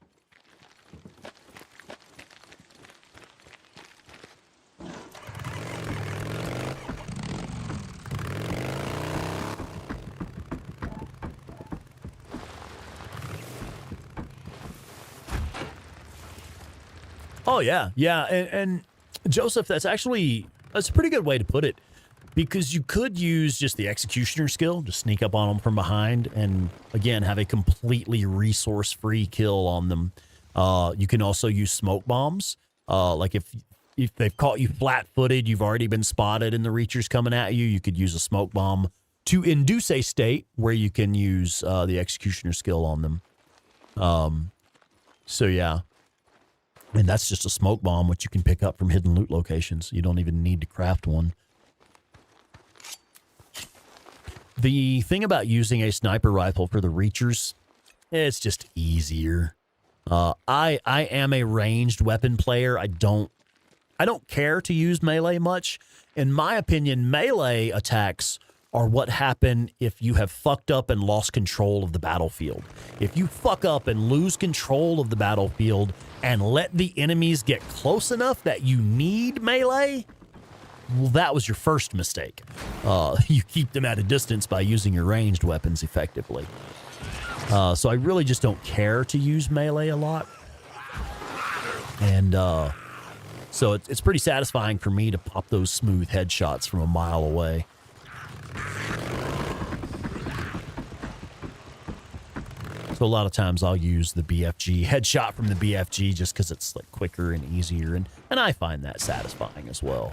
Oh, yeah. Yeah. And Joseph, that's a pretty good way to put it, because you could use just the executioner skill, just sneak up on them from behind and, again, have a completely resource-free kill on them. You can also use smoke bombs. Like if they've caught you flat-footed, you've already been spotted and the Reacher's coming at you, you could use a smoke bomb to induce a state where you can use the executioner skill on them. So, yeah. And that's just a smoke bomb, which you can pick up from hidden loot locations. You don't even need to craft one. The thing about using a sniper rifle for the Reachers, it's just easier. I am a ranged weapon player. I don't care to use melee much. In my opinion, melee attacks are what happen if you have fucked up and lost control of the battlefield. If you fuck up and lose control of the battlefield and let the enemies get close enough that you need melee, well, that was your first mistake. You keep them at a distance by using your ranged weapons effectively. So I really just don't care to use melee a lot. And so it's pretty satisfying for me to pop those smooth headshots from a mile away. So a lot of times I'll use the BFG, headshot from the BFG, just because it's like quicker and easier, and I find that satisfying as well.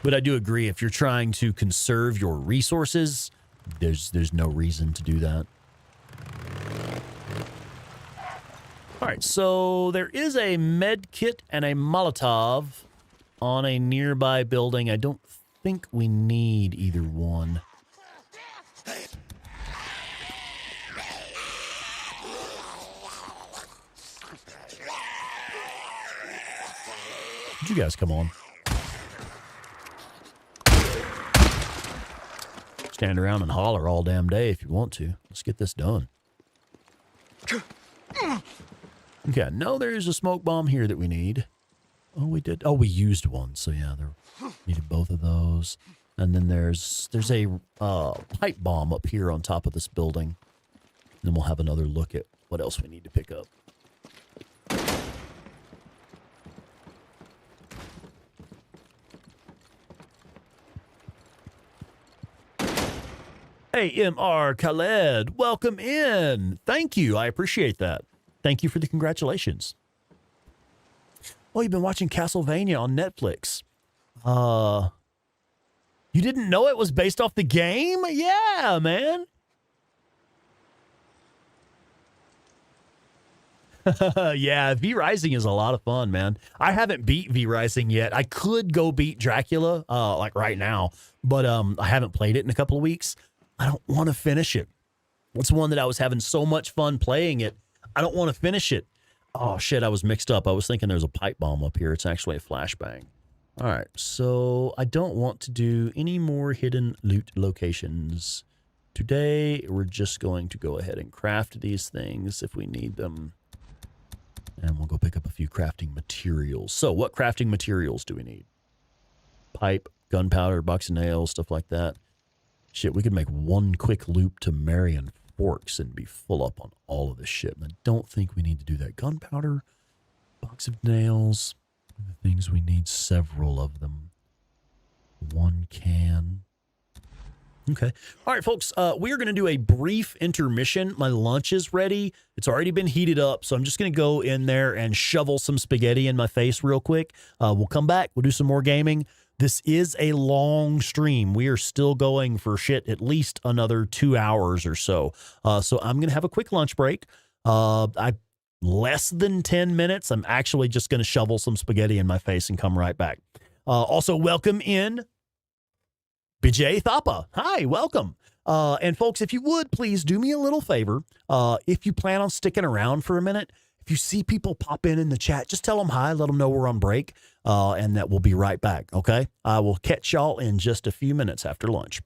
But I do agree, if you're trying to conserve your resources, there's no reason to do that. All right, so there is a med kit and a Molotov on a nearby building. I don't think we need either one. Did you guys come on? Stand around and holler all damn day if you want to. Let's get this done. Okay, no, there is a smoke bomb here that we need. Oh, we did. Oh, we used one. So yeah, there needed both of those. And then there's a pipe bomb up here on top of this building. And then we'll have another look at what else we need to pick up. Hey, MR Khaled, welcome in. Thank you. I appreciate that. Thank you for the congratulations. Oh, you've been watching Castlevania on Netflix. You didn't know it was based off the game? Yeah, man. Yeah, V Rising is a lot of fun, man. I haven't beat V Rising yet. I could go beat Dracula, like right now, but I haven't played it in a couple of weeks. I don't want to finish it. It's one that I was having so much fun playing it. I don't want to finish it. Oh, shit, I was mixed up. I was thinking there's a pipe bomb up here. It's actually a flashbang. All right, so I don't want to do any more hidden loot locations. Today, we're just going to go ahead and craft these things if we need them. And we'll go pick up a few crafting materials. So what crafting materials do we need? Pipe, gunpowder, box of nails, stuff like that. Shit, we could make one quick loop to Marion Forks and be full up on all of this shit. And I don't think we need to do that. Gunpowder, box of nails, the things we need, several of them. One can. Okay. All right, folks, we are going to do a brief intermission. My lunch is ready. It's already been heated up, so I'm just going to go in there and shovel some spaghetti in my face real quick. We'll come back. We'll do some more gaming. This is a long stream. We are still going for shit at least another 2 hours or so. So I'm going to have a quick lunch break. Less than 10 minutes. I'm actually just going to shovel some spaghetti in my face and come right back. Also, welcome in Bijay Thapa. Hi, welcome. And folks, if you would, please do me a little favor. If you plan on sticking around for a minute, if you see people pop in the chat, just tell them hi, let them know we're on break, and that we'll be right back, okay? I will catch y'all in just a few minutes after lunch.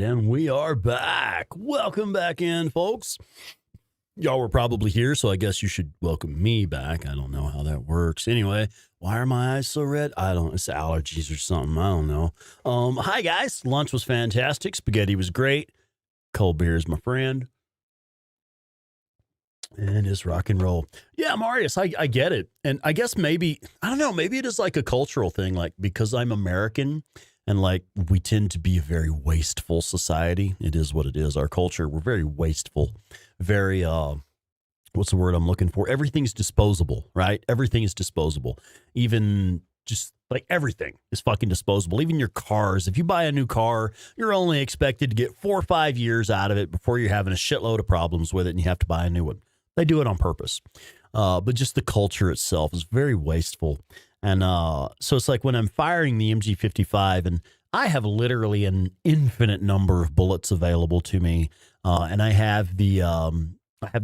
and we are back. Welcome back in, folks. Y'all were probably here, so I guess you should welcome me back. I don't know how that works. Anyway, why are my eyes so red? It's allergies or something. I don't know. Hi, guys. Lunch was fantastic. Spaghetti was great. Cold beer is my friend. And it's rock and roll. Yeah, Marius, I get it. And I guess maybe, I don't know, maybe it is like a cultural thing, like because I'm American and like we tend to be a very wasteful society. It is what it is. Our culture, we're very wasteful, very, what's the word I'm looking for? Everything's disposable, right? Everything is disposable. Even just like everything is fucking disposable. Even your cars. If you buy a new car, you're only expected to get 4 or 5 years out of it before you're having a shitload of problems with it and you have to buy a new one. They do it on purpose. But just the culture itself is very wasteful. And so it's like when I'm firing the MG55 and I have literally an infinite number of bullets available to me. And I have the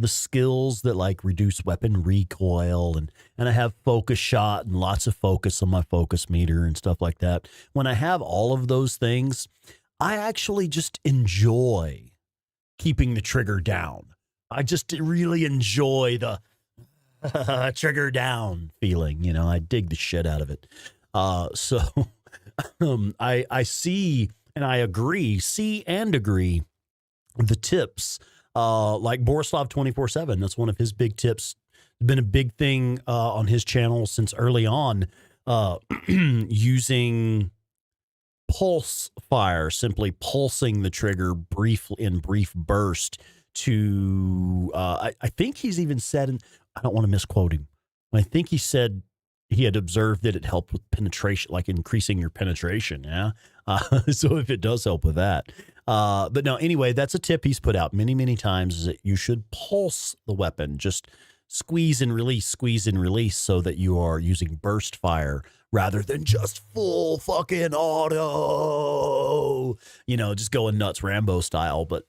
skills that like reduce weapon recoil and I have focus shot and lots of focus on my focus meter and stuff like that. When I have all of those things, I actually just enjoy keeping the trigger down. I just really enjoy the trigger down feeling. You know, I dig the shit out of it. So I see and I agree the tips like Borislav 24/7. That's one of his big tips. Been a big thing on his channel since early on, using pulse fire, simply pulsing the trigger in brief burst to I think he's even said, and I don't want to misquote him, I think he said he had observed that it helped with penetration, like increasing your penetration. Yeah. So if it does help with that. But no, anyway, that's a tip he's put out many, many times, is that you should pulse the weapon, just squeeze and release so that you are using burst fire rather than just full fucking auto, you know, just going nuts Rambo style. But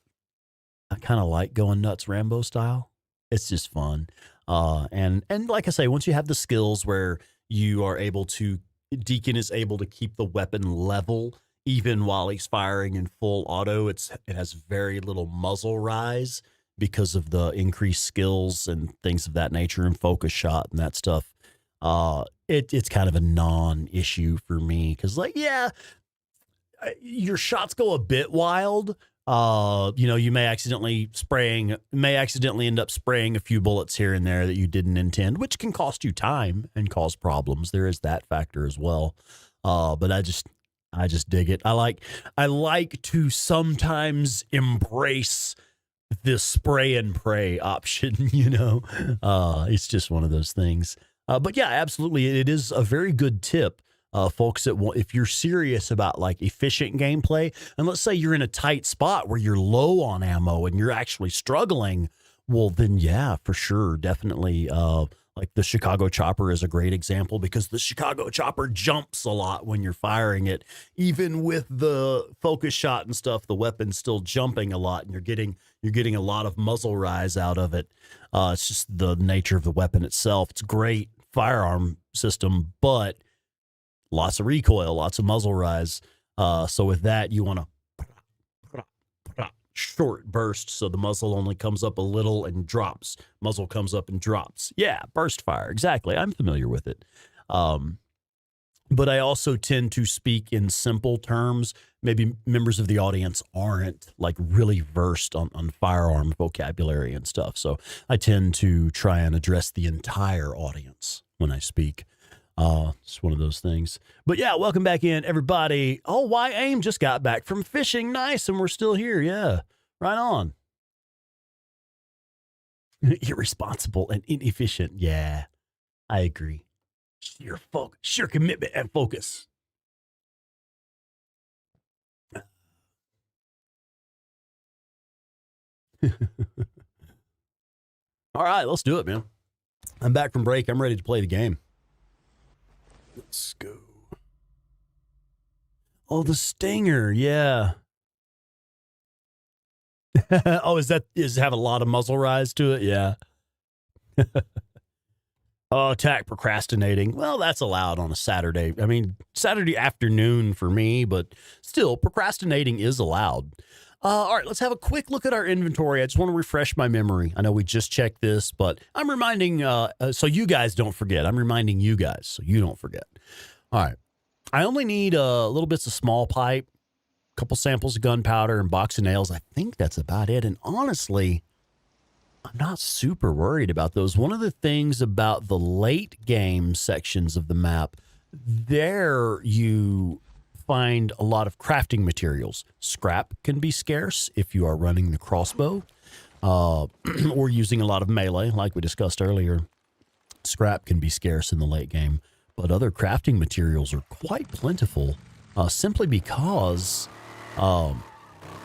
I kind of like going nuts Rambo style. It's just fun. And like I say, once you have the skills where you are able to, Deacon is able to keep the weapon level even while he's firing in full auto. It has very little muzzle rise because of the increased skills and things of that nature and focus shot and that stuff. It's kind of a non-issue for me because, like, yeah, your shots go a bit wild. You know, you may accidentally end up spraying a few bullets here and there that you didn't intend, which can cost you time and cause problems. There is that factor as well. But I just dig it. I like to sometimes embrace the spray and pray option, you know. It's just one of those things. But yeah, absolutely. It is a very good tip. Folks, if you're serious about like efficient gameplay, and let's say you're in a tight spot where you're low on ammo and you're actually struggling, well, then yeah, for sure, definitely. Like the Chicago chopper is a great example because the Chicago chopper jumps a lot when you're firing it. Even with the focus shot and stuff, the weapon's still jumping a lot, and you're getting a lot of muzzle rise out of it. It's just the nature of the weapon itself. It's a great firearm system, but lots of recoil, lots of muzzle rise. So with that, you want to short burst, so the muzzle only comes up a little and drops. Muzzle comes up and drops. Yeah, burst fire. Exactly. I'm familiar with it. But I also tend to speak in simple terms. Maybe members of the audience aren't like really versed on firearm vocabulary and stuff. So I tend to try and address the entire audience when I speak. It's one of those things. But yeah, welcome back in, everybody. Oh, why AIM just got back from fishing. Nice, and we're still here. Yeah, right on. Irresponsible and inefficient. Yeah, I agree. Sheer commitment and focus. All right, let's do it, man. I'm back from break. I'm ready to play the game. Let's go. Oh, the stinger. Yeah. Oh, does it have a lot of muzzle rise to it? Yeah. Attack procrastinating. Well, that's allowed on a Saturday. I mean, Saturday afternoon for me, but still, procrastinating is allowed. All right, let's have a quick look at our inventory. I just want to refresh my memory. I know we just checked this, but I'm reminding, so you guys don't forget. I'm reminding you guys so you don't forget. All right. I only need little bits of small pipe, a couple samples of gunpowder, and box of nails. I think that's about it. And honestly, I'm not super worried about those. One of the things about the late game sections of the map, there you find a lot of crafting materials. Scrap can be scarce if you are running the crossbow or using a lot of melee, like we discussed earlier. Scrap can be scarce in the late game, but other crafting materials are quite plentiful simply because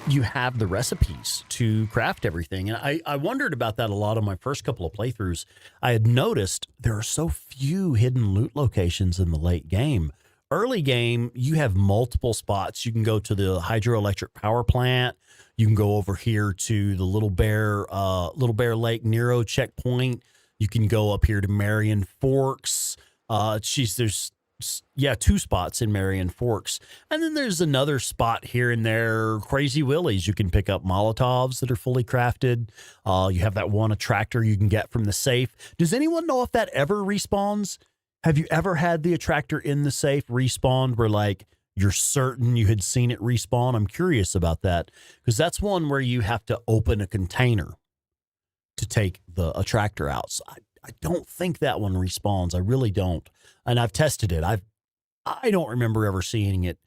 you have the recipes to craft everything. And I wondered about that a lot on my first couple of playthroughs. I had noticed there are so few hidden loot locations in the late game. Early game, you have multiple spots. You can go to the hydroelectric power plant. You can go over here to the Little Bear Lake Nero checkpoint. You can go up here to Marion Forks. There's 2 spots in Marion Forks. And then there's another spot here and there, Crazy Willie's. You can pick up Molotovs that are fully crafted. You have that one attractor you can get from the safe. Does anyone know if that ever respawns? Have you ever had the attractor in the safe respawn where, like, you're certain you had seen it respawn? I'm curious about that because that's one where you have to open a container to take the attractor out. So I don't think that one respawns. I really don't. And I've tested it. I don't remember ever seeing it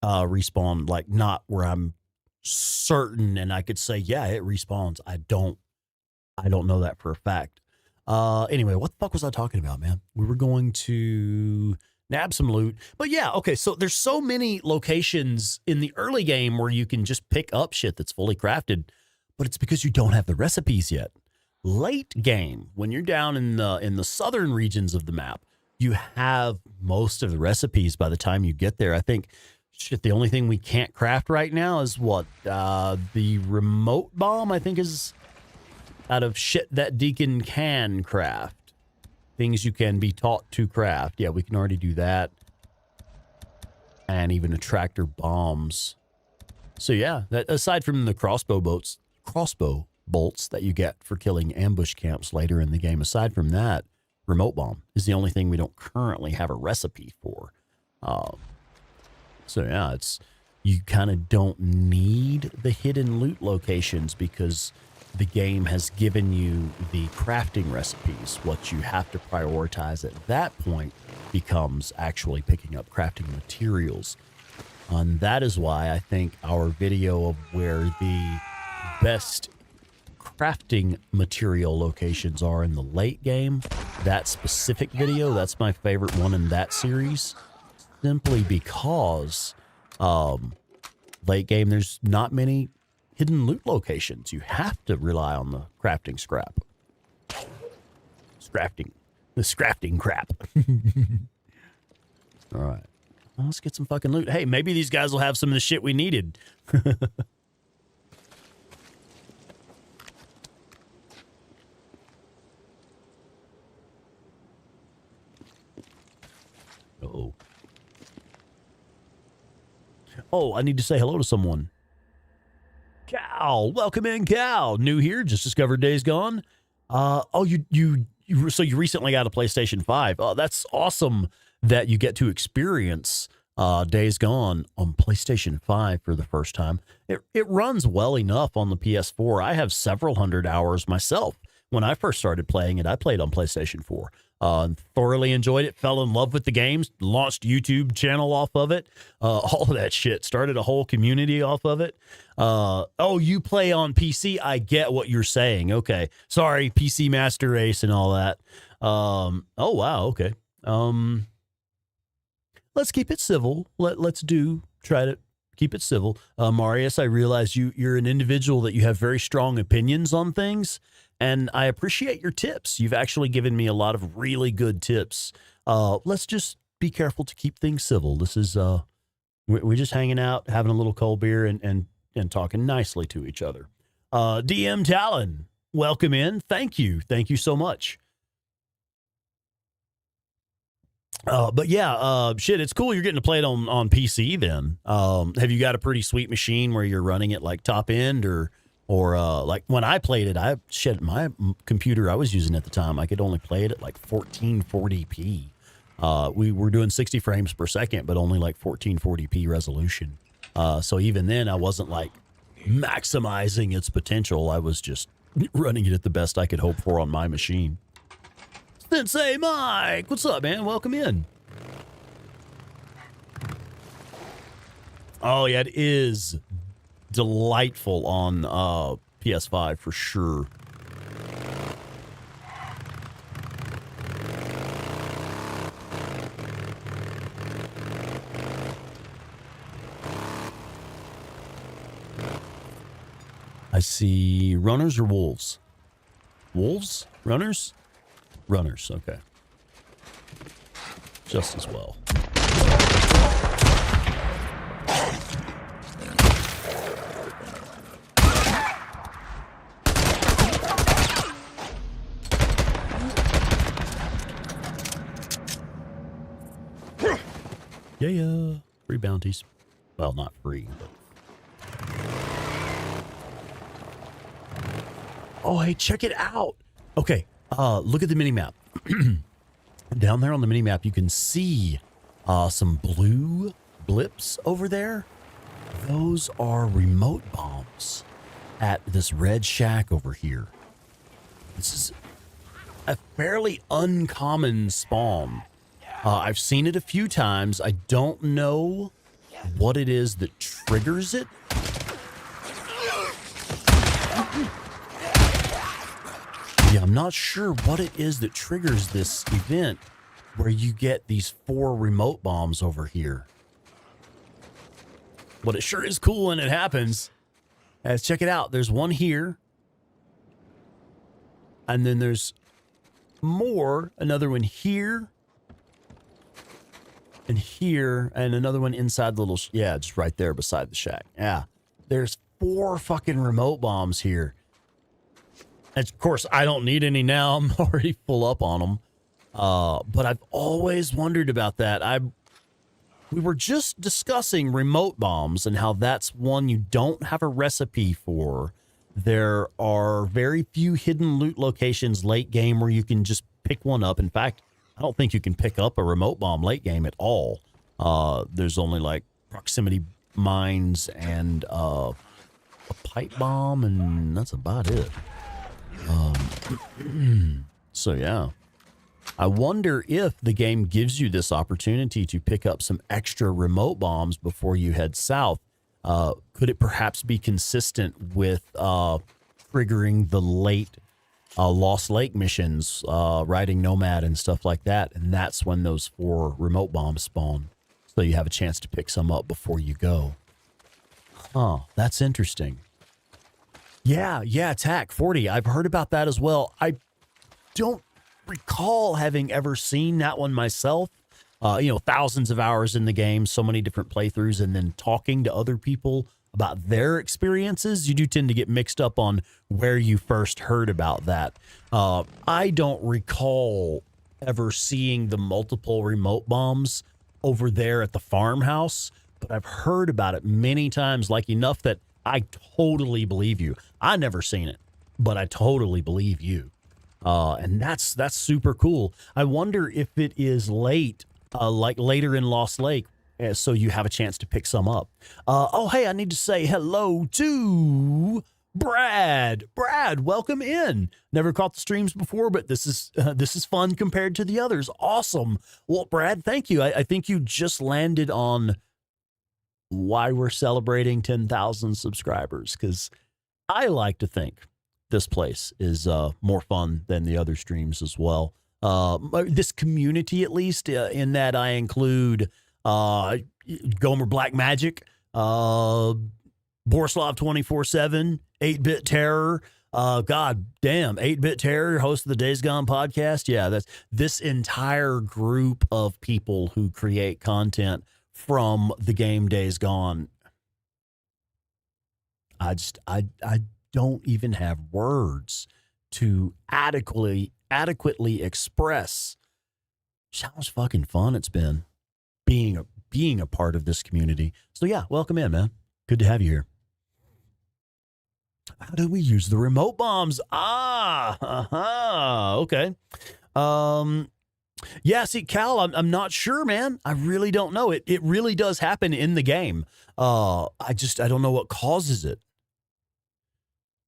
respawn, like not where I'm certain and I could say, yeah, it respawns. I don't know that for a fact. Anyway, what the fuck was I talking about, man? We were going to nab some loot. But yeah, okay, so there's so many locations in the early game where you can just pick up shit that's fully crafted, but it's because you don't have the recipes yet. Late game, when you're down in the southern regions of the map, you have most of the recipes by the time you get there. I think the only thing we can't craft right now is the remote bomb, I think, is out of shit that Deacon can craft. Things you can be taught to craft. Yeah, we can already do that. And even attractor bombs. So yeah, aside from the crossbow bolts that you get for killing ambush camps later in the game, aside from that, remote bomb is the only thing we don't currently have a recipe for. So yeah, you kind of don't need the hidden loot locations because the game has given you the crafting recipes. What you have to prioritize at that point becomes actually picking up crafting materials. And that is why I think our video of where the best crafting material locations are in the late game, that specific video, that's my favorite one in that series, simply because late game, there's not many hidden loot locations. You have to rely on the crafting scrap. The scrafting crap. All right. Well, let's get some fucking loot. Hey, maybe these guys will have some of the shit we needed. Oh, I need to say hello to someone. Cal, welcome in, Cal. New here, just discovered Days Gone. So you recently got a PlayStation 5. Oh, that's awesome that you get to experience Days Gone on PlayStation 5 for the first time. It runs well enough on the PS4. I have several hundred hours myself. When I first started playing it, I played on PlayStation 4. Thoroughly enjoyed it, fell in love with the games, launched YouTube channel off of it, all of that shit, started a whole community off of it. Oh, you play on PC? I get what you're saying. Okay. Sorry, PC Master Race and all that. Oh, wow. Okay. Let's keep it civil. Let's try to keep it civil. Marius, I realize you're an individual that you have very strong opinions on things. And I appreciate your tips. You've actually given me a lot of really good tips. Let's just be careful to keep things civil. This is, we're just hanging out, having a little cold beer and talking nicely to each other. DM Talon, welcome in. Thank you. Thank you so much. But yeah, shit, it's cool you're getting to play it on PC then. Have you got a pretty sweet machine where you're running it like top end or like when I played it, my computer I was using at the time, I could only play it at like 1440p. We were doing 60 frames per second, but only like 1440p resolution. So even then I wasn't like maximizing its potential. I was just running it at the best I could hope for on my machine. Sensei Mike, what's up, man? Welcome in. Oh, yeah, it is delightful on PS5 for sure. I see runners or wolves? Wolves? Runners? Runners, okay. Just as well. Yeah. Free bounties. Well, not free, but... Oh, hey, check it out. Okay. Look at the mini-map. Down there on the mini-map, you can see some blue blips over there. Those are remote bombs at this red shack over here. This is a fairly uncommon spawn. I've seen it a few times. I don't know what it is that triggers it. Yeah, I'm not sure what it is that triggers this event where you get these 4 remote bombs over here. But it sure is cool when it happens. Let's check it out. There's one here. And then there's more. Another one here. And here. And another one inside the little... yeah, just right there beside the shack. Yeah. There's 4 fucking remote bombs here. And of course, I don't need any now. I'm already full up on them. But I've always wondered about that. We were just discussing remote bombs and how that's one you don't have a recipe for. There are very few hidden loot locations late game where you can just pick one up. In fact, I don't think you can pick up a remote bomb late game at all. There's only like proximity mines and a pipe bomb, and that's about it. So yeah, I wonder if the game gives you this opportunity to pick up some extra remote bombs before you head south. Could it perhaps be consistent with triggering the late Lost Lake missions, riding Nomad and stuff like that? And that's when those 4 remote bombs spawn. So you have a chance to pick some up before you go. Huh, that's interesting. Yeah, TAC 40. I've heard about that as well. I don't recall having ever seen that one myself. Thousands of hours in the game, so many different playthroughs, and then talking to other people about their experiences. You do tend to get mixed up on where you first heard about that. I don't recall ever seeing the multiple remote bombs over there at the farmhouse, but I've heard about it many times, like enough that I totally believe you. I never seen it, but I totally believe you. And that's super cool. I wonder if it is late, like later in Lost Lake, so you have a chance to pick some up. Hey, I need to say hello to Brad. Brad, welcome in. Never caught the streams before, but this is fun compared to the others. Awesome. Well, Brad, thank you. I think you just landed on why we're celebrating 10,000 subscribers, because I like to think this place is more fun than the other streams as well. This community, at least, in that I include Gomer Black Magic, Borislav 24/7, 8-Bit Terror. God damn, 8-Bit Terror, host of the Days Gone podcast. Yeah, that's this entire group of people who create content from the game Days Gone. I don't even have words to adequately express Just how much fucking fun it's been being a part of this community. So yeah, welcome in, man. Good to have you here. How do we use the remote bombs? Okay. Yeah, see, Cal, I'm not sure, man. I really don't know. It really does happen in the game. I don't know what causes it.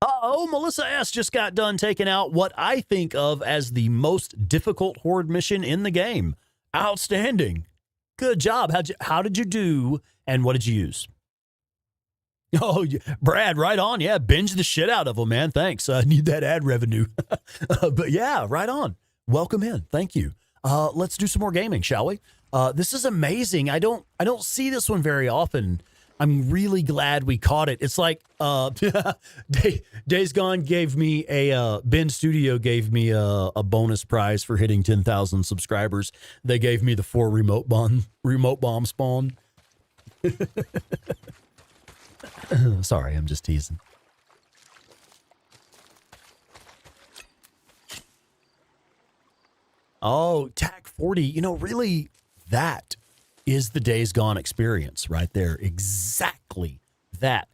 Uh-oh, Melissa S. just got done taking out what I think of as the most difficult horde mission in the game. Outstanding. Good job. How did you do, and what did you use? Oh, Brad, right on. Yeah, binge the shit out of them, man. Thanks. I need that ad revenue. But yeah, right on. Welcome in. Thank you. Let's do some more gaming, shall we? This is amazing. I don't see this one very often. I'm really glad we caught it. It's like Days Gone gave me Ben Studio gave me a bonus prize for hitting 10,000 subscribers. They gave me the 4 remote bomb spawn. Sorry, I'm just teasing. Oh, TAC 40. You know, really, that is the Days Gone experience right there. Exactly that.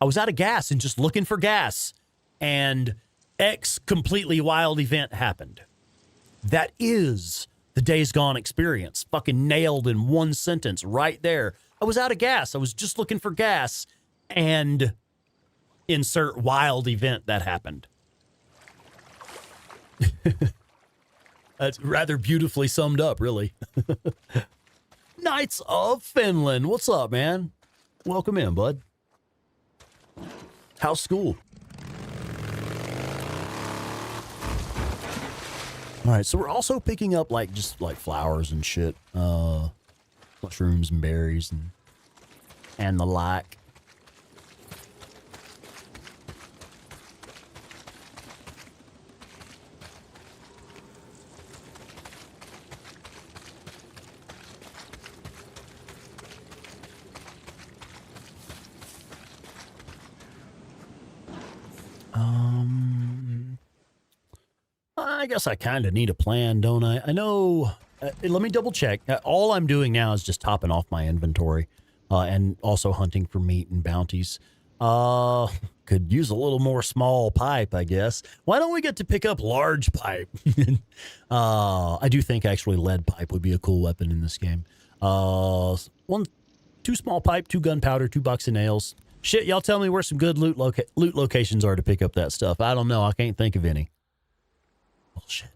I was out of gas and just looking for gas, and X completely wild event happened. That is the Days Gone experience. Fucking nailed in one sentence right there. I was out of gas. I was just looking for gas, and insert wild event that happened. That's rather beautifully summed up, really. Knights of Finland. What's up, man? Welcome in, bud. How's school? All right, so we're also picking up just flowers and shit, mushrooms and berries and the like. I guess I kind of need a plan, don't I? I know. Let me double check. All I'm doing now is just topping off my inventory and also hunting for meat and bounties. Could use a little more small pipe, I guess. Why don't we get to pick up large pipe? I do think actually lead pipe would be a cool weapon in this game. 2 small pipe, 2 gunpowder, 2 box of nails. Shit, y'all tell me where some good loot locations are to pick up that stuff. I don't know. I can't think of any. Bullshit.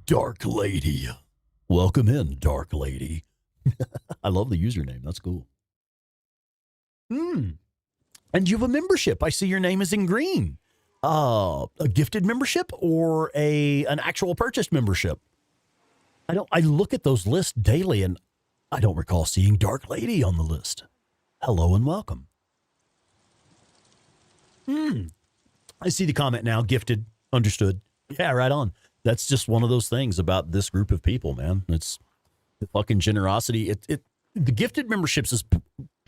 Dark Lady. Welcome in, Dark Lady. I love the username. That's cool. And you have a membership. I see your name is in green. A gifted membership or an actual purchased membership? I look at those lists daily and I don't recall seeing Dark Lady on the list. Hello and welcome. I see the comment now. Gifted. Understood. Yeah, right on. That's just one of those things about this group of people, man. It's the fucking generosity. The gifted memberships is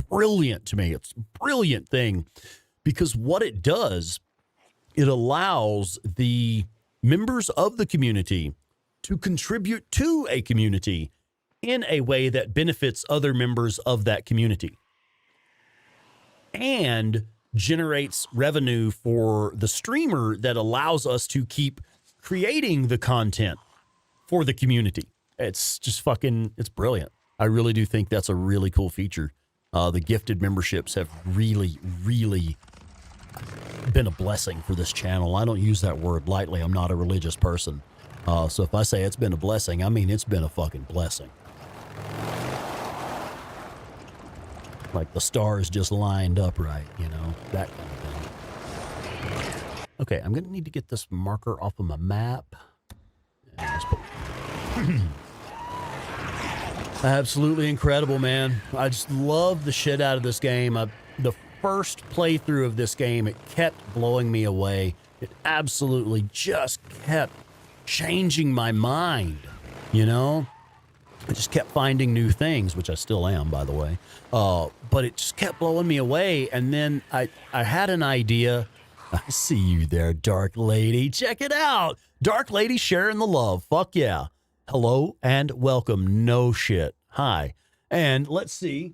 brilliant to me. It's a brilliant thing because what it does, it allows the members of the community to contribute to a community in a way that benefits other members of that community and generates revenue for the streamer that allows us to keep creating the content for the community. It's just it's brilliant. I really do think that's a really cool feature. The gifted memberships have really, really been a blessing for this channel. I don't use that word lightly. I'm not a religious person. So if I say it's been a blessing, I mean it's been a fucking blessing. Like the stars just lined up right, you know, that kind of thing. Okay, I'm going to need to get this marker off of my map. Absolutely incredible, man. I just love the shit out of this game. The first playthrough of this game, it kept blowing me away. It absolutely just kept changing my mind, you know? I just kept finding new things, which I still am, by the way. But it just kept blowing me away. And then I had an idea I see you there, Dark Lady. Check it out. Dark Lady sharing the love. Fuck yeah. Hello and welcome. No shit. Hi. And let's see.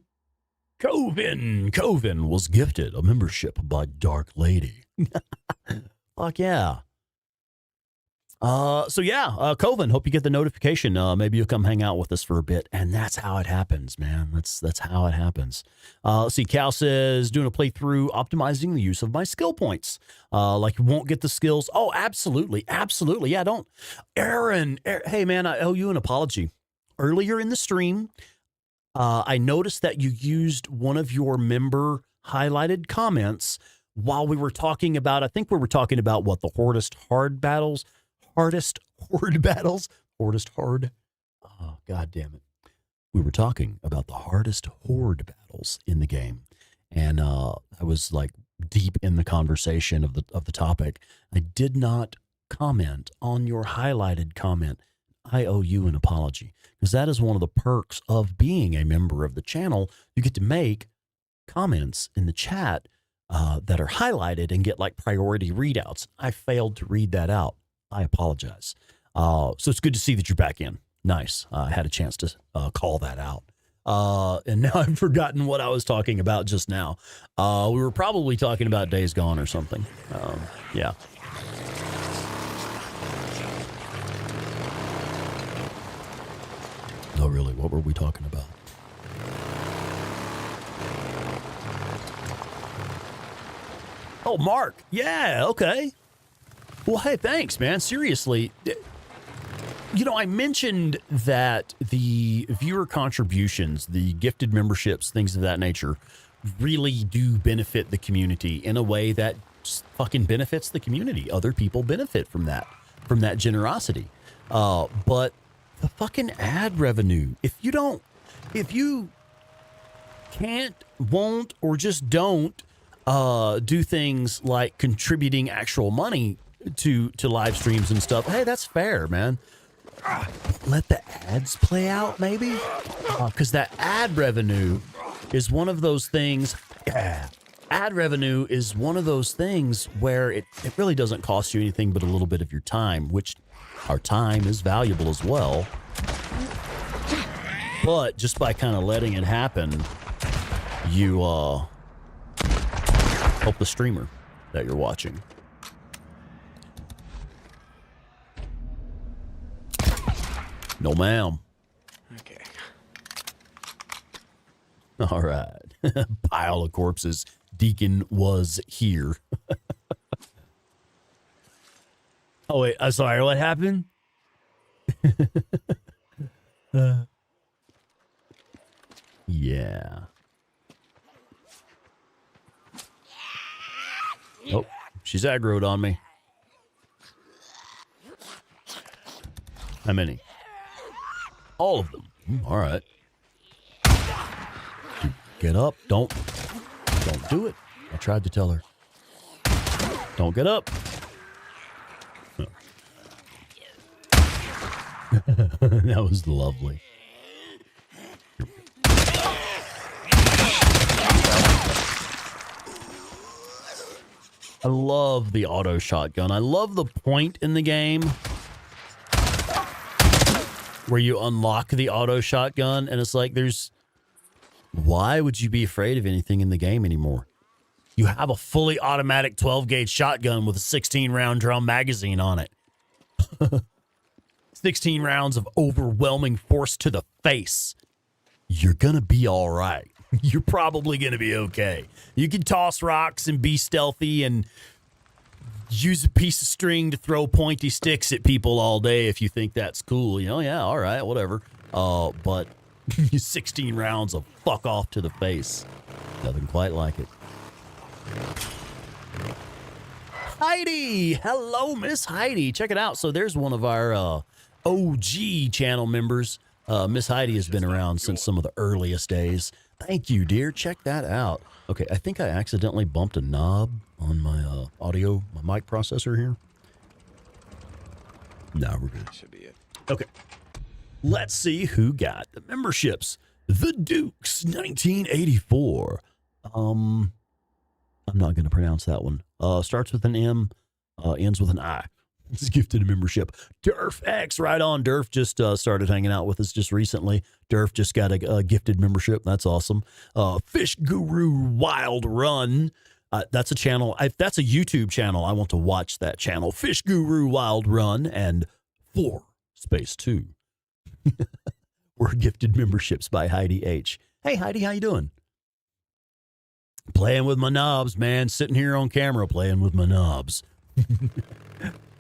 Coven was gifted a membership by Dark Lady. Fuck yeah. Coven, hope you get the notification. Maybe you'll come hang out with us for a bit. And that's how it happens, man. That's how it happens. Let's see, Cal says, doing a playthrough, optimizing the use of my skill points. Like you won't get the skills. Oh, absolutely. Absolutely. Yeah, don't. Aaron, hey, man, I owe you an apology. Earlier in the stream, I noticed that you used one of your member highlighted comments while we were talking about, I think we were talking about what, the hardest horde battles. Oh, God damn it. We were talking about the hardest horde battles in the game. And I was like deep in the conversation of the topic. I did not comment on your highlighted comment. I owe you an apology, because that is one of the perks of being a member of the channel. You get to make comments in the chat that are highlighted and get like priority readouts. I failed to read that out. I apologize. So it's good to see that you're back in. Nice. I had a chance to call that out. And now I've forgotten what I was talking about just now. We were probably talking about Days Gone or something. Yeah. No, really, what were we talking about? Oh, Mark. Yeah, okay. Well, hey, thanks, man. Seriously. You know, I mentioned that the viewer contributions, the gifted memberships, things of that nature, really do benefit the community in a way that just fucking benefits the community. Other people benefit from that generosity. But the fucking ad revenue, if you can't, won't, or just don't do things like contributing actual money to live streams and stuff, hey, that's fair, man. Let the ads play out, maybe, because that ad revenue is one of those things. Ad revenue is one of those things where it really doesn't cost you anything but a little bit of your time, which our time is valuable as well. But just by kind of letting it happen, you help the streamer that you're watching. No, ma'am. Okay. All right. Pile of corpses. Deacon was here. Oh, wait. I'm sorry. What happened? Yeah. Oh, she's aggroed on me. How many? All of them. All right. Get up. Don't do it. I tried to tell her. Don't get up. Oh. That was lovely. I love the auto shotgun. I love the point in the game where you unlock the auto shotgun, and it's like why would you be afraid of anything in the game anymore? You have a fully automatic 12-gauge shotgun with a 16-round drum magazine on it. 16 rounds of overwhelming force to the face. You're gonna be all right. You're probably gonna be okay. You can toss rocks and be stealthy and use a piece of string to throw pointy sticks at people all day if you think that's cool. You know, yeah, all right, whatever. But 16 rounds of fuck off to the face. Nothing quite like it. Heidi! Hello, Miss Heidi. Check it out. So there's one of our OG channel members. Miss Heidi has been around since some of the earliest days. Thank you, dear. Check that out. Okay, I think I accidentally bumped a knob on my my mic processor here. No, we're good. Should be it. Okay. Let's see who got the memberships. The Dukes, 1984. I'm not going to pronounce that one. Starts with an M, ends with an I. It's gifted a membership. Durf X, right on. Durf just started hanging out with us just recently. Durf just got a gifted membership. That's awesome. Fish Guru Wild Run. That's a channel. That's a YouTube channel. I want to watch that channel. Fish Guru Wild Run and 4-2 were gifted memberships by Heidi H. Hey, Heidi, how you doing? Playing with my knobs, man. Sitting here on camera playing with my knobs.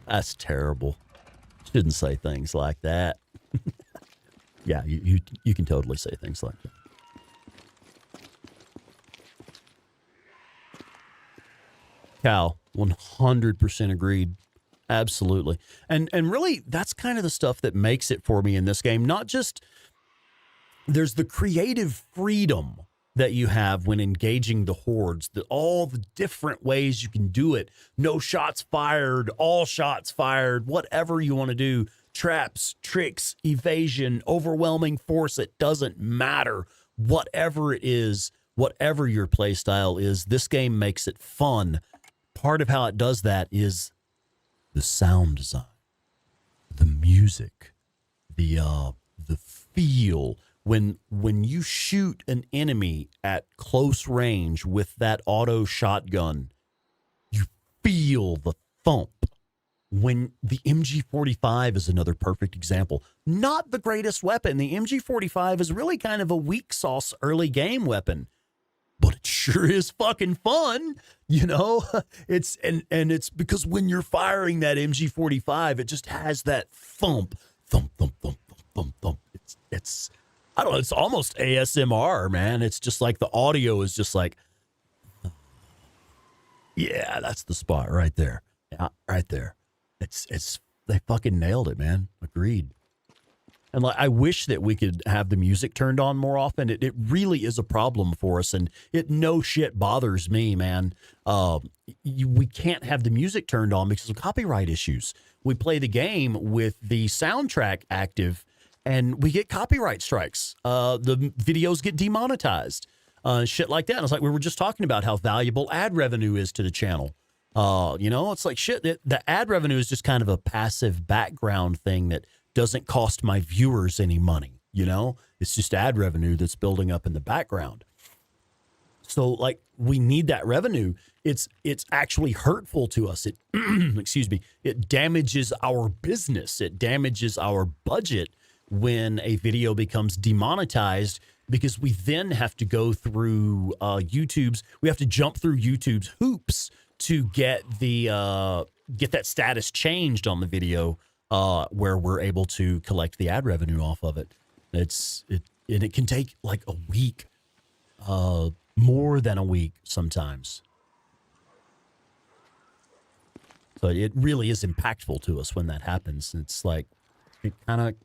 That's terrible. Shouldn't say things like that. Yeah, you can totally say things like that. Cal, 100% agreed. Absolutely. And really, that's kind of the stuff that makes it for me in this game. Not just, there's the creative freedom that you have when engaging the hordes, all the different ways you can do it. No shots fired, all shots fired, whatever you want to do. Traps, tricks, evasion, overwhelming force, it doesn't matter. Whatever it is, whatever your play style is, this game makes it fun. Part of how it does that is the sound design, the music, the feel. When you shoot an enemy at close range with that auto shotgun, you feel the thump. When the MG45 is another perfect example. Not the greatest weapon. The MG45 is really kind of a weak sauce early game weapon. But it sure is fucking fun, you know? It's because when you're firing that MG45, it just has that thump, thump, thump, thump, thump, thump, thump. It's I don't know, it's almost ASMR, man. It's just like the audio is just like, yeah, that's the spot right there. Yeah, right there. It's they fucking nailed it, man. Agreed. And like, I wish that we could have the music turned on more often. It really is a problem for us, and it no shit bothers me, man. We can't have the music turned on because of copyright issues. We play the game with the soundtrack active, and we get copyright strikes. The videos get demonetized, shit like that. And it's like we were just talking about how valuable ad revenue is to the channel. You know, it's like shit. The ad revenue is just kind of a passive background thing that doesn't cost my viewers any money. You know, it's just ad revenue that's building up in the background. So like we need that revenue. It's actually hurtful to us. It excuse me. It damages our business. It damages our budget when a video becomes demonetized, because we then have to go through we have to jump through YouTube's hoops to get that status changed on the video, where we're able to collect the ad revenue off of it. And it can take like a week, more than a week sometimes. So it really is impactful to us when that happens. It's like it kind of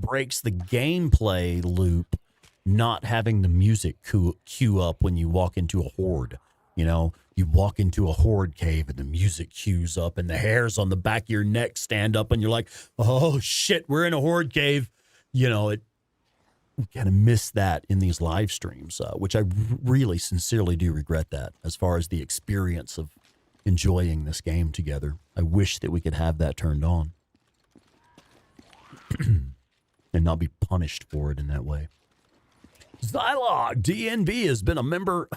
breaks the gameplay loop, not having the music queue up when you walk into a horde. You know, you walk into a horde cave and the music queues up and the hairs on the back of your neck stand up and you're like, oh shit, we're in a horde cave. You know, we kind of miss that in these live streams, which I really sincerely do regret that as far as the experience of enjoying this game together. I wish that we could have that turned on and not be punished for it in that way. Zylog DNB has been a member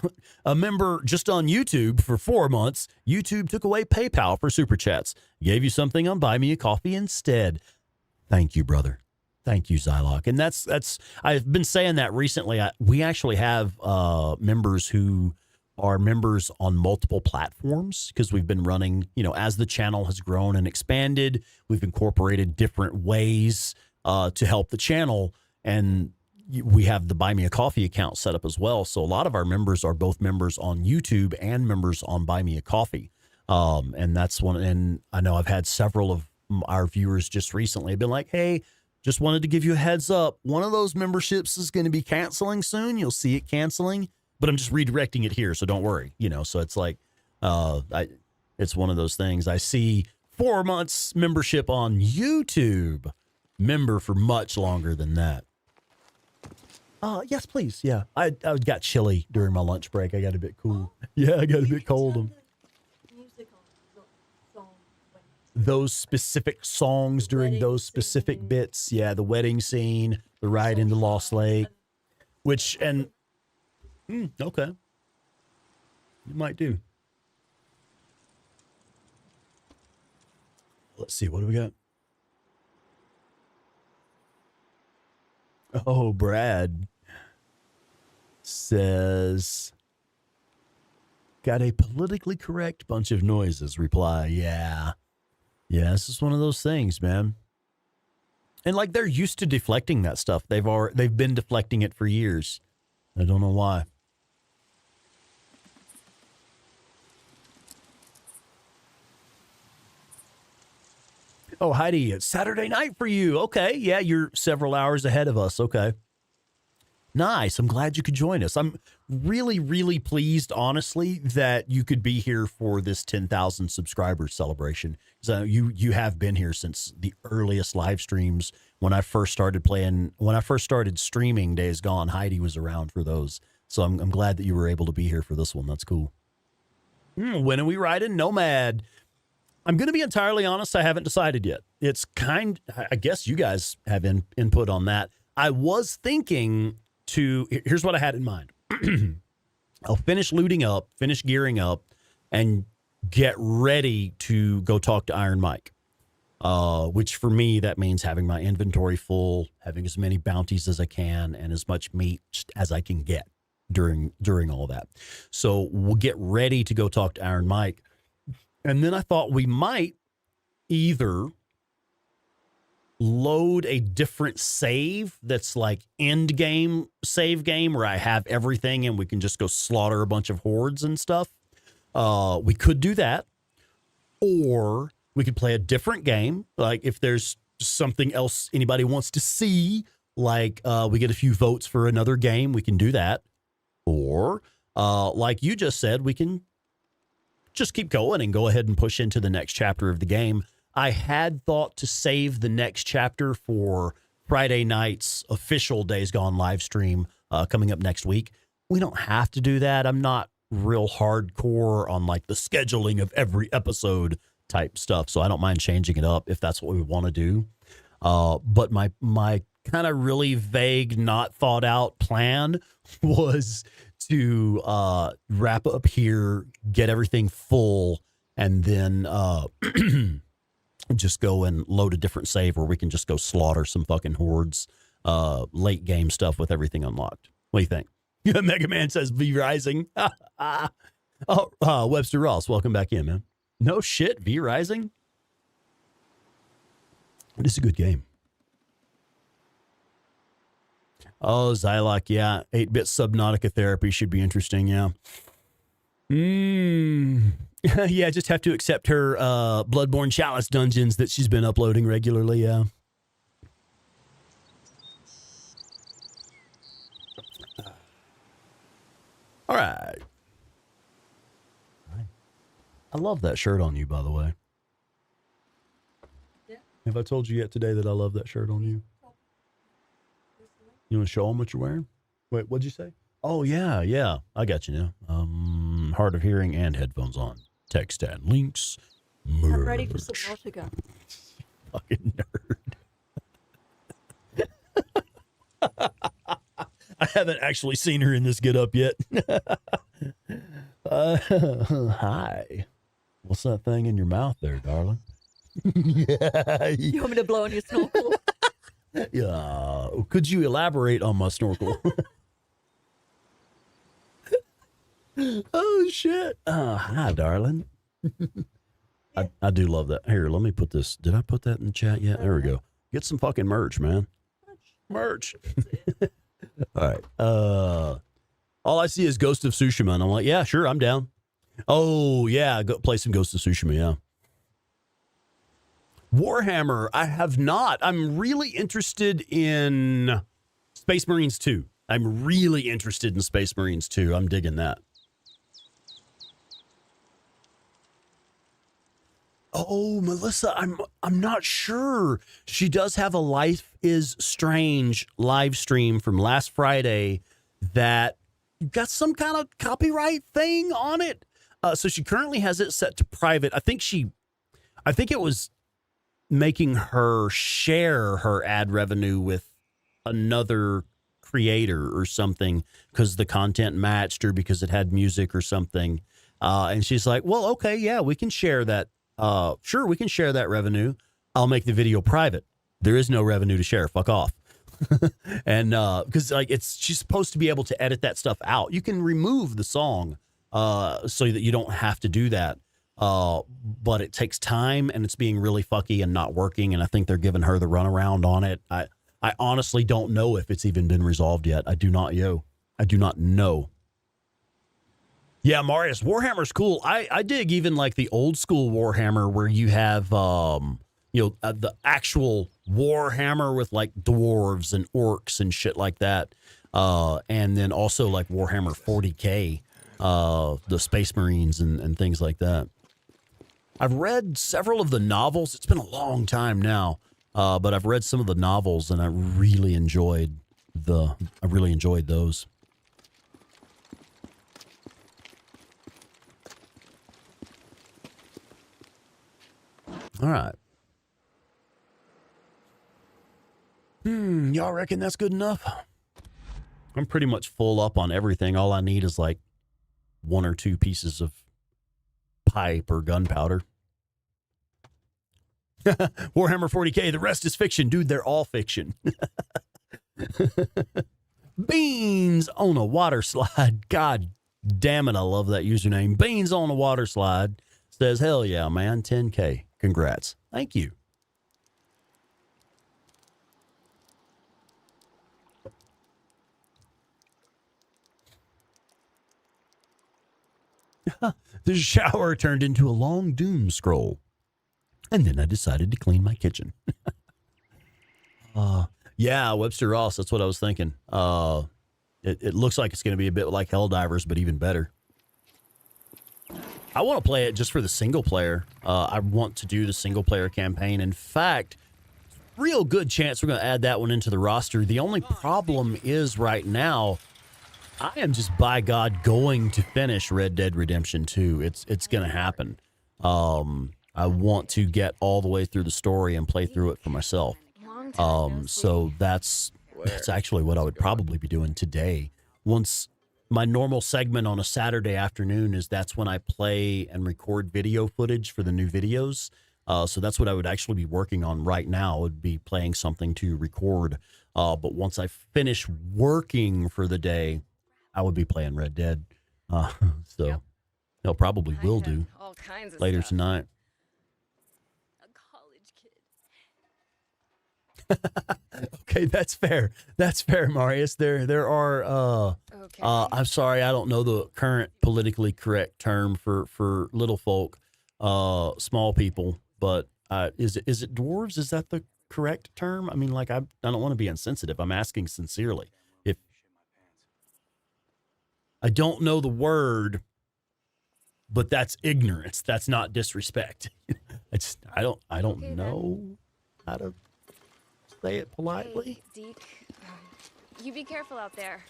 just on YouTube for 4 months. YouTube took away PayPal for Super Chats. Gave you something on Buy Me a Coffee instead. Thank you, brother. Thank you, Zylog. And that's I've been saying that recently. We actually have members who are members on multiple platforms because we've been running, you know, as the channel has grown and expanded, we've incorporated different ways to help the channel, and we have the Buy Me a Coffee account set up as well. So a lot of our members are both members on YouTube and members on Buy Me a Coffee. And that's one. And I know I've had several of our viewers just recently have been like, hey, just wanted to give you a heads up. One of those memberships is going to be canceling soon. You'll see it canceling, but I'm just redirecting it here. So don't worry, you know, so it's like, it's one of those things. I see 4 months membership on YouTube, member for much longer than that. Yes, please. Yeah. I got chilly during my lunch break. I got a bit cool. Yeah, I got a bit cold. Those specific songs during those specific bits. Yeah, the wedding scene, the ride into Lost Lake, which, and, okay. You might do. Let's see. What do we got? Oh, Brad says, got a politically correct bunch of noises. Reply, yeah. Yeah, this is one of those things, man. And like they're used to deflecting that stuff. They've been deflecting it for years. I don't know why. Oh, Heidi, it's Saturday night for you. Okay, yeah, you're several hours ahead of us. Okay. Nice. I'm glad you could join us. I'm really, really pleased, honestly, that you could be here for this 10,000 subscribers celebration. So you have been here since the earliest live streams. When I first started streaming Days Gone, Heidi was around for those. So I'm glad that you were able to be here for this one. That's cool. When are we riding Nomad? I'm going to be entirely honest. I haven't decided yet. It's I guess you guys have input on that. I was thinking here's what I had in mind. I'll finish looting up, finish gearing up, and get ready to go talk to Iron Mike. Which for me, that means having my inventory full, having as many bounties as I can, and as much meat as I can get during all that. So we'll get ready to go talk to Iron Mike. And then I thought we might either load a different save that's like end game save game where I have everything and we can just go slaughter a bunch of hordes and stuff. We could do that. Or we could play a different game. Like if there's something else anybody wants to see, like we get a few votes for another game, we can do that. Or like you just said, we can just keep going and go ahead and push into the next chapter of the game. I had thought to save the next chapter for Friday night's official Days Gone live stream coming up next week. We don't have to do that. I'm not real hardcore on like the scheduling of every episode type stuff, so I don't mind changing it up if that's what we want to do. But my kind of really vague, not thought out plan was to wrap up here, get everything full, and then just go and load a different save where we can just go slaughter some fucking hordes, late game stuff with everything unlocked. What do you think? Mega Man says V Rising. Webster Ross, welcome back in, man. No shit, V Rising. It is a good game. Oh, Zylock, yeah. 8-bit Subnautica therapy should be interesting, yeah. Yeah, just have to accept her Bloodborne Chalice dungeons that she's been uploading regularly, yeah. All right. I love that shirt on you, by the way. Yeah. Have I told you yet today that I love that shirt on you? You want to show them what you're wearing? Wait, what'd you say? Oh, yeah. I got you now. Hard of hearing and headphones on. Text and links. Merch. I'm ready for Subnautica. Fucking nerd. I haven't actually seen her in this get up yet. Hi. What's that thing in your mouth there, darling? Yeah. You want me to blow on your snorkel? Yeah. Could you elaborate on my snorkel? Oh, shit. Hi, darling. I do love that. Here, let me put this. Did I put that in the chat yet? There we go. Get some fucking merch, man. Merch. All right. All I see is Ghost of Tsushima, and I'm like, yeah, sure, I'm down. Oh, yeah, go play some Ghost of Tsushima, yeah. Warhammer, I have not. I'm really interested in Space Marines 2. I'm really interested in Space Marines 2. I'm digging that. Oh, Melissa, I'm not sure. She does have a Life is Strange live stream from last Friday that got some kind of copyright thing on it. So she currently has it set to private. I think it was making her share her ad revenue with another creator or something because the content matched or because it had music or something. And she's like, well, okay, yeah, we can share that. Sure, we can share that revenue. I'll make the video private. There is no revenue to share. Fuck off. And because like she's supposed to be able to edit that stuff out. You can remove the song so that you don't have to do that. But it takes time and it's being really fucky and not working. And I think they're giving her the runaround on it. I honestly don't know if it's even been resolved yet. I do not know. Yeah, Marius, Warhammer's cool. I dig even like the old school Warhammer where you have, the actual Warhammer with like dwarves and orcs and shit like that. And then also like Warhammer 40K, the Space Marines and things like that. I've read several of the novels. It's been a long time now, but I've read some of the novels and I really enjoyed those. All right. Y'all reckon that's good enough? I'm pretty much full up on everything. All I need is like 1 or 2 pieces of pipe or gunpowder. Warhammer 40K, the rest is fiction. Dude, they're all fiction. Beans on a water slide. God damn it, I love that username. Beans on a water slide says, hell yeah, man, 10K. Congrats. Thank you. The shower turned into a long doom scroll. And then I decided to clean my kitchen. Yeah, Webster Ross, that's what I was thinking. It looks like it's going to be a bit like Helldivers, but even better. I want to play it just for the single player. I want to do the single player campaign. In fact, real good chance we're going to add that one into the roster. The only problem is right now, I am just by God going to finish Red Dead Redemption 2. It's going to happen. I want to get all the way through the story and play through it for myself. So that's actually what I would probably be doing today. Once my normal segment on a Saturday afternoon that's when I play and record video footage for the new videos. So that's what I would actually be working on right now, would be playing something to record. But once I finish working for the day, I would be playing Red Dead. So they'll probably will do all kinds of later stuff. tonight. Okay, that's fair. That's fair, Marius. There are Okay. I'm sorry, I don't know the current politically correct term for little folk, small people, but is it dwarves? Is that the correct term? I mean, like I don't want to be insensitive. I'm asking sincerely. If I don't know the word, but that's ignorance. That's not disrespect. I don't Okay, know how to say it politely. Hey, Deke, you be careful out there.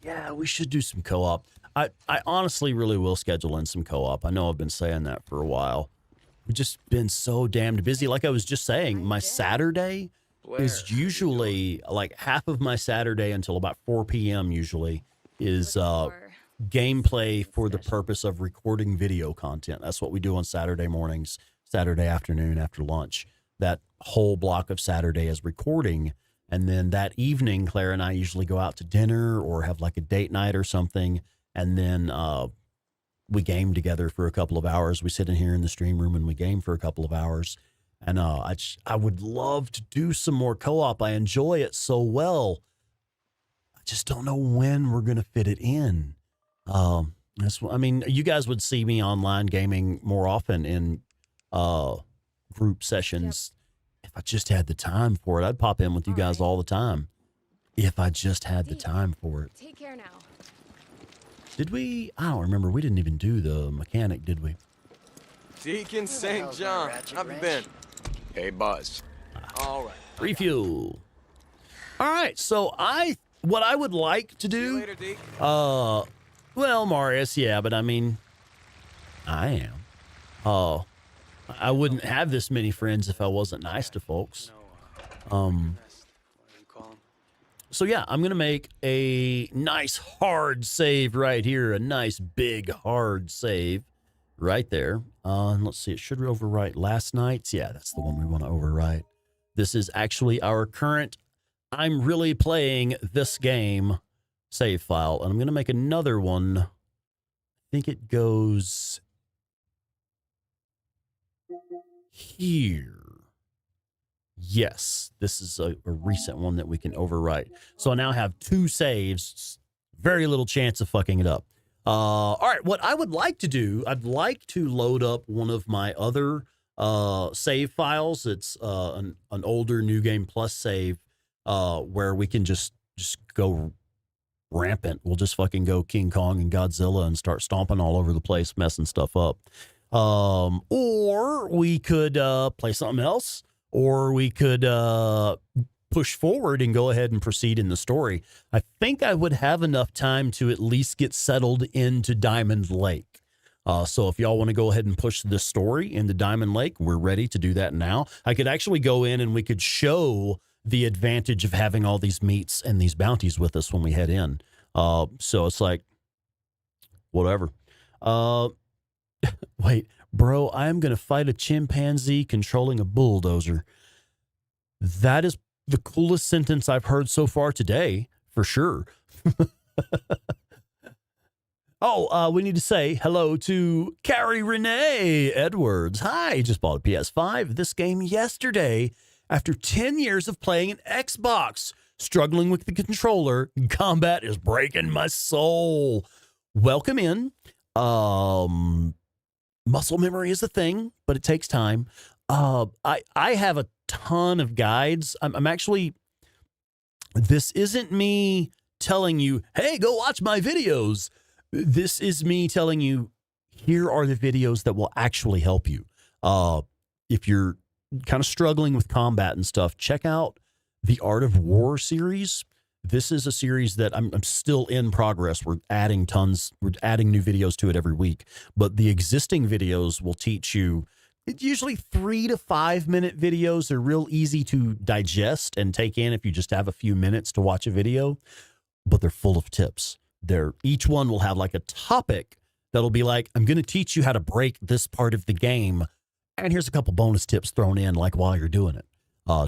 Yeah, we should do some co-op. I honestly really will schedule in some co-op. I know I've been saying that for a while. We've just been so damned busy. Like I was just saying, my Saturday is usually like half of my Saturday until about 4 p.m. usually is gameplay for the purpose of recording video content. That's what we do on Saturday mornings, Saturday afternoon after lunch. That whole block of Saturday is recording. And then that evening, Claire and I usually go out to dinner or have like a date night or something. And then we game together for a couple of hours. We sit in here in the stream room and we game for a couple of hours. And I would love to do some more co-op. I enjoy it so well. I just don't know when we're going to fit it in. I mean, you guys would see me online gaming more often in group sessions. Yep. If I just had the time for it, I'd pop in with you guys all the time. If I just had the time for it. Take care now. Did we? I don't remember. We didn't even do the mechanic, did we? Deacon St. John. How you been? Hey, Buzz. All right. Refuel. All right. So what I would like to See you do, later, Deke. well, Marius, yeah, but I mean, I am. Oh, I wouldn't have this many friends if I wasn't nice to folks. So yeah, I'm going to make a nice hard save right here. A nice big hard save right there. Let's see, it should overwrite last night's. Yeah, that's the one we want to overwrite. This is actually our current, I'm really playing this game save file. And I'm going to make another one. I think it goes here. Yes, this is a recent one that we can overwrite. So I now have 2 saves. Very little chance of fucking it up. All right, what I would like to do, I'd like to load up one of my other save files. It's an older New Game Plus save where we can just go rampant. We'll just fucking go King Kong and Godzilla and start stomping all over the place, messing stuff up. Or we could play something else. Or we could push forward and go ahead and proceed in the story. I think I would have enough time to at least get settled into Diamond Lake. So if y'all want to go ahead and push the story into Diamond Lake, we're ready to do that now. I could actually go in and we could show the advantage of having all these meats and these bounties with us when we head in. So it's like, whatever. Wait. Bro, I am going to fight a chimpanzee controlling a bulldozer. That is the coolest sentence I've heard so far today, for sure. We need to say hello to Carrie Renee Edwards. Hi, just bought a PS5. This game yesterday after 10 years of playing an Xbox. Struggling with the controller. Combat is breaking my soul. Welcome in. Muscle memory is a thing, but it takes time. I have a ton of guides. I'm actually, this isn't me telling you, hey, go watch my videos. This is me telling you, here are the videos that will actually help you. If you're kind of struggling with combat and stuff, check out the Art of War series. This is a series that I'm still in progress. We're adding new videos to it every week. But the existing videos will teach you, it's usually 3 to 5 minute videos. They're real easy to digest and take in if you just have a few minutes to watch a video. But they're full of tips. Each one will have like a topic that'll be like, I'm going to teach you how to break this part of the game. And here's a couple bonus tips thrown in like while you're doing it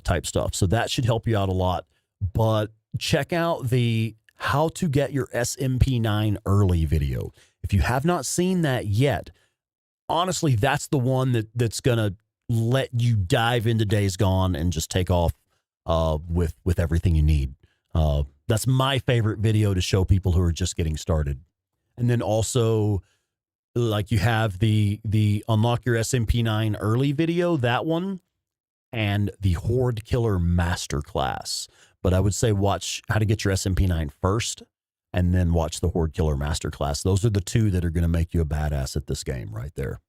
type stuff. So that should help you out a lot. But check out the how to get your SMP9 early video. If you have not seen that yet, honestly, that's the one that's going to let you dive into Days Gone and just take off with everything you need. That's my favorite video to show people who are just getting started. And then also, like, you have the Unlock Your SMP9 early video, that one, and the Horde Killer Masterclass. But I would say watch how to get your SMP9 first, and then watch the Horde Killer Masterclass. Those are the 2 that are going to make you a badass at this game right there.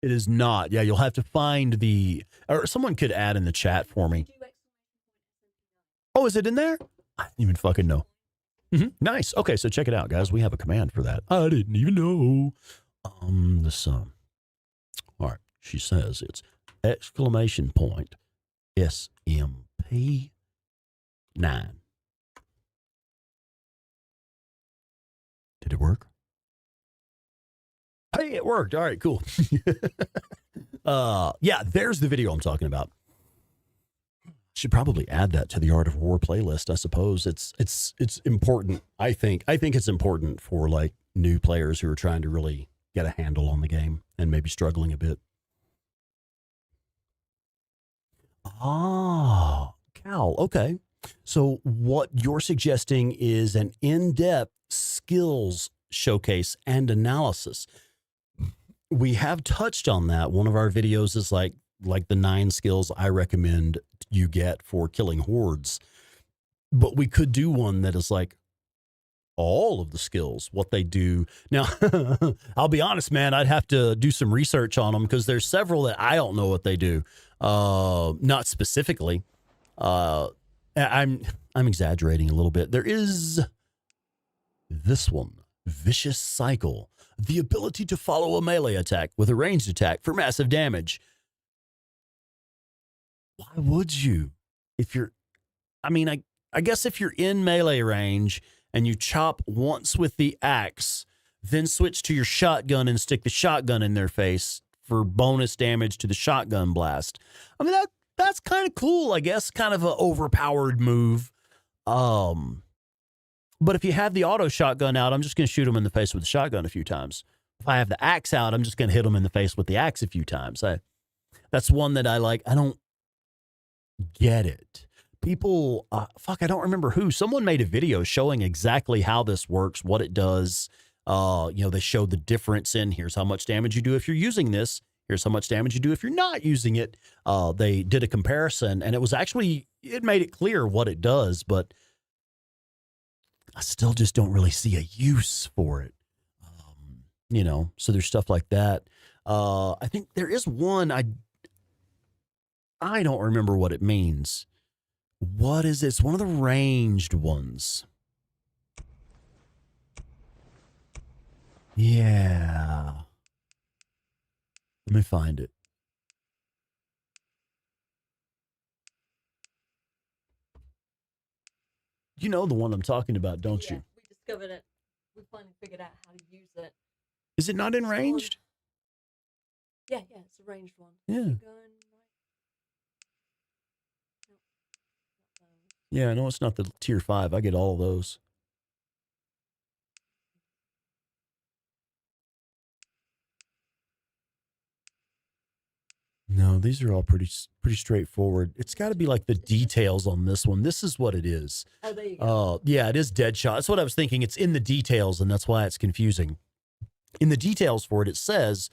It is not. Yeah, you'll have to find or someone could add in the chat for me. Oh, is it in there? I didn't even fucking know. Nice. Okay, so check it out, guys. We have a command for that. I didn't even know. All right. She says it's !SMP9. Did it work? Hey, it worked. All right, cool. Yeah, there's the video I'm talking about. Should probably add that to the Art of War playlist, I suppose. It's important. I think it's important for like new players who are trying to really get a handle on the game and maybe struggling a bit. Ah, Cal. Okay. So what you're suggesting is an in-depth skills showcase and analysis. We have touched on that. One of our videos is like like the 9 skills I recommend you get for killing hordes. But we could do one that is like all of the skills, what they do. Now, I'll be honest, man, I'd have to do some research on them because there's several that I don't know what they do. Not specifically. I'm exaggerating a little bit. There is this one, Vicious Cycle. The ability to follow a melee attack with a ranged attack for massive damage. Why would you? If you're, I guess if you're in melee range and you chop once with the axe, then switch to your shotgun and stick the shotgun in their face for bonus damage to the shotgun blast. I mean, that's kind of cool, I guess. Kind of an overpowered move. But if you have the auto shotgun out, I'm just going to shoot them in the face with the shotgun a few times. If I have the axe out, I'm just going to hit them in the face with the axe a few times. That's one that I like. I don't get it. People, I don't remember who. Someone made a video showing exactly how this works, what it does. They showed the difference in here's how much damage you do if you're using this. Here's how much damage you do if you're not using it. They did a comparison, and it made it clear what it does, but I still just don't really see a use for it. So there's stuff like that. I think there is one, I don't remember what it means. What is it? It's one of the ranged ones. Yeah. Let me find it. You know the one I'm talking about, don't you? We discovered it. We finally figured out how to use it. Is it not in ranged? Yeah, it's a ranged one. Yeah. Yeah, I know it's not the tier 5. I get all of those. No, these are all pretty straightforward. It's got to be like the details on this one. This is what it is. Oh, there you go. Yeah, it is Deadshot. That's what I was thinking. It's in the details, and that's why it's confusing. In the details for it, it says,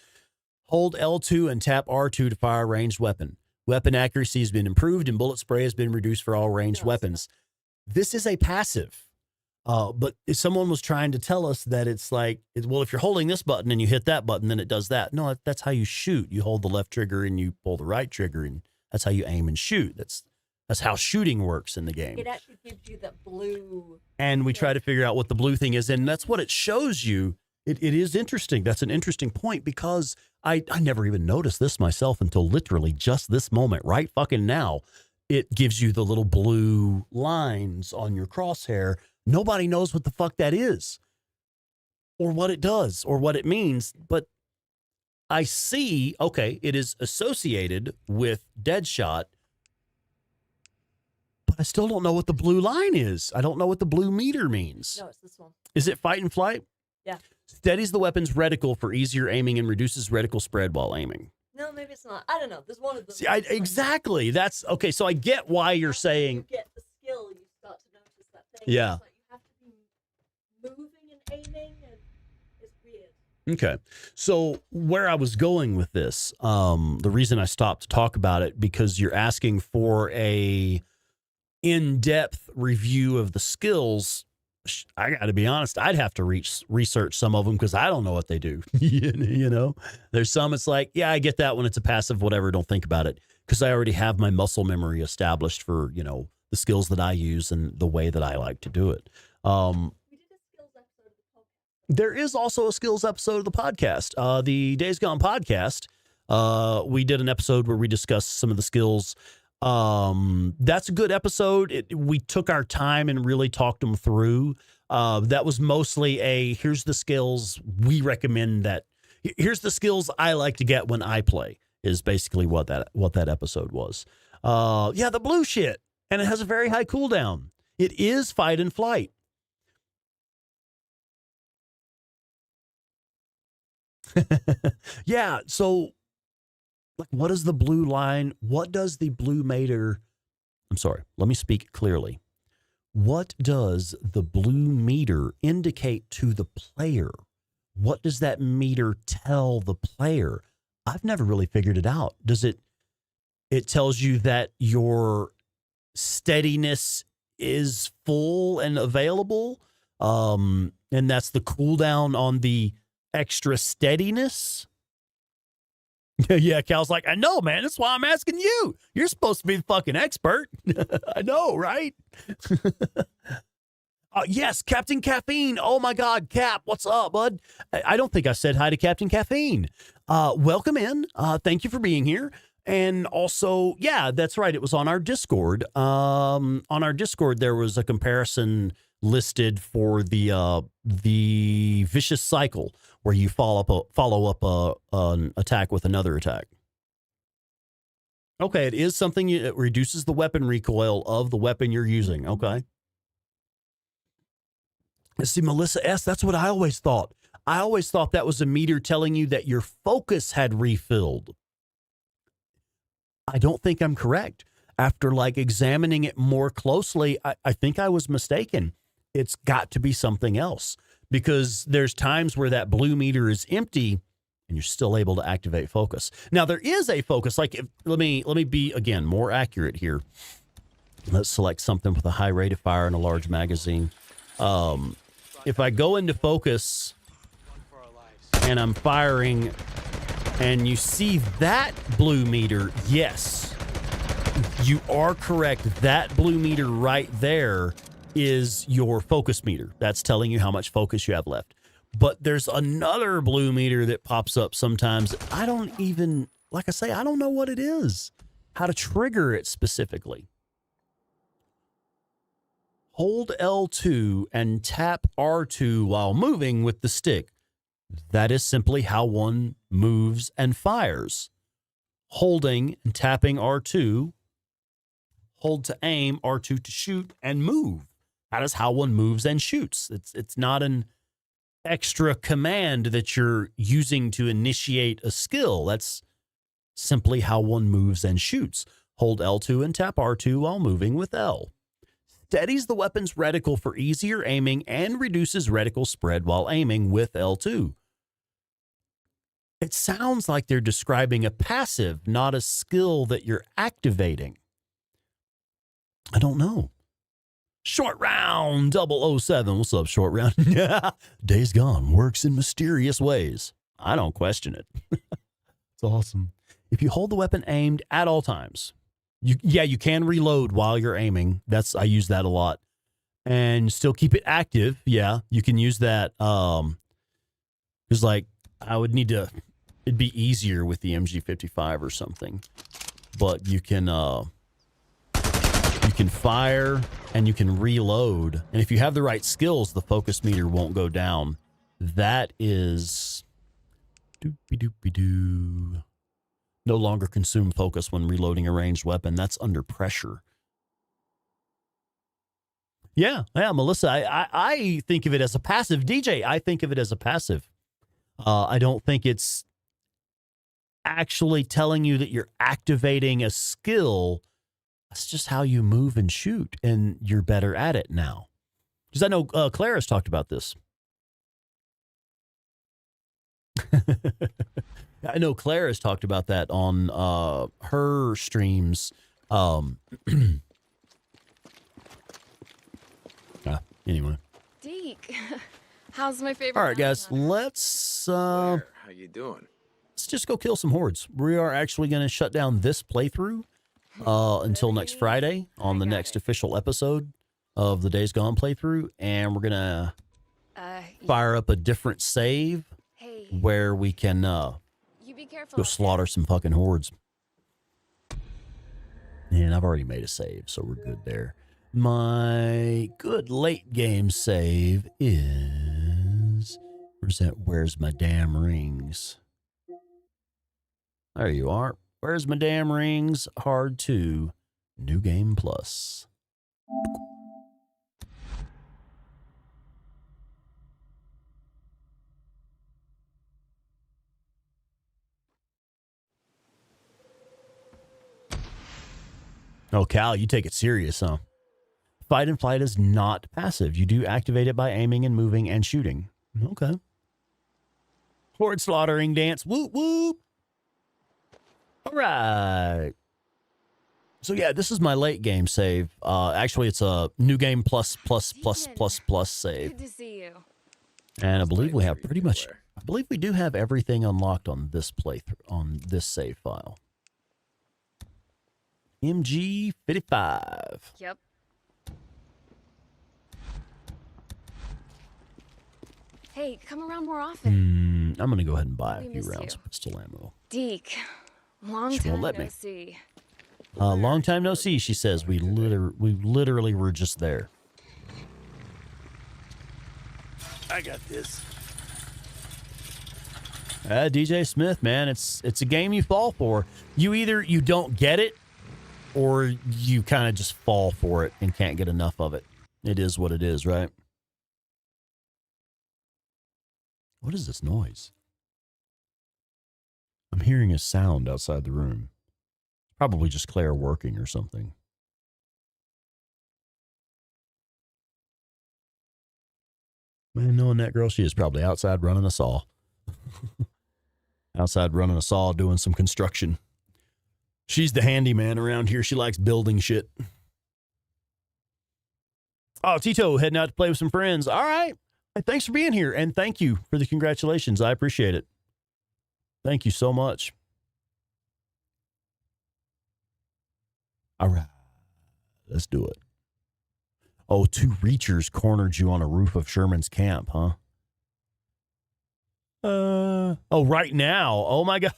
hold L2 and tap R2 to fire a ranged weapon. Weapon accuracy has been improved, and bullet spray has been reduced for all ranged weapons. This is a passive. But if someone was trying to tell us that it's like, well, if you're holding this button and you hit that button, then it does that. No, that's how you shoot. You hold the left trigger and you pull the right trigger, and that's how you aim and shoot. That's how shooting works in the game. It actually gives you that blue. And we try to figure out what the blue thing is, and that's what it shows you. It is interesting. That's an interesting point because I never even noticed this myself until literally just this moment, right fucking now. It gives you the little blue lines on your crosshair. Nobody knows what the fuck that is or what it does or what it means. But I see, okay, it is associated with Deadshot, but I still don't know what the blue line is. I don't know what the blue meter means. No, it's this one. Is it fight and flight? Yeah. Steadies the weapon's reticle for easier aiming and reduces reticle spread while aiming. No, maybe it's not. I don't know. There's one of them. See, exactly. That's okay. So I get why you're saying. You get the skill, you start to notice that thing. Yeah. It's like you have to be moving and aiming, and it's weird. Okay. So where I was going with this, the reason I stopped to talk about it, because you're asking for a in-depth review of the skills. I got to be honest, I'd have to research some of them because I don't know what they do. You know, there's some it's like, yeah, I get that when it's a passive, whatever. Don't think about it because I already have my muscle memory established for, the skills that I use and the way that I like to do it. There is also a skills episode of the podcast, the Days Gone podcast. We did an episode where we discussed some of the skills. That's a good episode. We took our time and really talked them through. That was mostly here's the skills we recommend here's the skills I like to get when I play is basically what that episode was. Yeah, the blue shit. And it has a very high cooldown. It is fight and flight. Yeah. So like, what is the blue line? What does the blue meter? I'm sorry. Let me speak clearly. What does the blue meter indicate to the player? What does that meter tell the player? I've never really figured it out. Does it It tells you that your steadiness is full and available. And that's the cooldown on the extra steadiness. Yeah, Cal's like, I know, man. That's why I'm asking you. You're supposed to be the fucking expert. I know, right? Yes, Captain Caffeine. Oh, my God, Cap. What's up, bud? I don't think I said hi to Captain Caffeine. Welcome in. Thank you for being here. And also, yeah, that's right. It was on our Discord. On our Discord, there was a comparison listed for the vicious cycle where you follow up an attack with another attack. Okay, it is something that reduces the weapon recoil of the weapon you're using. Okay. See, Melissa S., that's what I always thought. I always thought that was a meter telling you that your focus had refilled. I don't think I'm correct. After examining it more closely, I think I was mistaken. It's got to be something else, because there's times where that blue meter is empty and you're still able to activate focus. Now, there is a focus. Let me be, again, more accurate here. Let's select something with a high rate of fire and a large magazine. If I go into focus and I'm firing and you see that blue meter, yes, you are correct. That blue meter right there is your focus meter. That's telling you how much focus you have left. But there's another blue meter that pops up sometimes. I don't even, like I say, I don't know what it is, how to trigger it specifically. Hold L2 and tap R2 while moving with the stick. That is simply how one moves and fires. Holding and tapping R2, hold to aim, R2 to shoot, and move. That is how one moves and shoots. It's not an extra command that you're using to initiate a skill. That's simply how one moves and shoots. Hold L2 and tap R2 while moving with L. Steadies the weapon's reticle for easier aiming and reduces reticle spread while aiming with L2. It sounds like they're describing a passive, not a skill that you're activating. I don't know. Short Round 007. What's up, Short Round? Days Gone works in mysterious ways. I don't question it. It's awesome. If you hold the weapon aimed at all times, you can reload while you're aiming. I use that a lot. And still keep it active. Yeah, you can use that. Because I would need to, it'd be easier with the MG55 or something. But you can fire and you can reload. And if you have the right skills, the focus meter won't go down. That is doopy-doopy-doo. No longer consume focus when reloading a ranged weapon. That's under pressure. Yeah, Melissa, I think of it as a passive. DJ, I think of it as a passive. I don't think it's actually telling you that you're activating a skill. That's just how you move and shoot, and you're better at it now. Because I know Clara's talked about this. I know Clara's talked about that on her streams. Anyway. Deke, how's my favorite? All right, guys, let's How you doing? let's just go kill some hordes. We are actually going to shut down this playthrough until next Friday on the next official episode of the Days Gone playthrough, and we're gonna fire up a different save where we can you be careful go slaughter some fucking hordes. And I've already made a save, so we're good there. My good late game save is where's my damn rings? There you are. Where's my damn rings? Hard 2, New Game Plus. Oh, Cal, you take it serious, huh? Fight and flight is not passive. You do activate it by aiming and moving and shooting. Okay. Horde slaughtering dance. Whoop, whoop. All right. So yeah, this is my late game save. Actually, it's a new game plus save. Good to see you. And I believe we have pretty much, I believe we do have everything unlocked on this playthrough, on this save file. MG55. Yep. Hey, come around more often. I'm going to go ahead and buy a We few miss rounds you. of pistol ammo. Deke, long She time won't let no me. see. Long time no see, she says. We literally were just there. I got this. DJ Smith, man, it's a game you fall for. You don't get it, or you kind of just fall for it and can't get enough of it. It is what it is, right? What is this noise? I'm hearing a sound outside the room. Probably just Claire working or something. Man, knowing that girl, she is probably outside running a saw. Outside running a saw, doing some construction. She's the handyman around here. She likes building shit. Oh, Tito, heading out to play with some friends. All right. Hey, thanks for being here, and thank you for the congratulations. I appreciate it. Thank you so much. All right. Let's do it. Oh, 2 reachers cornered you on a roof of Sherman's camp, huh? Oh, right now. Oh my God.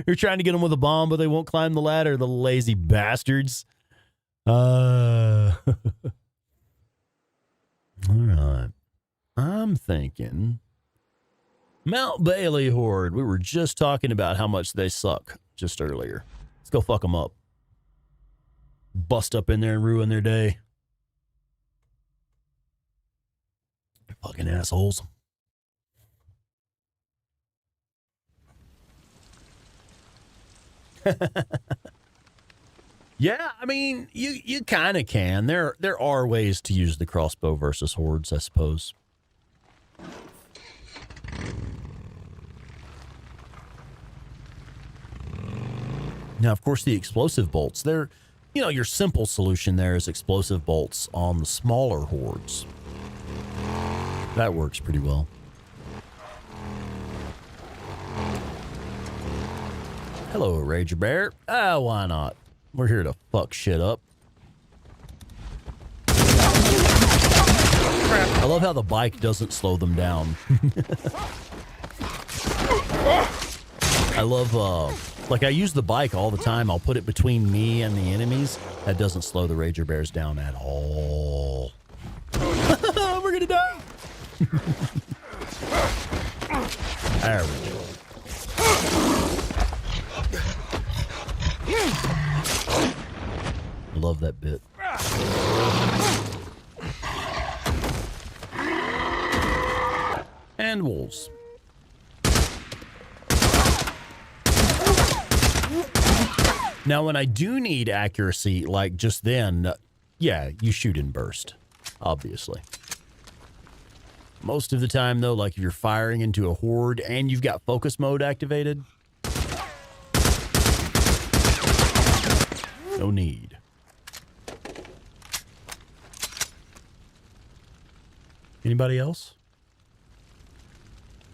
You're trying to get them with a bomb, but they won't climb the ladder, the lazy bastards. All right. I'm thinking Mount Bailey Horde. We were just talking about how much they suck just earlier. Let's go fuck them up. Bust up in there and ruin their day. Fucking assholes. Yeah, I mean, you kind of can. There are ways to use the crossbow versus hordes, I suppose. Now, of course, the explosive bolts, they're, you know, your simple solution there is explosive bolts on the smaller hordes. That works pretty well. Hello, Rager Bear. Why not? We're here to fuck shit up. I love how the bike doesn't slow them down. I love, like I use the bike all the time. I'll put it between me and the enemies. That doesn't slow the Rager Bears down at all. We're gonna die. There we go. Love that bit. And wolves. Now, when I do need accuracy, like just then, yeah, you shoot and burst, obviously. Most of the time, though, like if you're firing into a horde and you've got focus mode activated, no need. Anybody else?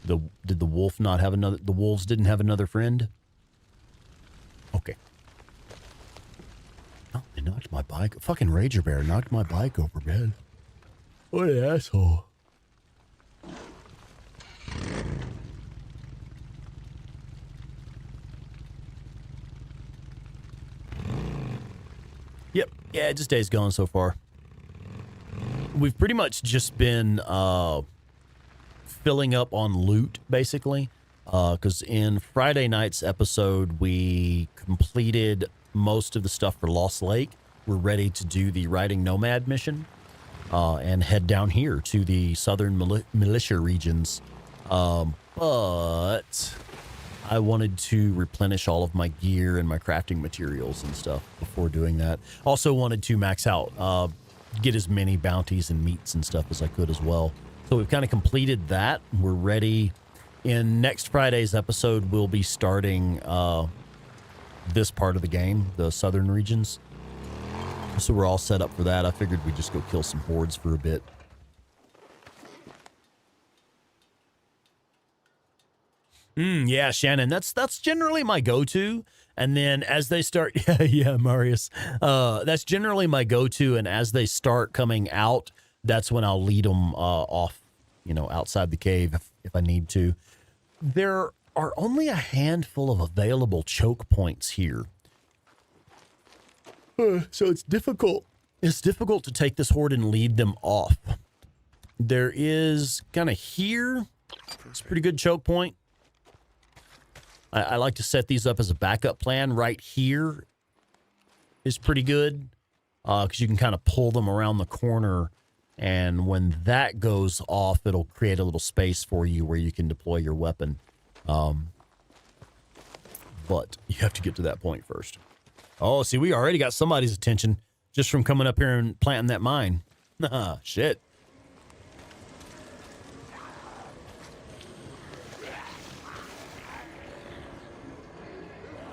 Did the wolf not have another? The wolves didn't have another friend? Okay. Oh, they knocked my bike. Fucking Rager Bear knocked my bike over, man. What an asshole. Yep. Yeah, just days gone so far. We've pretty much just been filling up on loot, basically. Because in Friday night's episode, we completed most of the stuff for Lost Lake. We're ready to do the Riding Nomad mission and head down here to the southern militia regions. But I wanted to replenish all of my gear and my crafting materials and stuff before doing that. Also wanted to max out, get as many bounties and meats and stuff as I could as well. So we've kind of completed that. We're ready. In next Friday's episode, we'll be starting this part of the game, the southern regions. So we're all set up for that. I figured we'd just go kill some hordes for a bit. Yeah, Shannon, that's generally my go-to. And then as they start, yeah, Marius, that's generally my go-to. And as they start coming out, that's when I'll lead them off, you know, outside the cave if I need to. There are only a handful of available choke points here. So it's difficult. It's difficult to take this horde and lead them off. There is kind of here. It's a pretty good choke point. I like to set these up as a backup plan. Right here is pretty good because you can kind of pull them around the corner. And when that goes off, it'll create a little space for you where you can deploy your weapon. But you have to get to that point first. Oh, see, we already got somebody's attention just from coming up here and planting that mine. Shit.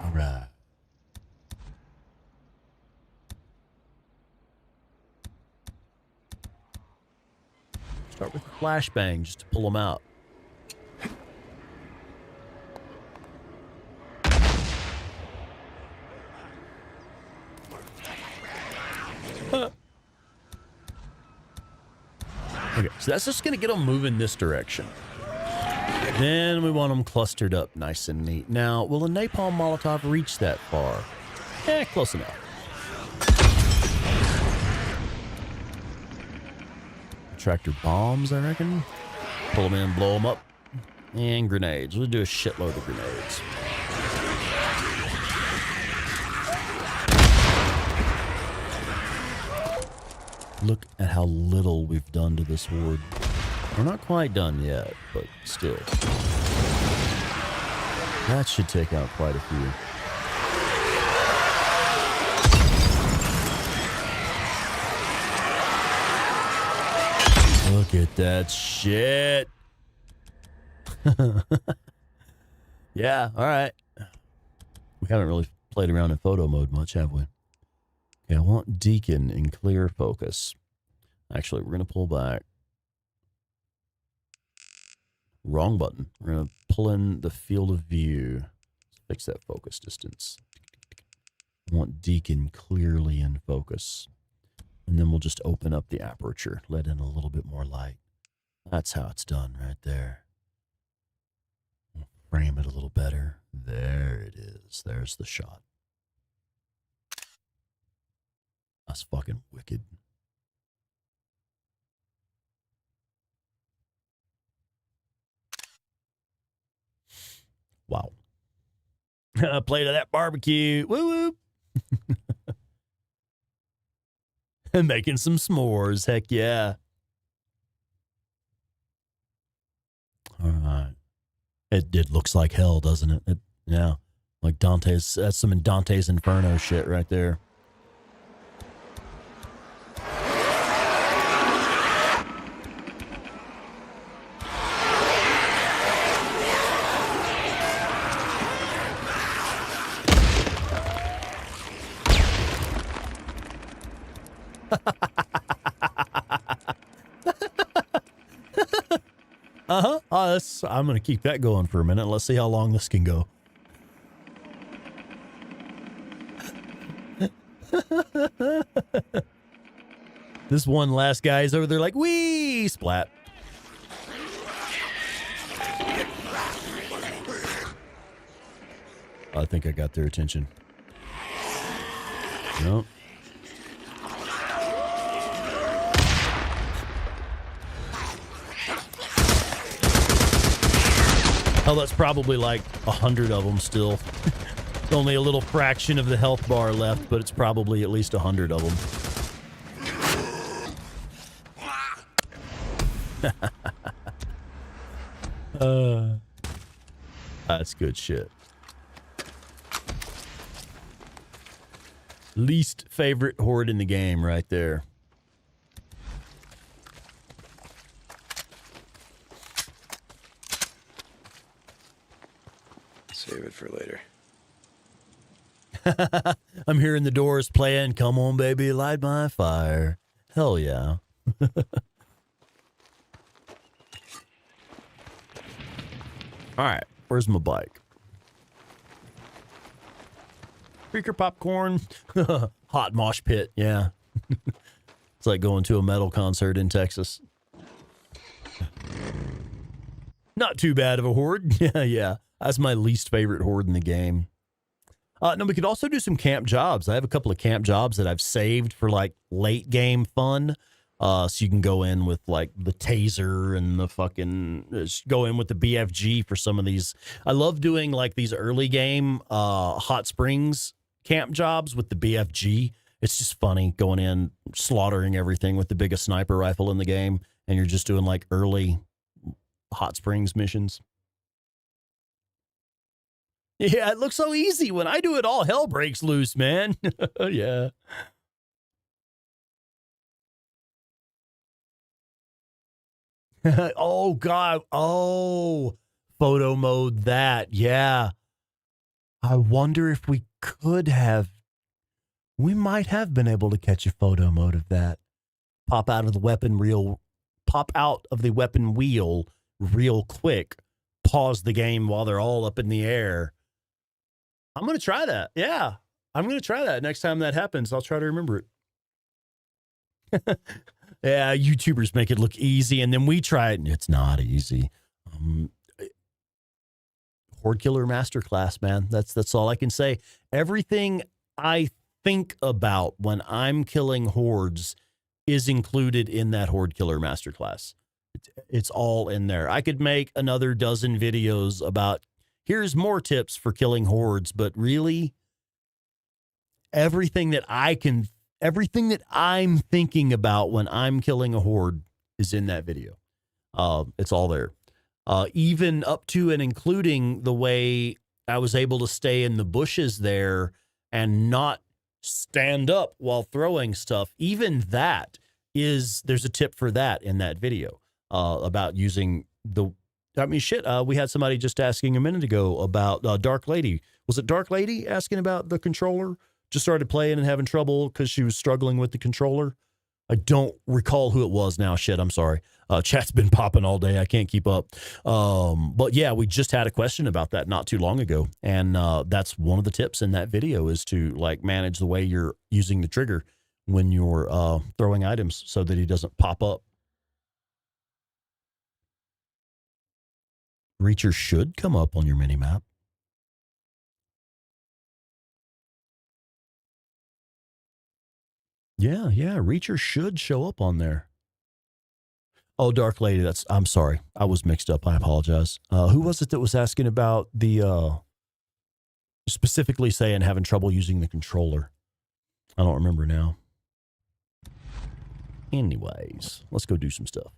All right. Start with a flashbang just to pull them out. Okay, so that's just going to get them moving this direction. Then we want them clustered up nice and neat. Now, will a napalm Molotov reach that far? Close enough. Tractor bombs, I reckon. Pull them in, blow them up. And grenades. We'll do a shitload of grenades. Look at how little we've done to this horde. We're not quite done yet, but still. That should take out quite a few. Look at that shit. Yeah, all right. We haven't really played around in photo mode much, have we? Okay, I want Deacon in clear focus. Actually, we're going to pull back. Wrong button. We're going to pull in the field of view. Fix that focus distance. I want Deacon clearly in focus. And then we'll just open up the aperture. Let in a little bit more light. That's how it's done right there. We'll frame it a little better. There it is. There's the shot. That's fucking wicked. Wow. A plate of that barbecue. Woo woo. And making some s'mores. Heck yeah. All right. It looks like hell, doesn't it? Yeah. Like Dante's. That's some Dante's Inferno shit right there. Uh-huh. I'm going to keep that going for a minute. Let's see how long this can go. This one last guy is over there like, wee, splat. I think I got their attention. No. Hell, that's probably like 100 of them still. Only a little fraction of the health bar left, but it's probably at least 100 of them. That's good shit. Least favorite horde in the game right there. Save it for later. I'm hearing the Doors playing, "Come on, baby, light my fire." Hell yeah. All right, where's my bike? Freaker popcorn. Hot mosh pit, yeah. It's like going to a metal concert in Texas. Not too bad of a horde. Yeah. That's my least favorite horde in the game. No, we could also do some camp jobs. I have a couple of camp jobs that I've saved for like late game fun. So you can go in with like the taser and the fucking go in with the BFG for some of these. I love doing like these early game hot springs camp jobs with the BFG. It's just funny going in, slaughtering everything with the biggest sniper rifle in the game, and you're just doing like early hot springs missions. Yeah, it looks so easy. When I do it, all hell breaks loose, man. Yeah. Oh, God. Oh, photo mode that. Yeah. I wonder if we could have. We might have been able to catch a photo mode of that. Pop out of the weapon wheel real quick. Pause the game while they're all up in the air. I'm going to try that. Yeah. I'm going to try that next time that happens. I'll try to remember it. Yeah, YouTubers make it look easy, and then we try it, and it's not easy. Horde Killer Masterclass, man. That's all I can say. Everything I think about when I'm killing hordes is included in that Horde Killer Masterclass. It's all in there. I could make another dozen videos about here's more tips for killing hordes, but really everything that I'm thinking about when I'm killing a horde is in that video. It's all there. Even up to and including the way I was able to stay in the bushes there and not stand up while throwing stuff. Even that there's a tip for that in that video about using we had somebody just asking a minute ago about Dark Lady. Was it Dark Lady asking about the controller? Just started playing and having trouble because she was struggling with the controller. I don't recall who it was now. Shit, I'm sorry. Chat's been popping all day. I can't keep up. But yeah, we just had a question about that not too long ago. And that's one of the tips in that video is to like manage the way you're using the trigger when you're throwing items so that he doesn't pop up. Reacher should come up on your mini map. Yeah, Reacher should show up on there. Oh, Dark Lady, I'm sorry. I was mixed up. I apologize. Who was it that was asking about the, specifically saying having trouble using the controller? I don't remember now. Anyways, let's go do some stuff.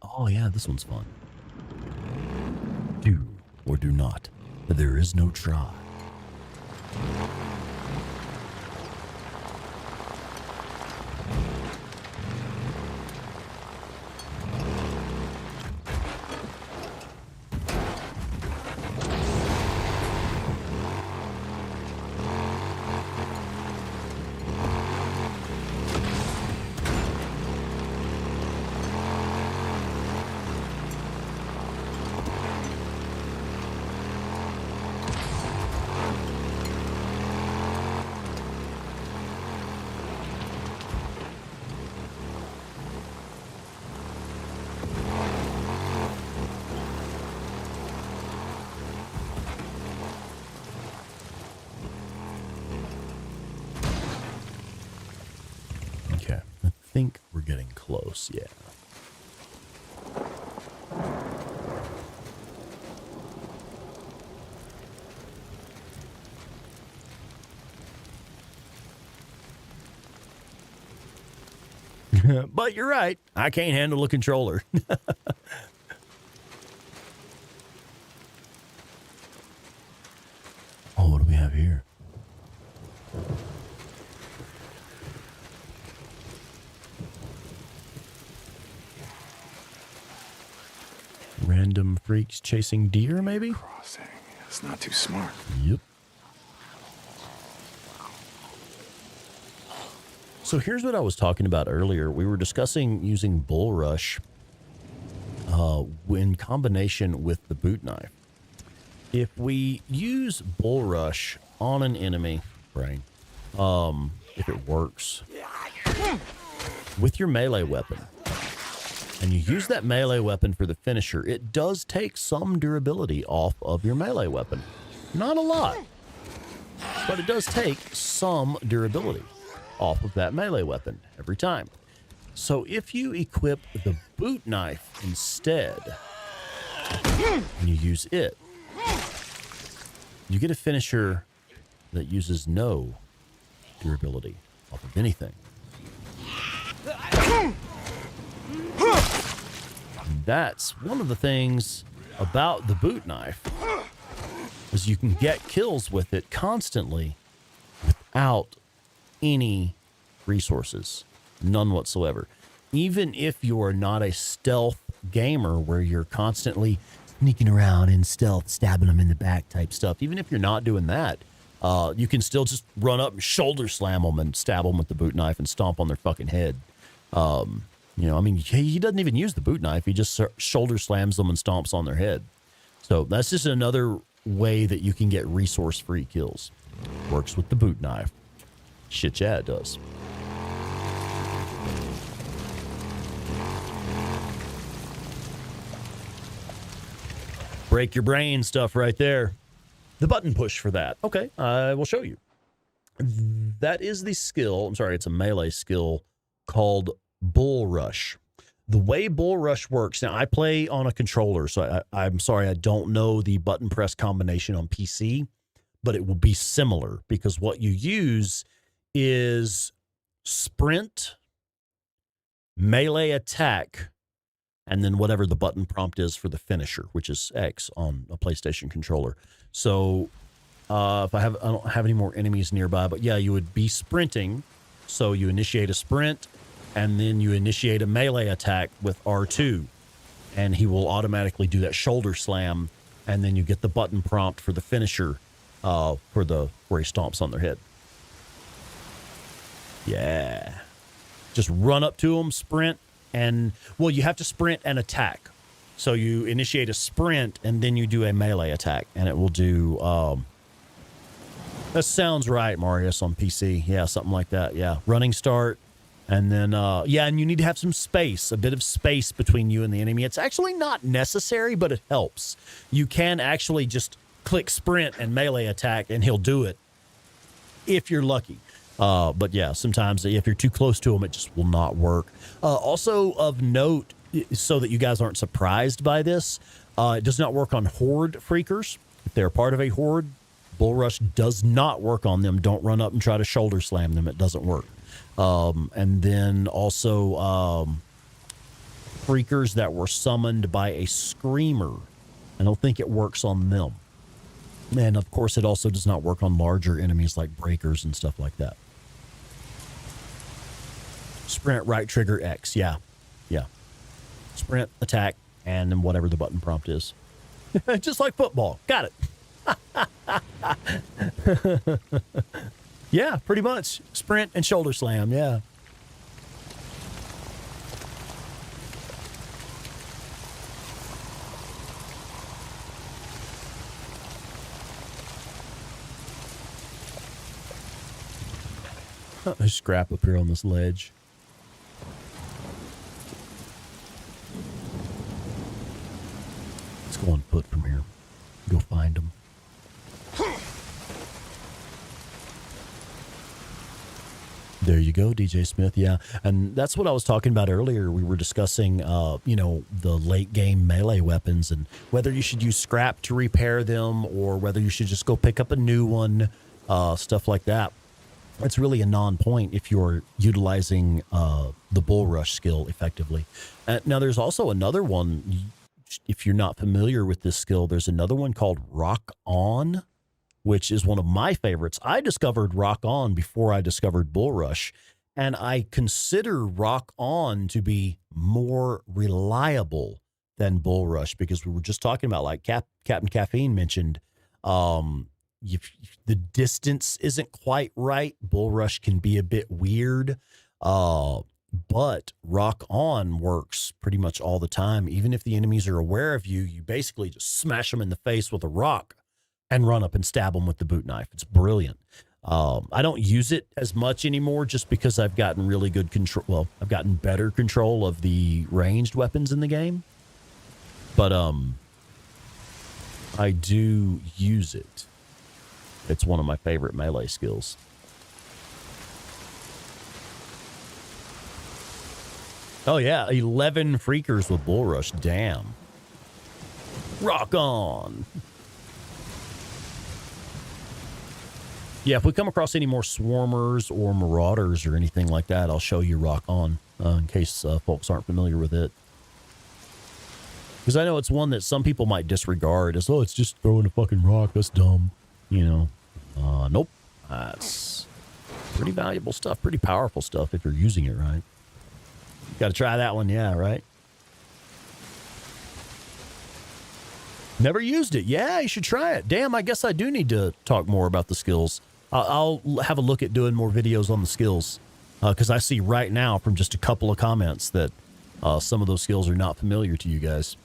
Oh, yeah, this one's fun. Do or do not. There is no try. I think we're getting close, yeah. But you're right. I can't handle a controller. Oh, what do we have here? Random freaks chasing deer, maybe? Crossing. It's not too smart. Yep. So here's what I was talking about earlier. We were discussing using Bull Rush in combination with the boot knife. If we use Bull Rush on an enemy, brain, if it works, with your melee weapon, and you use that melee weapon for the finisher, it does take some durability off of your melee weapon. Not a lot, but it does take some durability off of that melee weapon every time. So if you equip the boot knife instead, and you use it, you get a finisher that uses no durability off of anything. And that's one of the things about the boot knife, is you can get kills with it constantly without any resources, none whatsoever. Even if you are not a stealth gamer where you're constantly sneaking around in stealth, stabbing them in the back type stuff, even if you're not doing that, you can still just run up and shoulder slam them and stab them with the boot knife and stomp on their fucking head. You know, I mean, he doesn't even use the boot knife. He just shoulder slams them and stomps on their head. So that's just another way that you can get resource-free kills. Works with the boot knife. Shit, yeah, it does. Break your brain stuff right there. The button push for that. Okay, I will show you. That is the skill. I'm sorry, it's a melee skill called Bull Rush. The way Bull Rush works, now I play on a controller, so I'm sorry, I don't know the button press combination on PC, but it will be similar because what you use is sprint, melee attack, and then whatever the button prompt is for the finisher, which is X on a PlayStation controller. So if I don't have any more enemies nearby, but yeah, you would be sprinting. So you initiate a sprint, and then you initiate a melee attack with R2, and he will automatically do that shoulder slam, and then you get the button prompt for the finisher where he stomps on their head. Yeah. Just run up to him, sprint, and, well, you have to sprint and attack. So you initiate a sprint, and then you do a melee attack, and it will do, that sounds right, Marius, on PC. Yeah, something like that, yeah. Running start, and then, yeah, and you need to have some space, a bit of space between you and the enemy. It's actually not necessary, but it helps. You can actually just click sprint and melee attack, and he'll do it if you're lucky. But yeah, sometimes if you're too close to him, it just will not work. Also of note, so that you guys aren't surprised by this, it does not work on horde freakers. If they're part of a horde, Bull Rush does not work on them. Don't run up and try to shoulder slam them. It doesn't work. And then also freakers that were summoned by a screamer. I don't think it works on them. And of course, it also does not work on larger enemies like breakers and stuff like that. Sprint, right trigger, X. Yeah. Yeah. Sprint, attack, and then whatever the button prompt is. Just like football. Got it. Yeah, pretty much. Sprint and shoulder slam. Yeah. There's scrap up here on this ledge. Let's go on foot from here. Go find them. There you go, DJ Smith. Yeah. And that's what I was talking about earlier. We were discussing, you know, the late game melee weapons and whether you should use scrap to repair them or whether you should just go pick up a new one, stuff like that. It's really a non-point if you're utilizing the Bull Rush skill effectively. Now, there's also another one. If you're not familiar with this skill, there's another one called Rock On, which is one of my favorites. I discovered Rock On before I discovered Bull Rush, and I consider Rock On to be more reliable than Bull Rush because we were just talking about, like Captain Caffeine mentioned, if the distance isn't quite right, Bull Rush can be a bit weird. But rock on works pretty much all the time. Even if the enemies are aware of you, you basically just smash them in the face with a rock and run up and stab them with the boot knife. It's brilliant. I don't use it as much anymore just because I've gotten really good control. Well, I've gotten better control of the ranged weapons in the game. But I do use it. It's one of my favorite melee skills. Oh, yeah. 11 freakers with Bull Rush. Damn. Rock on. Yeah, if we come across any more swarmers or marauders or anything like that, I'll show you rock on in case folks aren't familiar with it. Because I know it's one that some people might disregard as, oh, it's just throwing a fucking rock. That's dumb. You know, nope. That's pretty valuable stuff, pretty powerful stuff if you're using it right. Got to try that one. Yeah, right. Never used it. Yeah, you should try it. Damn, I guess I do need to talk more about the skills. I'll have a look at doing more videos on the skills because I see right now from just a couple of comments that some of those skills are not familiar to you guys.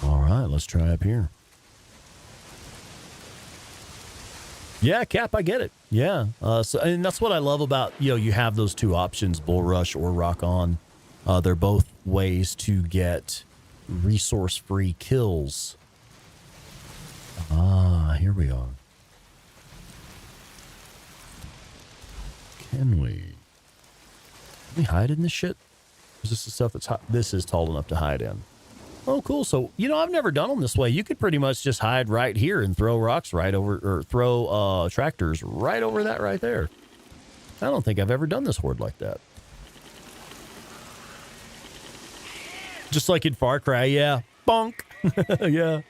All right, let's try up here. Yeah, Cap, I get it. Yeah. And that's what I love about, you have those two options, Bull Rush or Rock On. They're both ways to get resource-free kills. Here we are. Can we hide in this shit? Is this the stuff that's this is tall enough to hide in? Oh, cool. So, I've never done them this way. You could pretty much just hide right here and throw rocks right over, or throw tractors right over that right there. I don't think I've ever done this horde like that. Just like in Far Cry, yeah. Bonk. Yeah.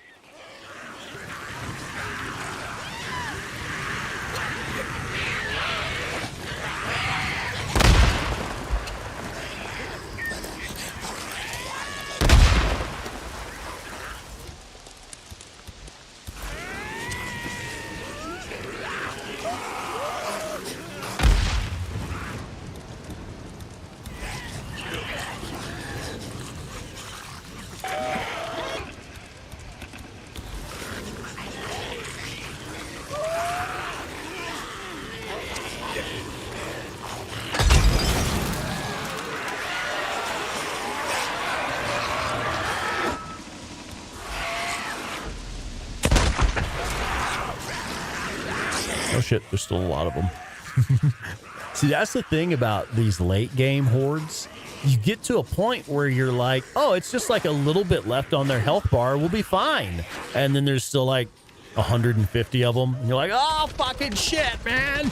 Oh shit, there's still a lot of them. See, that's the thing about these late game hordes. You get to a point where you're like, oh, it's just like a little bit left on their health bar. We'll be fine. And then there's still like 150 of them. And you're like, oh, fucking shit, man.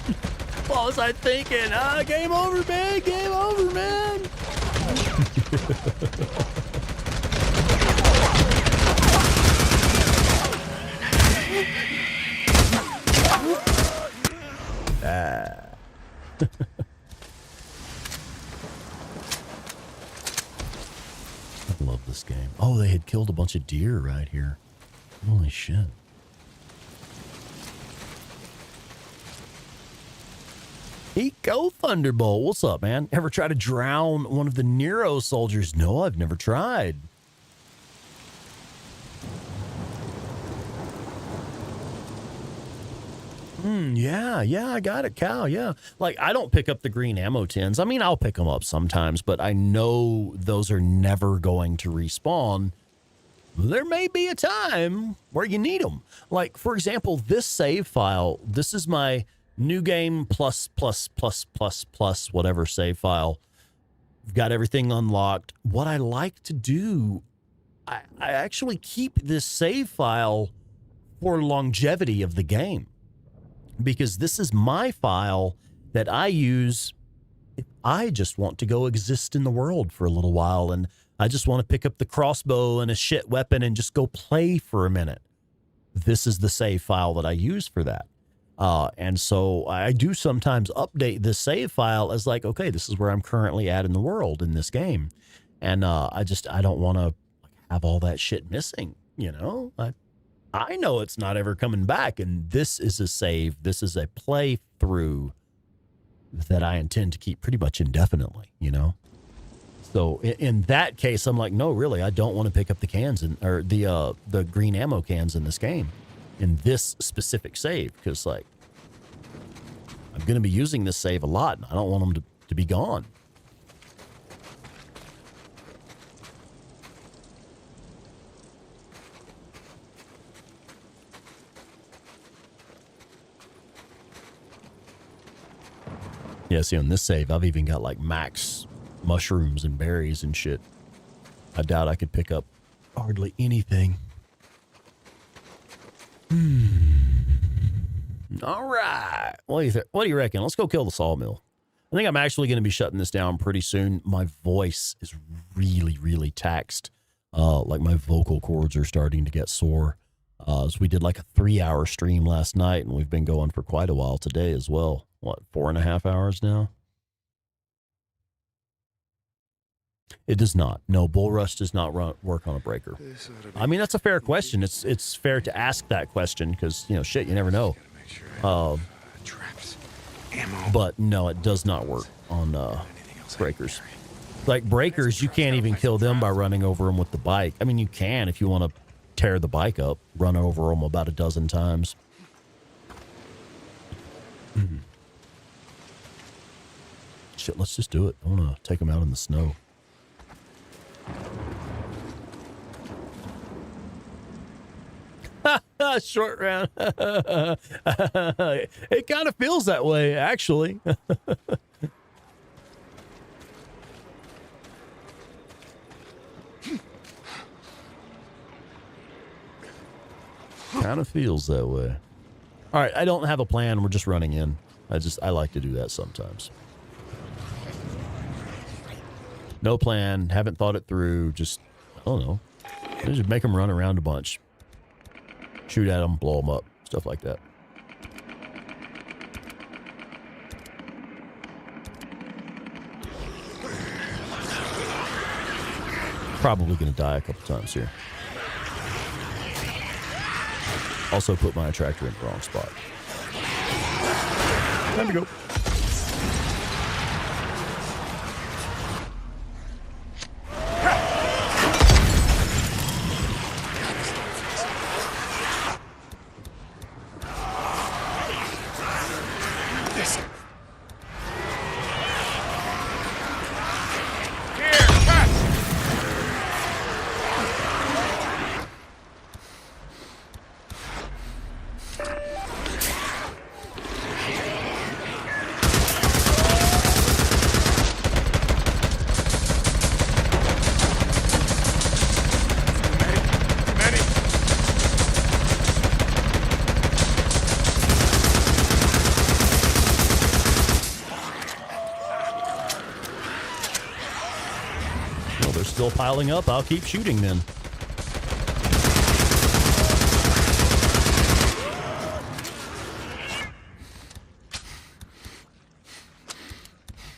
What was I thinking? Game over, man. Game over, man. I love this game. Oh, they had killed a bunch of deer right here. Holy shit. Eco Thunderbolt. What's up, man? Ever try to drown one of the Nero soldiers? No, I've never tried. Yeah, I got it, Cal. Yeah. Like, I don't pick up the green ammo tins. I mean, I'll pick them up sometimes, but I know those are never going to respawn. There may be a time where you need them. Like, for example, this save file, this is my new game plus whatever save file. I've got everything unlocked. What I like to do, I actually keep this save file for longevity of the game. Because this is my file that I use if I just want to go exist in the world for a little while and I just want to pick up the crossbow and a shit weapon and just go play for a minute. This is the save file that I use for that. And so I do sometimes update this save file as like, okay, this is where I'm currently at in the world in this game. And I don't want to have all that shit missing, I know it's not ever coming back, and this is a save. This is a playthrough that I intend to keep pretty much indefinitely, you know? So in that case, I'm like, no, really, I don't want to pick up the cans or the green ammo cans in this game, in this specific save, because like I'm going to be using this save a lot, and I don't want them to be gone. Yeah, see, on this save, I've even got like max mushrooms and berries and shit. I doubt I could pick up hardly anything. All right. What do you reckon? Let's go kill the sawmill. I think I'm actually going to be shutting this down pretty soon. My voice is really, really taxed. Like my vocal cords are starting to get sore. So we did like a 3-hour stream last night, and we've been going for quite a while today as well. What, 4.5 hours now? It does not. No, Bull Rush does not work on a breaker. I mean, that's a fair question. It's fair to ask that question because, you know, shit, you never know. But no, it does not work on breakers. Like breakers, you can't even kill them by running over them with the bike. I mean, you can if you want to tear the bike up, run over them about a dozen times. Shit, let's just do it. I want to take them out in the snow. Short round. It kind of feels that way, actually. Kind of feels that way. All right, I don't have a plan. We're just running in. I like to do that sometimes. No plan. Haven't thought it through. Just, I don't know. Just make them run around a bunch. Shoot at them, blow them up, stuff like that. Probably going to die a couple times here. Also put my attractor in the wrong spot. Time to go. Still piling up. I'll keep shooting then.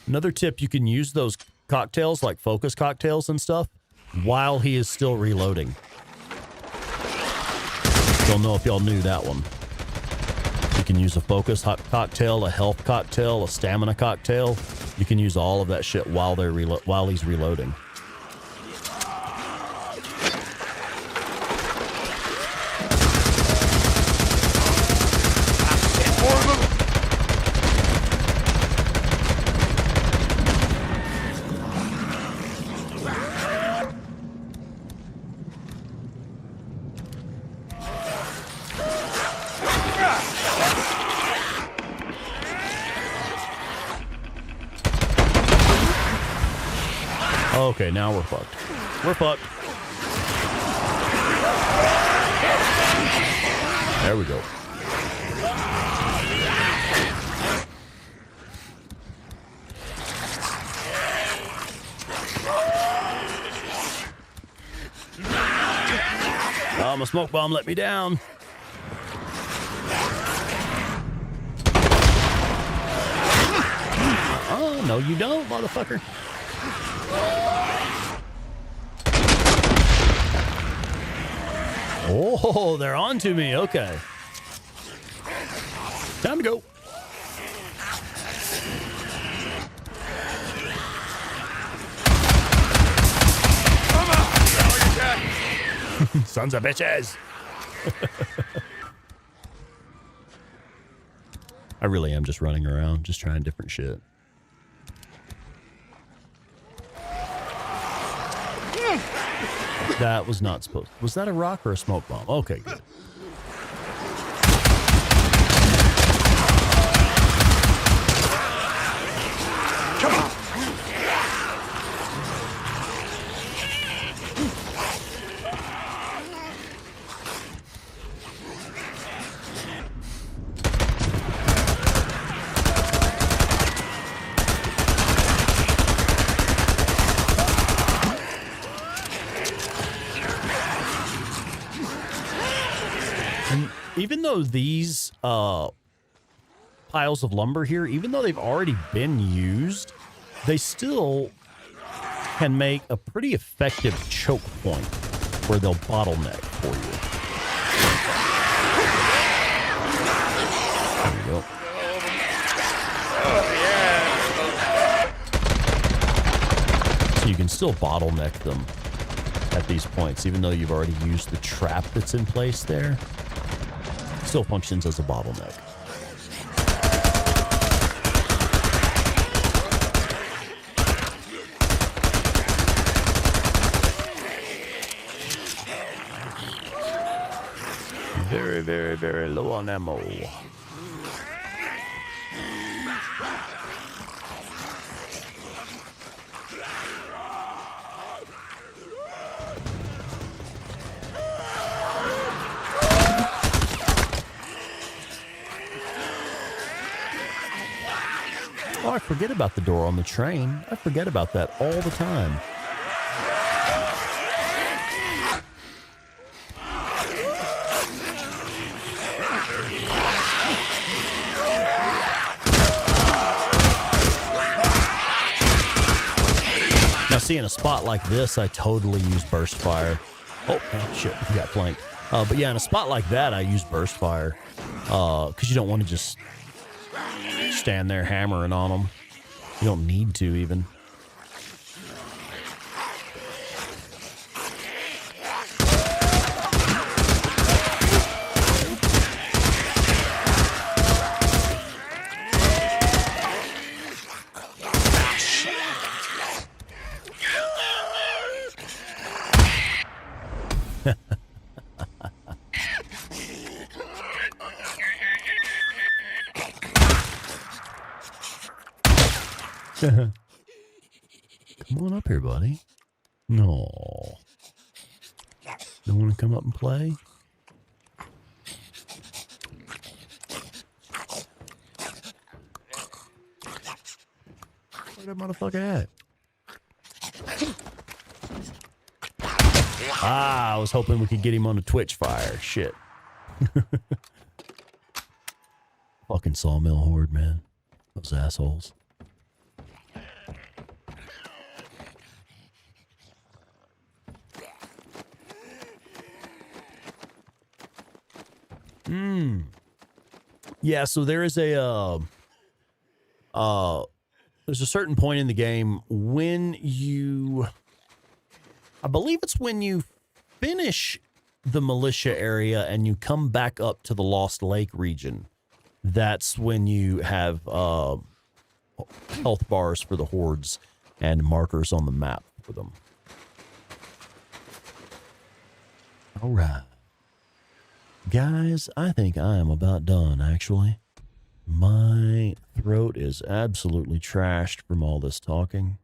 Another tip, you can use those cocktails, like focus cocktails and stuff, while he is still reloading. Don't know if y'all knew that one. You can use a focus cocktail, a health cocktail, a stamina cocktail. You can use all of that shit while he's reloading. Okay, now we're fucked. We're fucked. There we go. Oh, my smoke bomb let me down. Oh, no, you don't, motherfucker. Oh, they're on to me. Okay. Time to go. Sons of bitches. I really am just running around, just trying different shit. That was not supposed. Was that a rock or a smoke bomb? Okay, good. Come on. Even though these piles of lumber here, even though they've already been used, they still can make a pretty effective choke point where they'll bottleneck for you. There you go. So you can still bottleneck them at these points, even though you've already used the trap that's in place there. Still functions as a bottleneck. Very, very, very low on ammo. Oh, I forget about the door on the train. I forget about that all the time. Now, see, in a spot like this, I totally use burst fire. Oh, shit, you got flanked. But yeah, in a spot like that, I use burst fire. Because you don't want to just stand there hammering on them. You don't need to, even. Come on up here, buddy. No. Don't want to come up and play? Where that motherfucker at? Ah, I was hoping we could get him on a Twitch fire. Shit. Fucking sawmill horde, man. Those assholes. Yeah, so there is a there's a certain point in the game when you, I believe it's when you finish the militia area and you come back up to the Lost Lake region. That's when you have health bars for the hordes and markers on the map for them. All right. Guys, I think I am about done, actually. My throat is absolutely trashed from all this talking.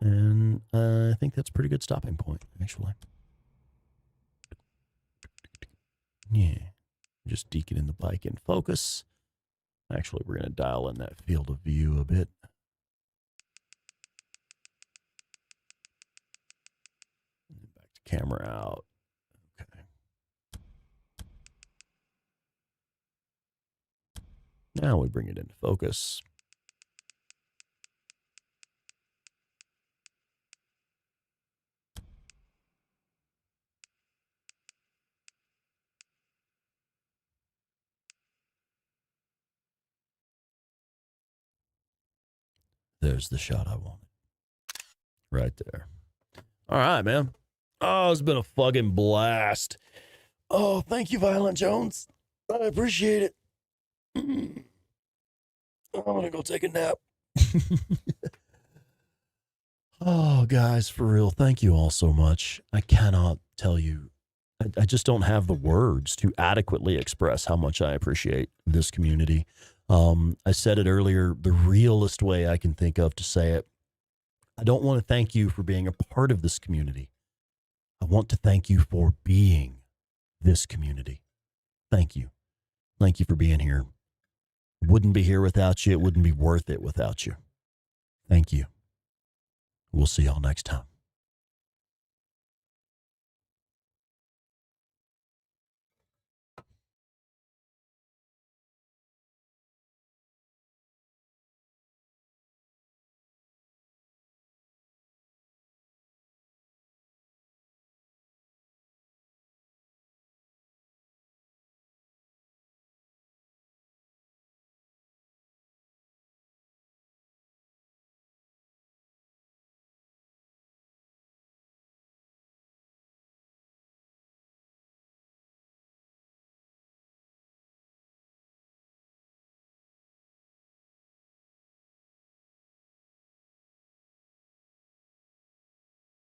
And I think that's a pretty good stopping point, actually. Yeah. Just deaconing the bike in focus. Actually, we're going to dial in that field of view a bit. Back to camera out. Okay. Now we bring it into focus. There's the shot I wanted. Right there. All right, man. Oh, it's been a fucking blast. Oh, thank you, Violent Jones. I appreciate it. I'm gonna go take a nap. Oh, guys, for real, thank you all so much. I cannot tell you. I just don't have the words to adequately express how much I appreciate this community. I said it earlier, the realest way I can think of to say it. I don't want to thank you for being a part of this community. I want to thank you for being this community. Thank you. Thank you for being here. Wouldn't be here without you. It wouldn't be worth it without you. Thank you. We'll see y'all next time.